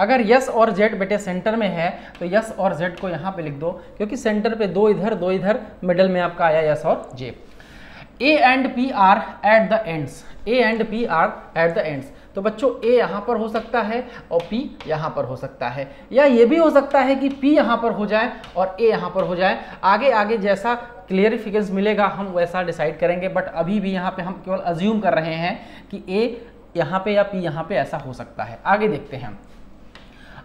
अगर यस और जेड बेटे सेंटर में है तो यस और जेड को यहाँ पे लिख दो, क्योंकि सेंटर पे 2 इधर, मिडल में आपका आया यस और J. A and P are at the ends, A and P are at the ends. तो बच्चों ए यहाँ पर हो सकता है और पी यहाँ पर हो सकता है, या ये भी हो सकता है कि पी यहाँ पर हो जाए और ए यहाँ पर हो जाए। आगे जैसा क्लियरिफिकेशन मिलेगा हम वैसा डिसाइड करेंगे, बट अभी भी यहाँ पे हम केवल अज्यूम कर रहे हैं कि ए यहाँ पे या पी यहाँ पे ऐसा हो सकता है। आगे देखते हैं,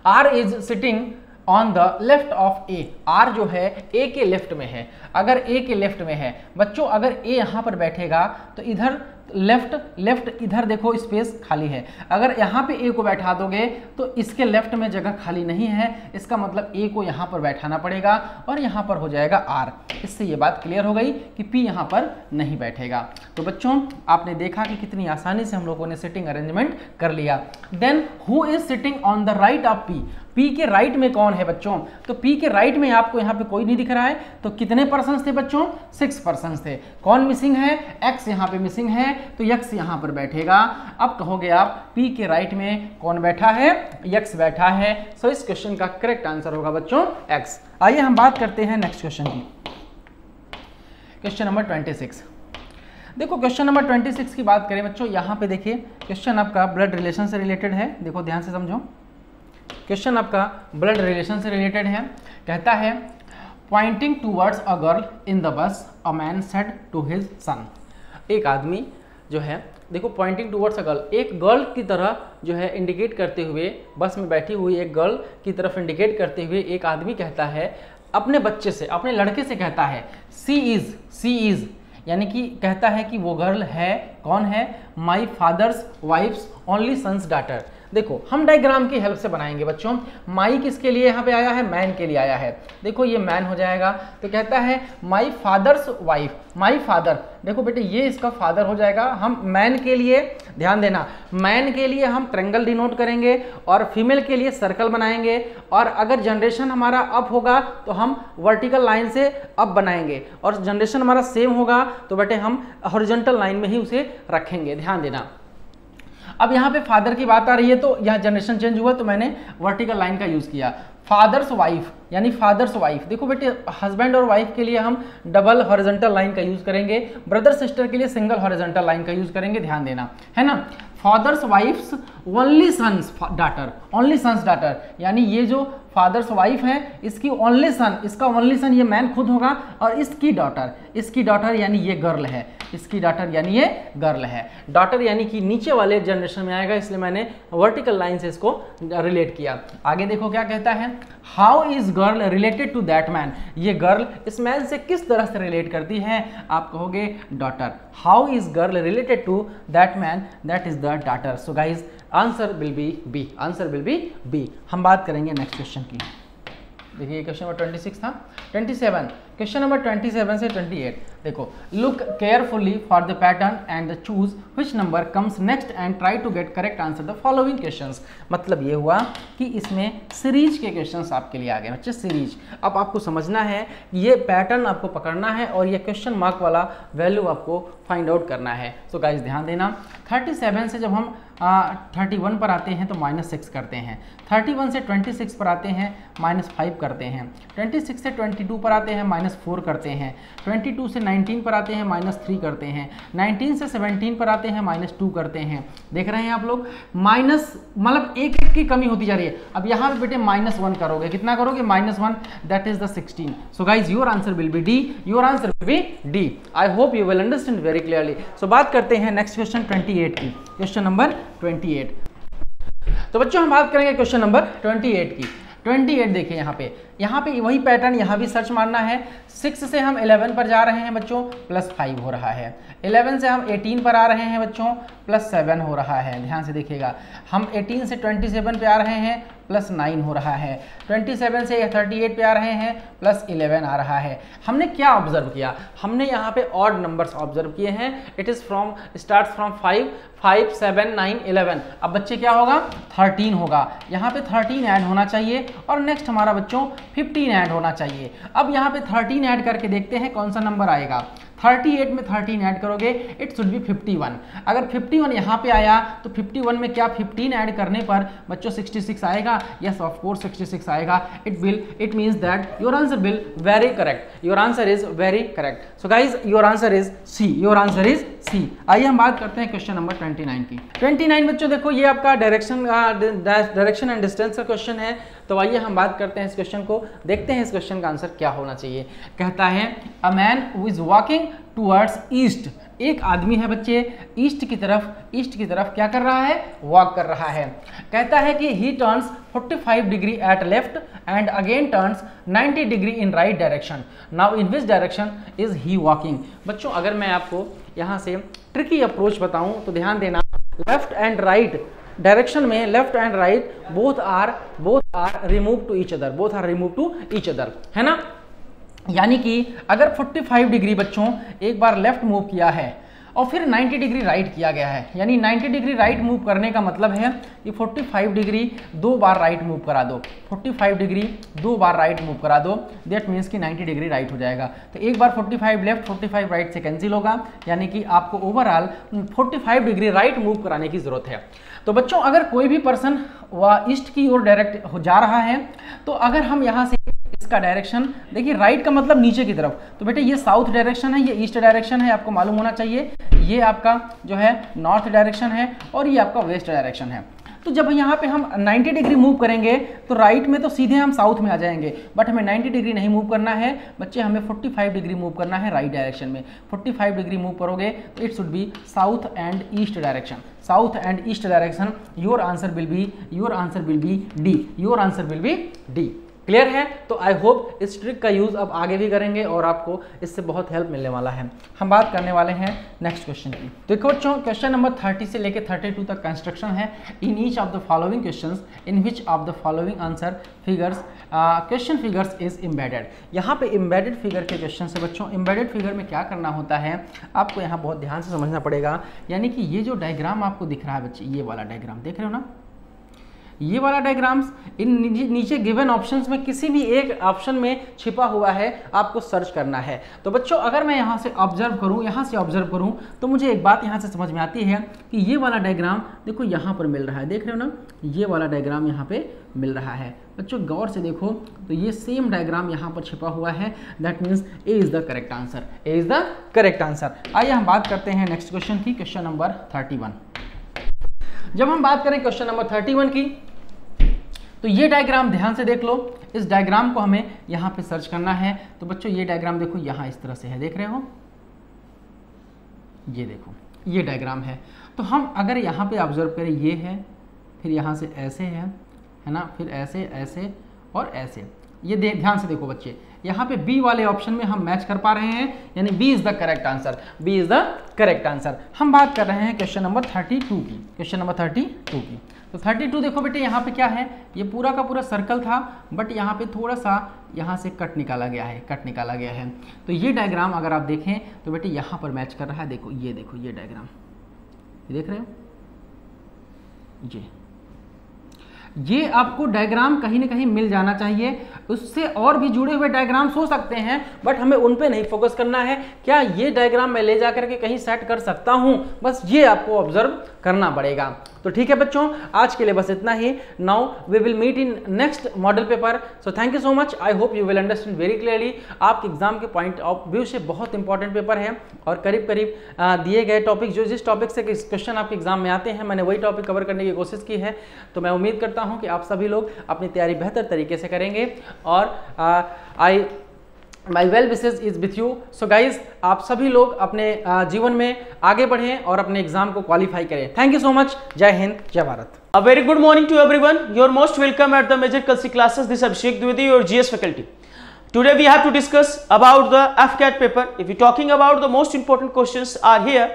R is sitting on the left of A, R जो है ए के लेफ्ट में है। अगर ए के लेफ्ट में है बच्चों, अगर ए यहाँ पर बैठेगा तो इधर लेफ्ट इधर देखो स्पेस खाली है। अगर यहाँ पे ए को बैठा दोगे तो इसके लेफ्ट में जगह खाली नहीं है, इसका मतलब ए को यहाँ पर बैठाना पड़ेगा और यहाँ पर हो जाएगा आर। इससे ये बात क्लियर हो गई कि पी यहाँ पर नहीं बैठेगा। तो बच्चों आपने देखा कि कितनी आसानी से हम लोगों ने सिटिंग अरेंजमेंट कर लिया। Then who is sitting on the right of P, P के राइट में कौन है बच्चों? तो पी के राइट में आपको यहाँ पे कोई नहीं दिख रहा है, तो कितने पर्सन्स थे बच्चों? 6 पर्सन्स थे। कौन मिसिंग है? एक्स यहाँ पे मिसिंग है, तो यक्स यहाँ पर बैठेगा। अब कहोगे आप पी के राइट में कौन बैठा है? यक्स बैठा है। सो इस क्वेश्चन का करेक्ट आंसर होगा बच्चों एक्स। आइए हम बात करते हैं नेक्स्ट क्वेश्चन की, क्वेश्चन नंबर 26। देखो क्वेश्चन नंबर 26 की बात करें बच्चों, यहाँ पे देखिए क्वेश्चन आपका ब्लड रिलेशन से रिलेटेड है। देखो ध्यान से समझो, क्वेश्चन आपका ब्लड रिलेशन से रिलेटेड है। कहता है pointing towards a girl in the bus a man said to his son. एक आदमी जो है देखो पॉइंटिंग टूवर्ड्स अ गर्ल, एक गर्ल की तरह जो है इंडिकेट करते हुए, बस में बैठी हुई एक गर्ल की तरफ इंडिकेट करते हुए एक आदमी कहता है अपने बच्चे से, अपने लड़के से कहता है सी इज, यानी कि कहता है कि वो गर्ल है, कौन है? My father's wife's only son's daughter. देखो हम डायग्राम की हेल्प से बनाएंगे बच्चों। माई किसके लिए यहाँ पे आया है? मैन के लिए आया है। देखो ये मैन हो जाएगा, तो कहता है my fathers wife, my father, देखो बेटे ये इसका फादर हो जाएगा। हम मैन के लिए, ध्यान देना, मैन के लिए हम ट्रायंगल डिनोट करेंगे और फीमेल के लिए सर्कल बनाएंगे, और अगर जनरेशन हमारा अप होगा तो हम वर्टिकल लाइन से अप बनाएंगे, और जनरेशन हमारा सेम होगा तो बेटे हम हॉरिजॉन्टल लाइन में ही उसे रखेंगे। ध्यान देना। अब यहाँ पे फादर की बात आ रही है तो यहाँ जनरेशन चेंज हुआ तो मैंने वर्टिकल लाइन का यूज किया। फादर्स वाइफ यानी फादर्स वाइफ, देखो बेटे हस्बैंड और वाइफ के लिए हम डबल हॉरिजॉन्टल लाइन का यूज करेंगे, ब्रदर सिस्टर के लिए सिंगल हॉरिजॉन्टल लाइन का यूज करेंगे। ध्यान देना, है ना। Father's wife's only son's daughter, only son's daughter, यानी ये जो फादर्स वाइफ है इसकी ओनली सन, इसका ओनली सन ये मैन खुद होगा, और इसकी डॉटर यानी ये गर्ल है, इसकी डॉटर यानी ये गर्ल है। डॉटर यानी कि नीचे वाले जनरेशन में आएगा, इसलिए मैंने वर्टिकल लाइन से इसको रिलेट किया। आगे देखो क्या कहता है, how is girl related to that man, ये गर्ल इस मैन से किस तरह से रिलेट करती है? आप कहोगे daughter. How is girl related to that man, that is the daughter. So guys answer will be B, answer will be B. हम बात करेंगे नेक्स्ट क्वेश्चन की। देखिए क्वेश्चन नंबर 26 था। 27, क्वेश्चन नंबर 27 से 28 देखो, look carefully for the pattern and choose which number comes next and try to get correct answer the following questions. मतलब ये हुआ कि इसमें सीरीज के क्वेश्चंस आपके लिए आ गए बच्चे, सीरीज। अब आपको समझना है, ये पैटर्न आपको पकड़ना है और ये क्वेश्चन मार्क वाला वैल्यू आपको फाइंड आउट करना है। तो गाइज ध्यान देना, 37 से जब हम 31 पर आते हैं तो -6 करते हैं, 31 से 26 पर आते हैं -5 करते हैं, 26 से 22 पर आते हैं -4 करते हैं, 22 से 19 पर आते हैं -3 करते हैं, 19 से 17 पर आते हैं -2 करते हैं। देख रहे हैं आप लोग, माइनस मतलब एक की कमी होती जा रही है। अब यहाँ पे बेटे -1 करोगे, कितना करोगे? -1, that is the 16। So guys your answer will be D, your answer will be D. I hope you will understand very clearly. So बात करते हैं नेक्स्ट क्वेश्चन 28 की, क्वेश्चन नंबर 28। तो बच्चों हम बात करेंगे क्वेश्चन नंबर 28 की। 28 देखिए यहाँ पे वही पैटर्न, यहाँ भी सर्च मारना है। 6 से हम 11 पर जा रहे हैं बच्चों, +5 हो रहा है। 11 से हम 18 पर आ रहे हैं बच्चों, +7 हो रहा है। ध्यान से देखिएगा, हम 18 से 27 पे आ रहे हैं, +9 हो रहा है। 27 से 38 पे आ रहे हैं, +11 आ रहा है। हमने क्या ऑब्जर्व किया? हमने यहाँ पे ऑड नंबर्स ऑब्जर्व किए हैं। It is from start from 5, 7, 9, 11। अब बच्चे क्या होगा? 13 होगा। यहाँ पे 13 ऐड होना चाहिए और नेक्स्ट हमारा बच्चों 15 ऐड होना चाहिए। अब यहाँ पे 13 ऐड करके देखते हैं कौन सा नंबर आएगा। 38 में 13 ऐड करोगे, इट शुड बी 51। अगर 51 यहाँ पे आया तो 51 में क्या 15 ऐड करने पर बच्चों 66 आएगा? यस ऑफ कोर्स 66 आएगा। It means that your answer will very correct, your answer is very correct. So guys your answer is C, your answer is C. आइए हम बात करते हैं क्वेश्चन नंबर 29 की। 29 बच्चों देखो ये आपका डायरेक्शन एंड डिस्टेंस का क्वेश्चन है। तो आइए हम बात करते हैं इस क्वेश्चन को, देखते हैं इस क्वेश्चन का आंसर क्या होना चाहिए। कहता है a man who is walking towards east, एक आदमी है बच्चे ईस्ट की तरफ क्या कर रहा है, वॉक कर रहा है। कहता है कि ही turns 45 degree at left and again turns 90 degree in right direction. Now in which direction is he walking. बच्चों अगर मैं आपको यहाँ से ट्रिकी अप्रोच बताऊं तो ध्यान देना, लेफ्ट एंड राइट डायरेक्शन में left and right both are remove to each other, है ना। यानी कि अगर 45 डिग्री बच्चों एक बार लेफ्ट मूव किया है और फिर 90 डिग्री राइट किया गया है, यानी 90 डिग्री राइट मूव करने का मतलब है कि 45 डिग्री 2 बार राइट मूव करा दो, 45 डिग्री 2 बार राइट मूव करा दो, दैट मीन्स कि 90 डिग्री राइट हो जाएगा। तो एक बार 45 लेफ्ट 45 राइट से कैंसिल होगा, यानी कि आपको ओवरऑल 45 डिग्री राइट मूव कराने की जरूरत है। तो बच्चों अगर कोई भी पर्सन वह ईस्ट की ओर डायरेक्ट हो जा रहा है, तो अगर हम यहाँ से इसका डायरेक्शन देखिए, राइट का मतलब नीचे की तरफ, तो बेटे ये साउथ डायरेक्शन है, ये ईस्ट डायरेक्शन है, आपको मालूम होना चाहिए। ये आपका जो है नॉर्थ डायरेक्शन है और ये आपका वेस्ट डायरेक्शन है। तो जब यहाँ पे हम 90 डिग्री मूव करेंगे तो राइट में तो सीधे हम साउथ में आ जाएंगे, बट हमें 90 डिग्री नहीं मूव करना है बच्चे, हमें 45 डिग्री मूव करना है राइट डायरेक्शन में। 45 डिग्री मूव करोगे तो it should be south and east direction, south and east direction. Your answer will be D. Clear है? तो आई होप इस ट्रिक का यूज अब आगे भी करेंगे और आपको इससे बहुत हेल्प मिलने वाला है। हम बात करने वाले हैं नेक्स्ट क्वेश्चन की। देखो बच्चों क्वेश्चन नंबर 30 से लेकर 32 तक कंस्ट्रक्शन है। In each of the following questions in which of the following answer figures question figures is embedded. यहाँ पे एम्बेडेड फिगर के क्वेश्चन से बच्चों, एम्बेडेड फिगर में क्या करना होता है आपको यहाँ बहुत ध्यान से समझना पड़ेगा। यानी कि ये जो डायग्राम आपको दिख रहा है बच्चे, ये वाला डायग्राम देख रहे हो ना, ये वाला डायग्राम्स इन नीचे गिवन ऑप्शंस में किसी भी एक ऑप्शन में छिपा हुआ है, आपको सर्च करना है। तो बच्चों अगर मैं यहाँ से ऑब्जर्व करूँ, तो मुझे एक बात यहाँ से समझ में आती है कि ये वाला डायग्राम देखो यहाँ पर मिल रहा है, देख रहे हो ना, ये वाला डायग्राम यहाँ पे मिल रहा है। बच्चों गौर से देखो तो ये सेम डायग्राम यहाँ पर छिपा हुआ है, that means A is the correct answer. आइए हम बात करते हैं नेक्स्ट क्वेश्चन की, क्वेश्चन नंबर 31। जब हम बात करें क्वेश्चन नंबर 31 की, तो ये डायग्राम ध्यान से देख लो। इस डायग्राम को हमें यहाँ पे सर्च करना है। तो बच्चों ये डायग्राम देखो यहाँ इस तरह से है, देख रहे हो, ये देखो ये डायग्राम है। तो हम अगर यहाँ पे ऑब्जर्व करें, ये है, फिर यहाँ से ऐसे है ना, फिर ऐसे ऐसे और ऐसे, ये ध्यान से देखो बच्चे, यहाँ पे बी वाले ऑप्शन में हम मैच कर पा रहे हैं, यानी B is the correct answer. हम बात कर रहे हैं क्वेश्चन नंबर 32 की। तो 32 देखो बेटे यहाँ पे क्या है, ये पूरा का पूरा सर्कल था, बट यहाँ पे थोड़ा सा यहाँ से कट निकाला गया है। तो ये डायग्राम अगर आप देखें तो बेटे यहाँ पर मैच कर रहा है। देखो ये डायग्राम, ये देख रहे हो, ये आपको डायग्राम कहीं ना कहीं मिल जाना चाहिए। उससे और भी जुड़े हुए डायग्राम्स हो सकते हैं, बट हमें उन पे नहीं फोकस करना है। क्या ये डायग्राम मैं ले जा करके कहीं सेट कर सकता हूं, बस ये आपको ऑब्जर्व करना पड़ेगा। तो ठीक है बच्चों, आज के लिए बस इतना ही। Now we will meet in next model paper. So thank you so much, I hope you will understand very clearly. आपके एग्जाम के पॉइंट ऑफ व्यू से बहुत इंपॉर्टेंट पेपर है और करीब दिए गए टॉपिक, जिस टॉपिक से क्वेश्चन आपके एग्जाम में आते हैं, मैंने वही टॉपिक कवर करने की कोशिश की है। तो मैं उम्मीद करता हूं कि आप सभी लोग अपनी तैयारी बेहतर तरीके से करेंगे और माई well wishes is with you. So guys, आप सभी लोग अपने जीवन में आगे बढ़ें और अपने एग्जाम को क्वालिफाई करें। Thank you so much. जय हिंद, जय Bharat. A very good morning to everyone. You're most welcome at the Major Kalsi classes. This is Abhishek Dwivedi, your GS faculty. Today we have to discuss about the FCAT paper. If we're talking about the most important questions are here.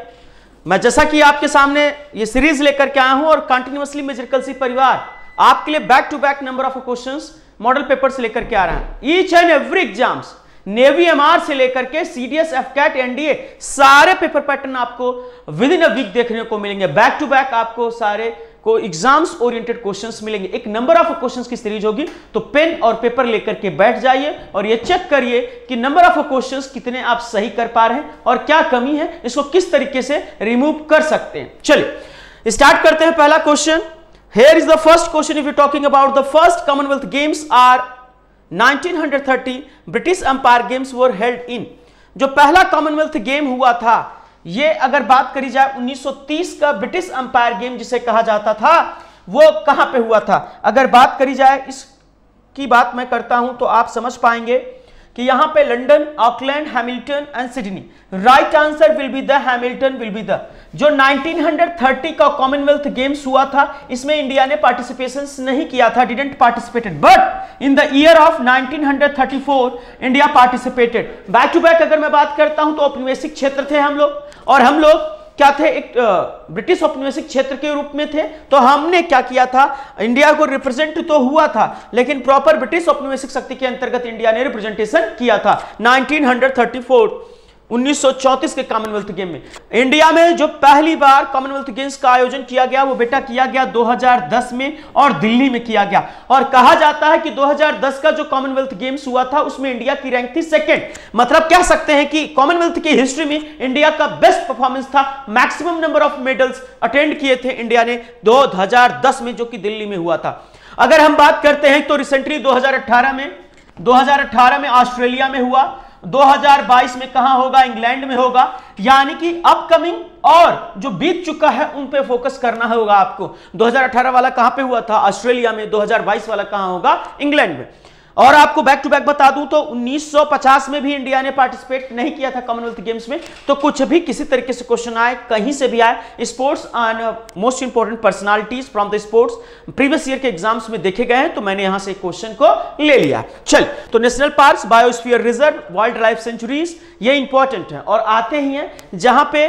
मैं जैसा कि आपके सामने ये series लेकर के आया हूं और कंटिन्यूअसली मेजर कलसी परिवार आपके लिए back to back number of questions model paper से लेकर के आ रहा है। Each and every exams, navy MR से लेकर के सीडीएस, एफकैट, एनडीए, सारे पेपर पैटर्न आपको विद इन अ वीक देखने को मिलेंगे। बैक टू बैक आपको सारे को एग्जाम्स ओरिएंटेड क्वेश्चंस मिलेंगे। एक नंबर ऑफ क्वेश्चंस की सीरीज होगी, तो पेन और पेपर लेकर के बैठ जाइए और ये चेक करिए कि नंबर ऑफ क्वेश्चंस कितने आप सही कर पा रहे हैं और क्या कमी है, इसको किस तरीके से रिमूव कर सकते हैं। चलिए स्टार्ट करते हैं। पहला question, here is the first question. If you're talking about the first Commonwealth Games are 1930 British Empire Games were held in. जो पहला कॉमनवेल्थ गेम हुआ था ये अगर बात करी जाए 1930 का ब्रिटिश अंपायर गेम जिसे कहा जाता था, वो कहां पे हुआ था? अगर बात करी जाए इसकी बात मैं करता हूं तो आप समझ पाएंगे कि यहां पे London, Auckland, Hamilton and Sydney. Right answer will be the Hamilton will be the. जो 1930 का कॉमनवेल्थ गेम्स हुआ था, इसमें इंडिया ने पार्टिसिपेशन नहीं किया था, didn't participated, but in the year of 1934 India participated. Back to back अगर मैं बात करता हूं तो औपनिवेशिक क्षेत्र थे हम लोग, और हम लोग क्या थे? एक ब्रिटिश औपनिवेशिक क्षेत्र के रूप में थे। तो हमने क्या किया था? इंडिया को रिप्रेजेंट तो हुआ था, लेकिन प्रॉपर ब्रिटिश औपनिवेशिक शक्ति के अंतर्गत इंडिया ने रिप्रेजेंटेशन किया था 1934 के कॉमनवेल्थ गेम में। इंडिया में जो पहली बार कॉमनवेल्थ गेम्स का आयोजन किया गया वो बेटा किया गया 2010 में, और दिल्ली में किया गया। और कहा जाता है कि 2010 का जो कॉमनवेल्थ गेम्स हुआ था उसमें इंडिया की रैंक थी सेकंड। मतलब कह सकते हैं कि कॉमनवेल्थ की हिस्ट्री में इंडिया का बेस्ट परफॉर्मेंस था। Maximum number of medals attend किए थे इंडिया ने 2010 में, जो कि दिल्ली में हुआ था। अगर हम बात करते हैं तो रिसेंटली 2018 में ऑस्ट्रेलिया में हुआ, 2022 में कहां होगा? इंग्लैंड में होगा। यानी कि अपकमिंग और जो बीत चुका है उन पे फोकस करना होगा आपको। 2018 वाला कहां पे हुआ था? ऑस्ट्रेलिया में। 2022 वाला कहां होगा? इंग्लैंड में। और आपको बैक टू बैक बता दूं तो 1950 में भी इंडिया ने पार्टिसिपेट नहीं किया था कॉमनवेल्थ गेम्स में। तो कुछ भी किसी तरीके से क्वेश्चन आए, कहीं से भी आए, sports and most important personalities from the sports previous year के एग्जाम्स में देखे गए हैं, तो मैंने यहां से क्वेश्चन को ले लिया। चल, तो national parks, biosphere reserve, wild life sanctuaries, ये इंपॉर्टेंट है और आते ही हैं जहां पे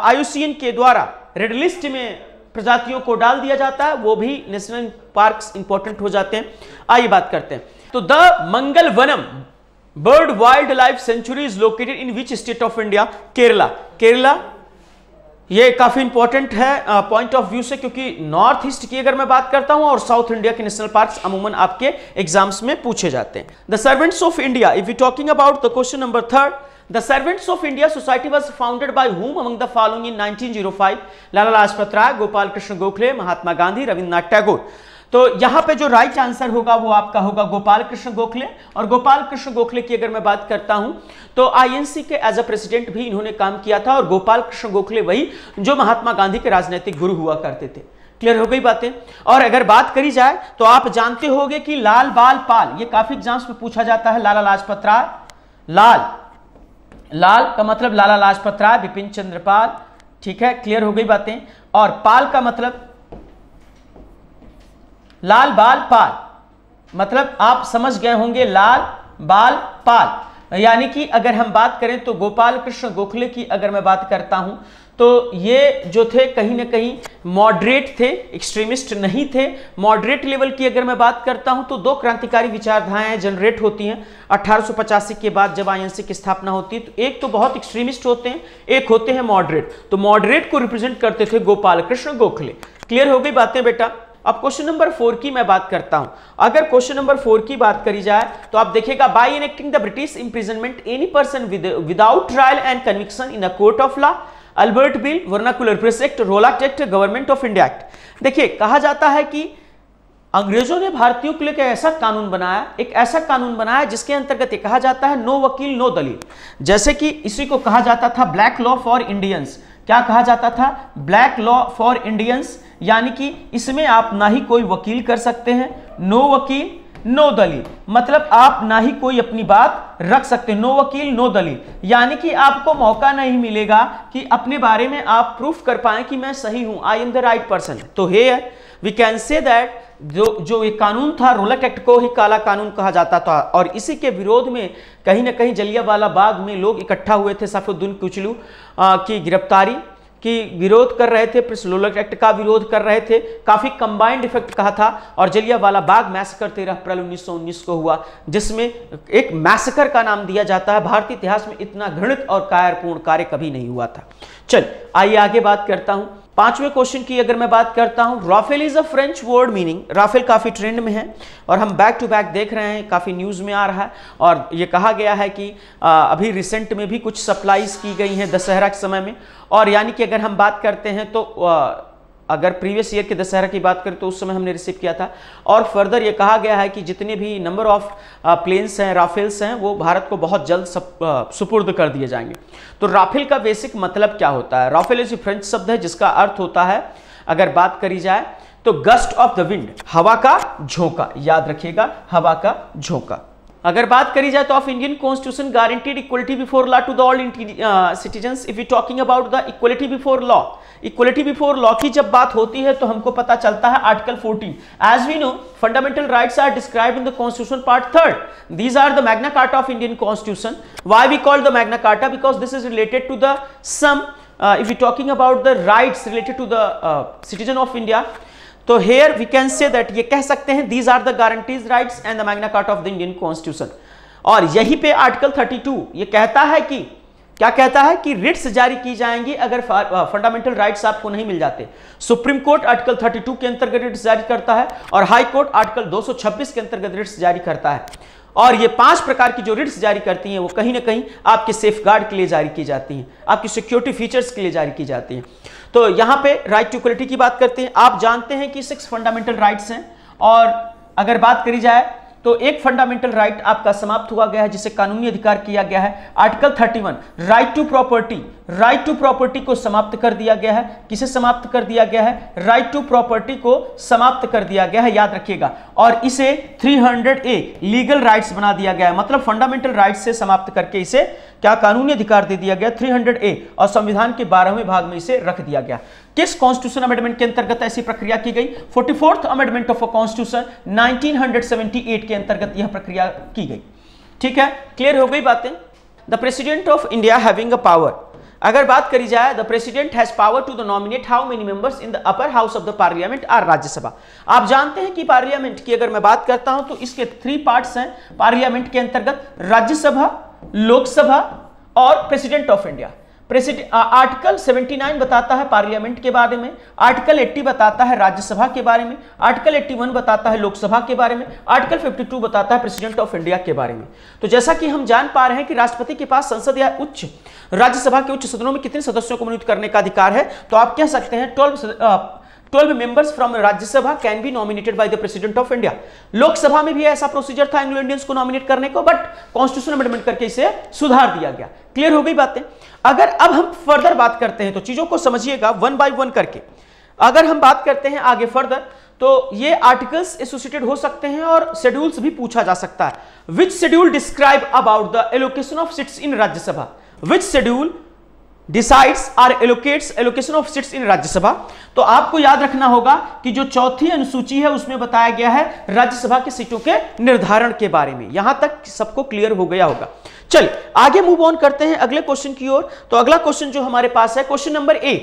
IUCN के द्वारा रेड लिस्ट में प्रजातियों को डाल दिया जाता है, वो भी नेशनल पार्क्स इंपॉर्टेंट हो जाते हैं। आइए बात करते हैं। तो the Mangalavanam bird wildlife sanctuary is located in which state of India? Kerala. Kerala ये काफी इंपॉर्टेंट है पॉइंट ऑफ व्यू से, क्योंकि नॉर्थ ईस्ट की अगर मैं बात करता हूं और साउथ इंडिया के नेशनल पार्क्स अमूमन आपके एग्जाम्स में पूछे जाते हैं। The servants of India, if you talking about the question number 3, The Servants of India Society was founded by whom among the following in 1905? Lala Lajpat Rai, Gopal Krishna Gokhale, Mahatma Gandhi, Rabindranath Tagore. तो यहां पे जो राइट आंसर होगा वो आपका होगा गोपाल कृष्ण गोखले। और गोपाल कृष्ण गोखले की अगर मैं बात करता हूं तो INC के एज अ प्रेसिडेंट भी इन्होंने काम किया था, और गोपाल कृष्ण गोखले वही जो महात्मा गांधी के राजनीतिक गुरु हुआ करते थे। क्लियर हो गई बातें? और अगर बात करी जाए तो आप जानते होंगे कि लाल बाल पाल, ये काफी एग्जाम्स में पूछा जाता है। लाला लाजपत राय, लाल का मतलब लाला लाजपत राय, बिपिन चंद्र पाल, ठीक है, क्लियर हो गई बातें। और पाल का मतलब लाल बाल पाल, मतलब आप समझ गए होंगे, लाल बाल पाल। यानी कि अगर हम बात करें तो गोपाल कृष्ण गोखले की अगर मैं बात करता हूं तो ये जो थे कहीं ना कहीं मॉडरेट थे, एक्सट्रीमिस्ट नहीं थे। मॉडरेट लेवल की अगर मैं बात करता हूं तो दो क्रांतिकारी विचारधाराएं जनरेट होती हैं 1885 के बाद जब INC की स्थापना होती है। तो एक तो बहुत एक्सट्रीमिस्ट होते हैं, एक होते हैं मॉडरेट। तो मॉडरेट को रिप्रेजेंट करते थे गोपाल कृष्ण गोखले। क्लियर हो गई बातें बेटा? अब क्वेश्चन नंबर 4 की मैं बात करता हूं। अगर क्वेश्चन नंबर 4 की बात करी जाए तो आप देखिएगा, by enacting the British imprisonment any person without trial and conviction in a court of law, Albert Bill, Vernacular Press Act, Rowlatt Act, Government of India Act. देखिए, कहा जाता है कि अंग्रेजों ने भारतीयों के लिए ऐसा कानून बनाया, एक ऐसा कानून बनाया जिसके अंतर्गत ये कहा जाता है नो वकील नो दलील। जैसे कि इसी को कहा जाता था ब्लैक लॉ फॉर इंडियंस। क्या कहा जाता था? Black law for Indians. यानी कि इसमें आप ना ही कोई वकील कर सकते हैं, नो वकील नो दलील, मतलब आप ना ही कोई अपनी बात रख सकते, नो वकील नो दलील। यानी कि आपको मौका नहीं मिलेगा कि अपने बारे में आप प्रूफ कर पाएं कि मैं सही हूं, I am the right person. तो here we can say that जो ये कानून था, रोलट एक्ट को ही काला कानून कहा जाता था। और इसी के विरोध में कहीं ना कहीं जलियांवाला बाग में लोग इकट्ठा हुए थे, सैफुद्दीन कुचलू की गिरफ्तारी की विरोध कर रहे थे, प्लस रोलट एक्ट का विरोध कर रहे थे। काफी कंबाइंड इफेक्ट कहा था। और जलियांवाला बाग मैसेकर 13 अप्रैल 1919 को हुआ, जिसमें एक मैसेकर का नाम दिया जाता है। भारतीय इतिहास में इतना घृणित और कायरपूर्ण कार्य कभी नहीं हुआ था। चल आइए आगे बात करता हूं। 5वें क्वेश्चन की अगर मैं बात करता हूं, Rafale is a French word meaning. Rafale काफी ट्रेंड में है और हम बैक टू बैक देख रहे हैं, काफी न्यूज में आ रहा है। और ये कहा गया है कि अभी रिसेंट में भी कुछ सप्लाईज की गई हैं दशहरा के समय में। और यानी कि अगर हम बात करते हैं तो अगर प्रीवियस ईयर के दशहरा की बात करें तो उस समय हमने रिसीव किया था। और फर्दर ये कहा गया है कि जितने भी नंबर ऑफ प्लेन्स हैं, राफेल्स हैं, वो भारत को बहुत जल्द सुपुर्द कर दिए जाएंगे। तो राफेल का बेसिक मतलब क्या होता है? राफेल एक फ्रेंच शब्द है जिसका अर्थ होता है, अगर बात करी जाए तो गस्ट ऑफ द विंड, हवा का झोंका, याद रखिएगा, हवा का झोंका। अगर बात करी जाए तो of Indian constitution guaranteed equality before law to the all citizens. If you talking about the equality before law, equality before law की जब बात होती है तो हमको पता चलता है article 14, as we know fundamental rights are described in the constitution part 3, these are the Magna Carta of Indian constitution. Why we call the Magna Carta? Because this is related to the some, if you talking about the rights related to the citizen of India, तो here we can say that ये कह सकते हैं these are the guarantees rights and the Magna Carta of the Indian Constitution। और यहीं पे article 32 ये कहता है कि क्या कहता है कि रिट्स जारी की जाएंगी अगर फंडामेंटल राइट्स आपको नहीं मिल जाते। सुप्रीम कोर्ट आर्टिकल 32 के अंतर्गत रिट्स जारी करता है और हाई कोर्ट आर्टिकल 226 के अंतर्गत रिट्स जारी करता है। और ये 5 प्रकार की जो रिट्स जारी करती हैं वो कहीं ना कहीं आपके सेफगार्ड के लिए जारी की जाती हैं, आपकी सिक्योरिटी फीचर्स के लिए जारी की जाती हैं। तो यहाँ पे राइट टू इक्वलिटी की बात करते हैं। आप जानते हैं कि 6 फंडामेंटल राइट्स हैं और अगर बात करी जाए तो एक फंडामेंटल राइट आपका समाप्त हुआ गया है जिसे कानूनी अधिकार किया गया है, article 31 right to property. Right to property को समाप्त कर दिया गया है। किसे समाप्त कर दिया गया है? राइट टू प्रॉपर्टी को समाप्त कर दिया गया है, याद रखिएगा। और इसे 300A लीगल राइट्स बना दिया गया है, मतलब फंडामेंटल राइट्स से समाप्त करके इसे क्या कानूनी अधिकार दे दिया गया 300A, और संविधान के 12वें भाग में इसे रख दिया गया। किस कॉन्स्टिट्यूशन अमेंडमेंट के अंतर्गत ऐसी प्रक्रिया की गई? 44th amendment of a constitution 1978 के अंतर्गत यह प्रक्रिया की गई। ठीक है, क्लियर हो गई बातें। The president of India having a power, अगर बात करी जाए the president has power to the nominate how many members in the upper house of the parliament are Rajya Sabha. आप जानते हैं कि पार्लियामेंट की अगर मैं बात करता हूं तो इसके 3 पार्ट्स हैं पार्लियामेंट के अंतर्गत, राज्यसभा, लोकसभा और प्रेसिडेंट ऑफ इंडिया। आर्टिकल 79 बताता है पार्लियामेंट के बारे में, आर्टिकल 80 बताता है राज्यसभा के बारे में, आर्टिकल 81 बताता है लोकसभा के बारे में, आर्टिकल 52 बताता है प्रेसिडेंट ऑफ इंडिया के बारे में। तो जैसा कि हम जान पा रहे हैं कि राष्ट्रपति के पास संसद या उच्च राज्यसभा के उच्च सदनों में कितने सदस्यों को मनोनीत करने का अधिकार है, तो आप कह सकते हैं 12 members from Rajya Sabha can be nominated by the president of India. Lok Sabha में भी ऐसा प्रोसीजर था एंग्लो इंडियंस को नॉमिनेट करने को, बट कॉन्स्टिट्यूशन अमेंडमेंट करके इसे सुधार दिया गया। क्लियर हो गई बातें। अगर अब हम फर्दर बात करते हैं तो चीजों को समझिएगा वन बाय वन करके। अगर हम बात करते हैं आगे फर्दर तो ये आर्टिकल्स एसोसिएटेड हो सकते हैं और शेड्यूल्स भी पूछा जा सकता है। Which schedule describe about the allocation of seats in Rajya Sabha? Which schedule decides or allocates allocation of seats in Rajya Sabha? तो आपको याद रखना होगा कि जो चौथी अनुसूची है उसमें बताया गया है राज्यसभा की सीटों के निर्धारण के बारे में। यहां तक सबको क्लियर हो गया होगा। चलिए आगे मूव ऑन करते हैं अगले क्वेश्चन की ओर। तो अगला क्वेश्चन जो हमारे पास है क्वेश्चन नंबर 8।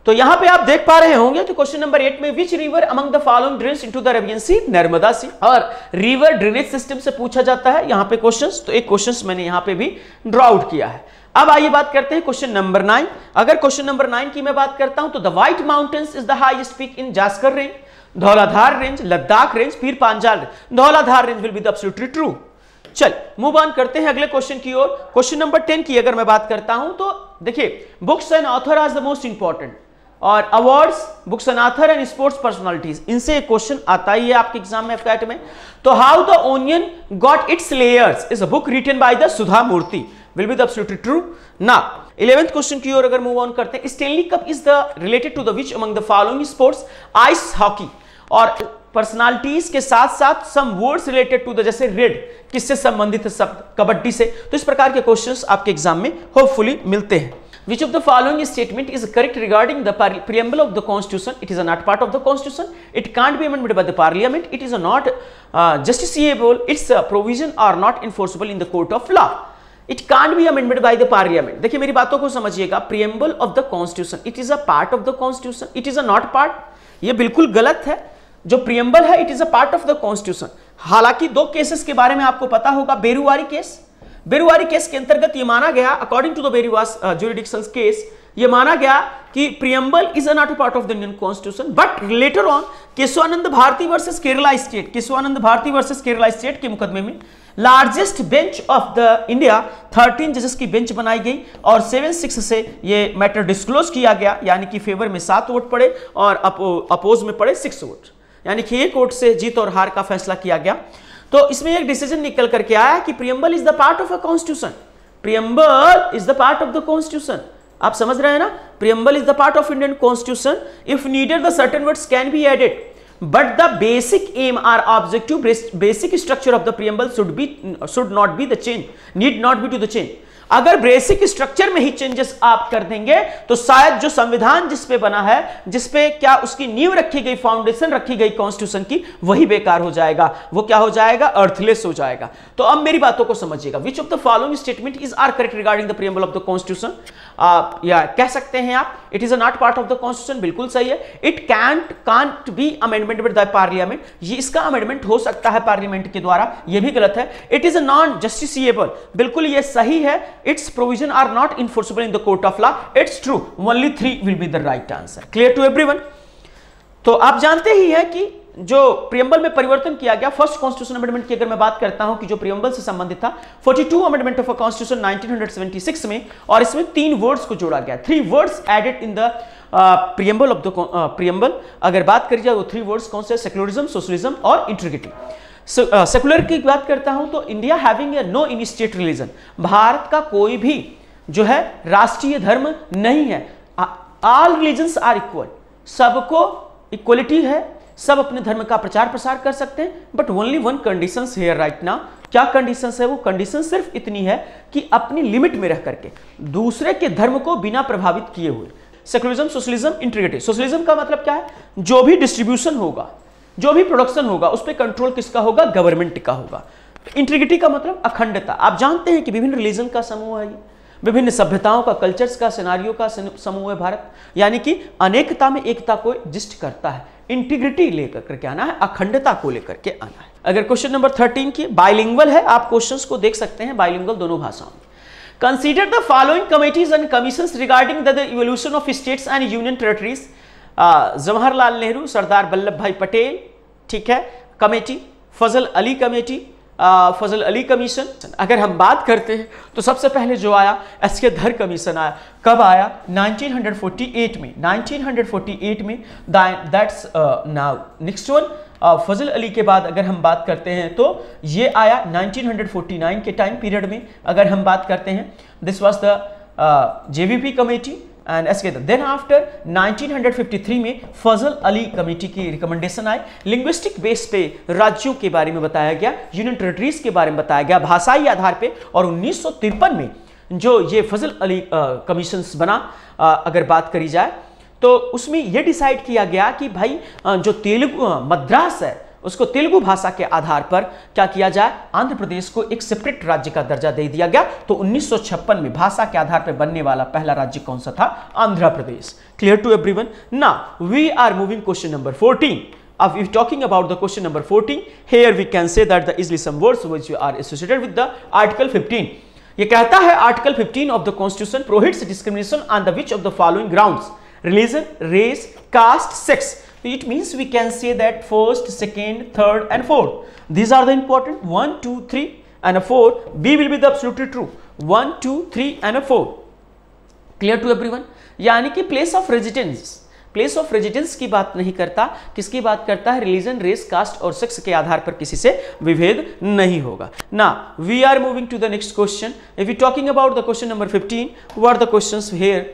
तो यहां पे आप देख पा रहे होंगे कि क्वेश्चन नंबर 8 में which river among the following drains into the Arabian sea? Narmada C. और रिवर ड्रेनेज सिस्टम से पूछा जाता है यहां पे क्वेश्चंस, तो एक क्वेश्चंस मैंने यहां पे भी ड्रॉ आउट किया है। अब आइए बात करते हैं क्वेश्चन नंबर 9। अगर क्वेश्चन नंबर 9 की मैं बात करता हूं तो the white mountains is the highest peak in Zanskar range, Dhauladhar range, Ladakh range, Pir Panjal range. Dhauladhar range will be the absolutely true. चल मूव ऑन करते हैं अगले क्वेश्चन की ओर। क्वेश्चन नंबर 10 की अगर मैं बात करता हूं तो देखिए books and author are the most important, और awards, books and author and sports personalities, इनसे एक क्वेश्चन आता ही है आपके एग्जाम में एफकैट में। तो how the onion got its layers is a book written by the Sudha Murty, will be the absolutely true. ना 11th क्वेश्चन की ओर अगर मूव ऑन करते हैं, Stanley cup is the related to the which among the following sports? Ice hockey. और personalities के साथ साथ some words related to the, जैसे रेड किससे संबंधित है शब्द? कबड्डी से। तो इस प्रकार के क्वेश्चंस आपके एग्जाम में होपफुली मिलते हैं। Which of the following statement is correct regarding the preamble of the constitution? It is a not part of the constitution. It can't be amended by the parliament. It is a not justiciable. Its provision are not enforceable in the court of law. It can't be amended by the parliament. देखिए मेरी बातों को समझिएगा। Preamble of the constitution. It is a part of the constitution. It is a not part. ये बिल्कुल गलत है। जो preamble है, it is a part of the constitution. हालांकि 2 केसेस के बारे में आपको पता होगा। बेरुवारी केस, बेरुवारी केस के अंतर्गत यह माना गया, according to the Beruwas jurisdictions case, ये माना गया कि preamble is not a part of the Indian constitution, but later on Kesavananda Bharati versus Kerala state, Kesavananda Bharati versus Kerala state के मुकदमे में largest bench of the India 13 जजेस की बेंच बनाई गई और 7-6 से ये मैटर डिस्क्लोज किया गया, यानी कि फेवर में 7 वोट पड़े और अपोज में पड़े 6 वोट, यानी कि एक वोट से जीत और हार का फैसला किया गया। तो इसमें एक डिसीजन निकल करके आया कि preamble is the part of a constitution, preamble is the part of the constitution. आप समझ रहे हैं ना, preamble is the part of Indian constitution, if needed the certain words can be added, but the basic aim or objective basic structure of the preamble should not be the change, need not be to the change। अगर basic structure में ही changes आप कर देंगे तो शायद जो संविधान जिस पे बना है, जिस पे क्या उसकी नींव रखी गई, फाउंडेशन रखी गई कॉन्स्टिट्यूशन की, वही बेकार हो जाएगा, वो क्या हो जाएगा, अर्थलेस हो जाएगा। तो अब मेरी बातों को समझिएगा। Which of the following statement is are correct regarding the preamble of the constitution? या कह सकते हैं आप it is a not part of the constitution, बिल्कुल सही है। It can't be amendment with the parliament, ये इसका अमेंडमेंट हो सकता है पार्लियामेंट के द्वारा, ये भी गलत है। It is a non justiciable, बिल्कुल ये सही है। Its provision are not enforceable in the court of law, it's true, only 3 will be the right answer, clear to everyone। तो आप जानते ही हैं कि जो प्रियम्बल में परिवर्तन किया गया, फर्स्ट कॉन्स्टिट्यूशन अमेंडमेंट की अगर मैं बात करता हूं कि जो प्रियम्बल से संबंधित था, 42 अमेंडमेंट ऑफ अ कॉन्स्टिट्यूशन 1976 में, और इसमें 3 वर्ड्स को जोड़ा गया, 3 words added in the preamble of the preamble. अगर बात करी जाए वो 3 वर्ड्स कौन से, सेक्युलरिज्म, सोशलिज्म और इंटीग्रिटी। सेकुलर की बात करता हूं तो India having a no in state religion, Bharat का कोई भी जो है राष्ट्रीय धर्म नहीं है। ऑल रिलीजन्स आर इक्वल, सबको इक्वलिटी है, सब अपने धर्म का प्रचार प्रसार कर सकते हैं, but only one conditions here right now. क्या कंडीशंस है? वो कंडीशन सिर्फ इतनी है कि अपनी लिमिट में रह करके दूसरे के धर्म को बिना प्रभावित किए हुए। Secularism, socialism, integrity. सोशलिज्म का मतलब क्या है? जो भी डिस्ट्रीब्यूशन होगा, जो भी प्रोडक्शन होगा, उस पर कंट्रोल किसका होगा? गवर्नमेंट का होगा। इंटीग्रिटी का मतलब अखंडता। आप जानते हैं कि विभिन्न रिलीजन का समूह है, ये विभिन्न सभ्यताओं का, कल्चर्स का, सिनारियो का समूह है भारत, यानी कि अनेकता में एकता को एग्जिस्ट करता है। इंटीग्रिटी लेकर करके आना है, अखंडता को लेकर के आना है। अगर क्वेश्चन नंबर 13 की बाइलिंगुअल है, आप क्वेश्चंस को देख सकते हैं बाइलिंगुअल दोनों भाषाओं में। Consider the following committees and commissions regarding the evolution of states and union territories. Jawaharlal Nehru, Sardar Vallabhbhai Patel, ठीक है, committee, Fazal Ali committee, Fazal Ali commission. अगर हम बात करते हैं तो सबसे पहले जो आया एसके धर कमीशन आया। कब आया? 1948 में, 1948 में। That's now next one. Fazal Ali के बाद अगर हम बात करते हैं तो ये आया 1949 के टाइम पीरियड में। अगर हम बात करते हैं, this was the JVP committee and SK. Then after 1953 में फजल अली कमेटी की रिकमेंडेशन आई। लिंग्विस्टिक बेस पे राज्यों के बारे में बताया गया, यूनियन टेरिटरीज के बारे में बताया गया भाषाई आधार पे। और 1953 में जो ये फजल अली कमीशन बना, अगर बात करी जाए तो उसमें यह डिसाइड किया गया कि भाई जो तेलुगु मद्रास है उसको तेलुगु भाषा के आधार पर क्या किया जाए, आंध्र प्रदेश को एक सेपरेट राज्य का दर्जा दे दिया गया। तो 1956 में भाषा के आधार पर बनने वाला पहला राज्य कौन सा था? Andhra Pradesh. Clear to everyone? Now we are moving question number 14. If we talking about the question number 14, here we can say that the easily some words which are associated with the Article 15. ये कहता है Article 15 of the Constitution prohibits discrimination on the which of the following grounds: religion, race, caste, sex. It means we can say that first, second, third and fourth. These are the important 1, 2, 3 and a 4. B will be the absolutely true. 1, 2, 3 and a 4. Clear to everyone? यानी कि place of residence, place of residence की बात नहीं करता, किसकी बात करता है? रिलीजन, रेस, कास्ट और सेक्स के आधार पर किसी से विभेद नहीं होगा ना। We are moving to the next question. If you talking about the question number 15, what are the questions here?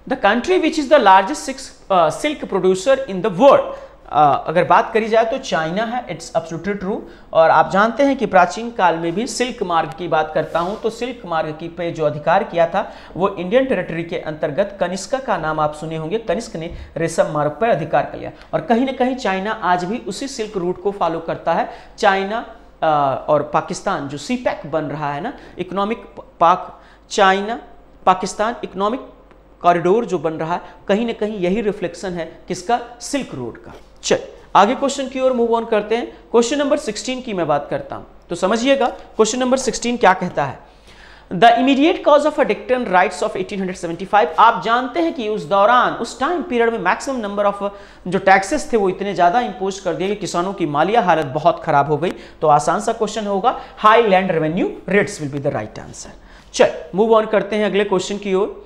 The country which is the largest silk producer in the world. अगर बात करी जाए तो चाइना है, it's absolutely true. और आप जानते हैं कि प्राचीन काल में भी सिल्क मार्ग की बात करता हूं तो सिल्क मार्ग की पे जो अधिकार किया था वो इंडियन टेरिटरी के अंतर्गत कनिष्क का नाम आप सुने होंगे। कनिष्क ने रेशम मार्ग पर अधिकार कर लिया और कहीं ना कहीं चाइना आज भी उसी सिल्क रूट को फॉलो करता है। चाइना और पाकिस्तान जो सीपैक बन रहा है ना, इकोनॉमिक पाक चाइना पाकिस्तान इकोनॉमिक कॉरिडोर जो बन रहा है, कहीं ना कहीं यही रिफ्लेक्शन है किसका? सिल्क रोड का। चल आगे क्वेश्चन की ओर मूव ऑन करते हैं। क्वेश्चन नंबर 16 की मैं बात करता हूं तो समझिएगा क्वेश्चन नंबर 16 क्या कहता है। The immediate cause of Deccan riots of 1875, आप जानते हैं कि उस दौरान, उस टाइम पीरियड में मैक्सिमम नंबर ऑफ जो टैक्सेस थे वो इतने ज्यादा इंपोज कर दिए कि किसानों की मालिया हालत बहुत खराब हो गई। तो आसान सा क्वेश्चन होगा, high land revenue rates will be the right answer. चल मूव ऑन करते हैं अगले क्वेश्चन की ओर।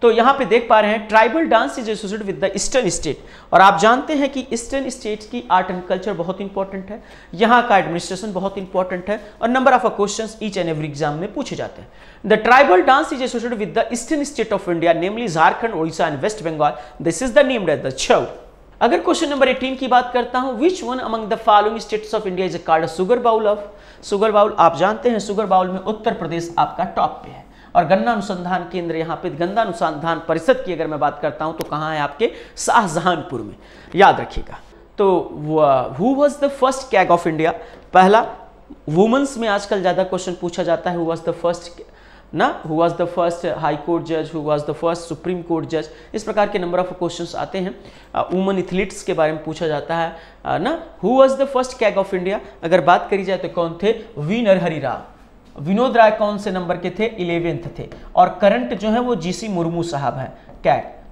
तो यहां पे देख पा रहे हैं tribal dance is associated with the eastern state, और आप जानते हैं कि ईस्टर्न स्टेट्स की आर्ट एंड कल्चर बहुत इंपॉर्टेंट है, यहां का एडमिनिस्ट्रेशन बहुत इंपॉर्टेंट है, और number of questions each and every exam में पूछे जाते हैं। The tribal dance is associated with the eastern state of India, namely Jharkhand, Odisha and West Bengal. This is the named as the Chhau. अगर क्वेश्चन नंबर 18 की बात करता हूं, which one among the following states of India is called sugar bowl of, sugar bowl आप जानते हैं sugar bowl में उत्तर प्रदेश आपका टॉप पे है, और गन्ना अनुसंधान केंद्र यहाँ पे गन्ना अनुसंधान परिषद की अगर मैं बात करता हूं तो कहाँ है आपके शाहजहानपुर में, याद रखिएगा। तो who was the first CAG of India, पहला वुमेन्स में आजकल ज्यादा क्वेश्चन पूछा जाता है, हु वाज द फर्स्ट ना, who was the first high court जज, who was the first supreme court जज, इस प्रकार के नंबर ऑफ क्वेश्चंस आते हैं। वुमेन एथलीट्स के बारे में पूछा जाता है ना, who was the first CAG of India, अगर बात करी जाए तो कौन थे, वी नरहरि राव। विनोद राय कौन से नंबर के थे, 11th थे, और करंट जो है वो जीसी मुर्मू साहब है।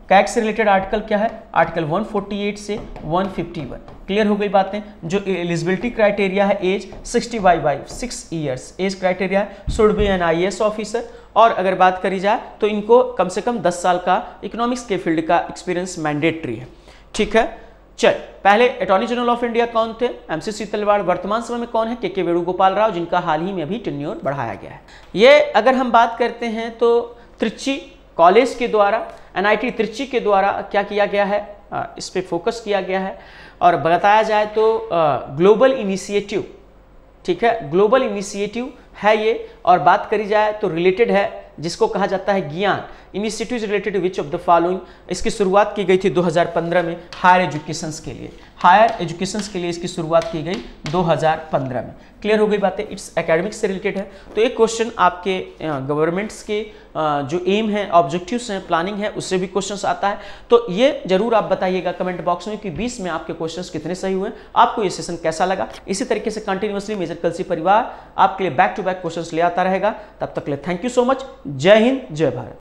कैग से रिलेटेड आर्टिकल क्या है, आर्टिकल 148 से 151। क्लियर हो गई बातें। जो एलिजिबिलिटी क्राइटेरिया है, एज 65 ईयर्स एज क्राइटेरिया है, should be an IAS officer, और अगर बात करी जाए तो इनको कम से कम 10 साल का इकोनॉमिक्स के फील्ड का एक्सपीरियंस मैंडेटरी है। ठीक है, चल पहले अटॉर्नी जनरल ऑफ इंडिया कौन थे, MCC तलवार। वर्तमान समय में कौन है, KK वेणुगोपाल राव, जिनका हाल ही में अभी टेन्योर बढ़ाया गया है। ये अगर हम बात करते हैं तो त्रिची कॉलेज के द्वारा, NIT त्रिची के द्वारा क्या किया गया है, इस पे फोकस किया गया है, और बताया जाए तो ग्लोबल इनिशिएटिव, ठीक है, ग्लोबल इनिशिएटिव है ये, और बात करी जाए तो रिलेटेड है जिसको कहा जाता है ज्ञान initiative related which of the following. इसकी शुरुआत की गई थी 2015 में हायर एजुकेशंस के लिए, हायर एजुकेशंस के लिए इसकी शुरुआत की गई 2015 में। क्लियर हो गई बातें, इट्स एकेडमिक्स से रिलेटेड है। तो एक क्वेश्चन आपके गवर्नमेंट्स के जो एम है, ऑब्जेक्टिव्स हैं, प्लानिंग है, उससे भी क्वेश्चन आता है। तो ये जरूर आप बताइएगा कमेंट बॉक्स में कि 20 में आपके क्वेश्चंस कितने सही हुए, आपको ये सेशन कैसा लगा। इसी तरीके से कंटिन्यूअसली मेजर कलसी परिवार आपके लिए बैक टू बैक क्वेश्चंस ले आता रहेगा। तब तक के लिए थैंक यू सो मच। जय हिंद, जय भारत।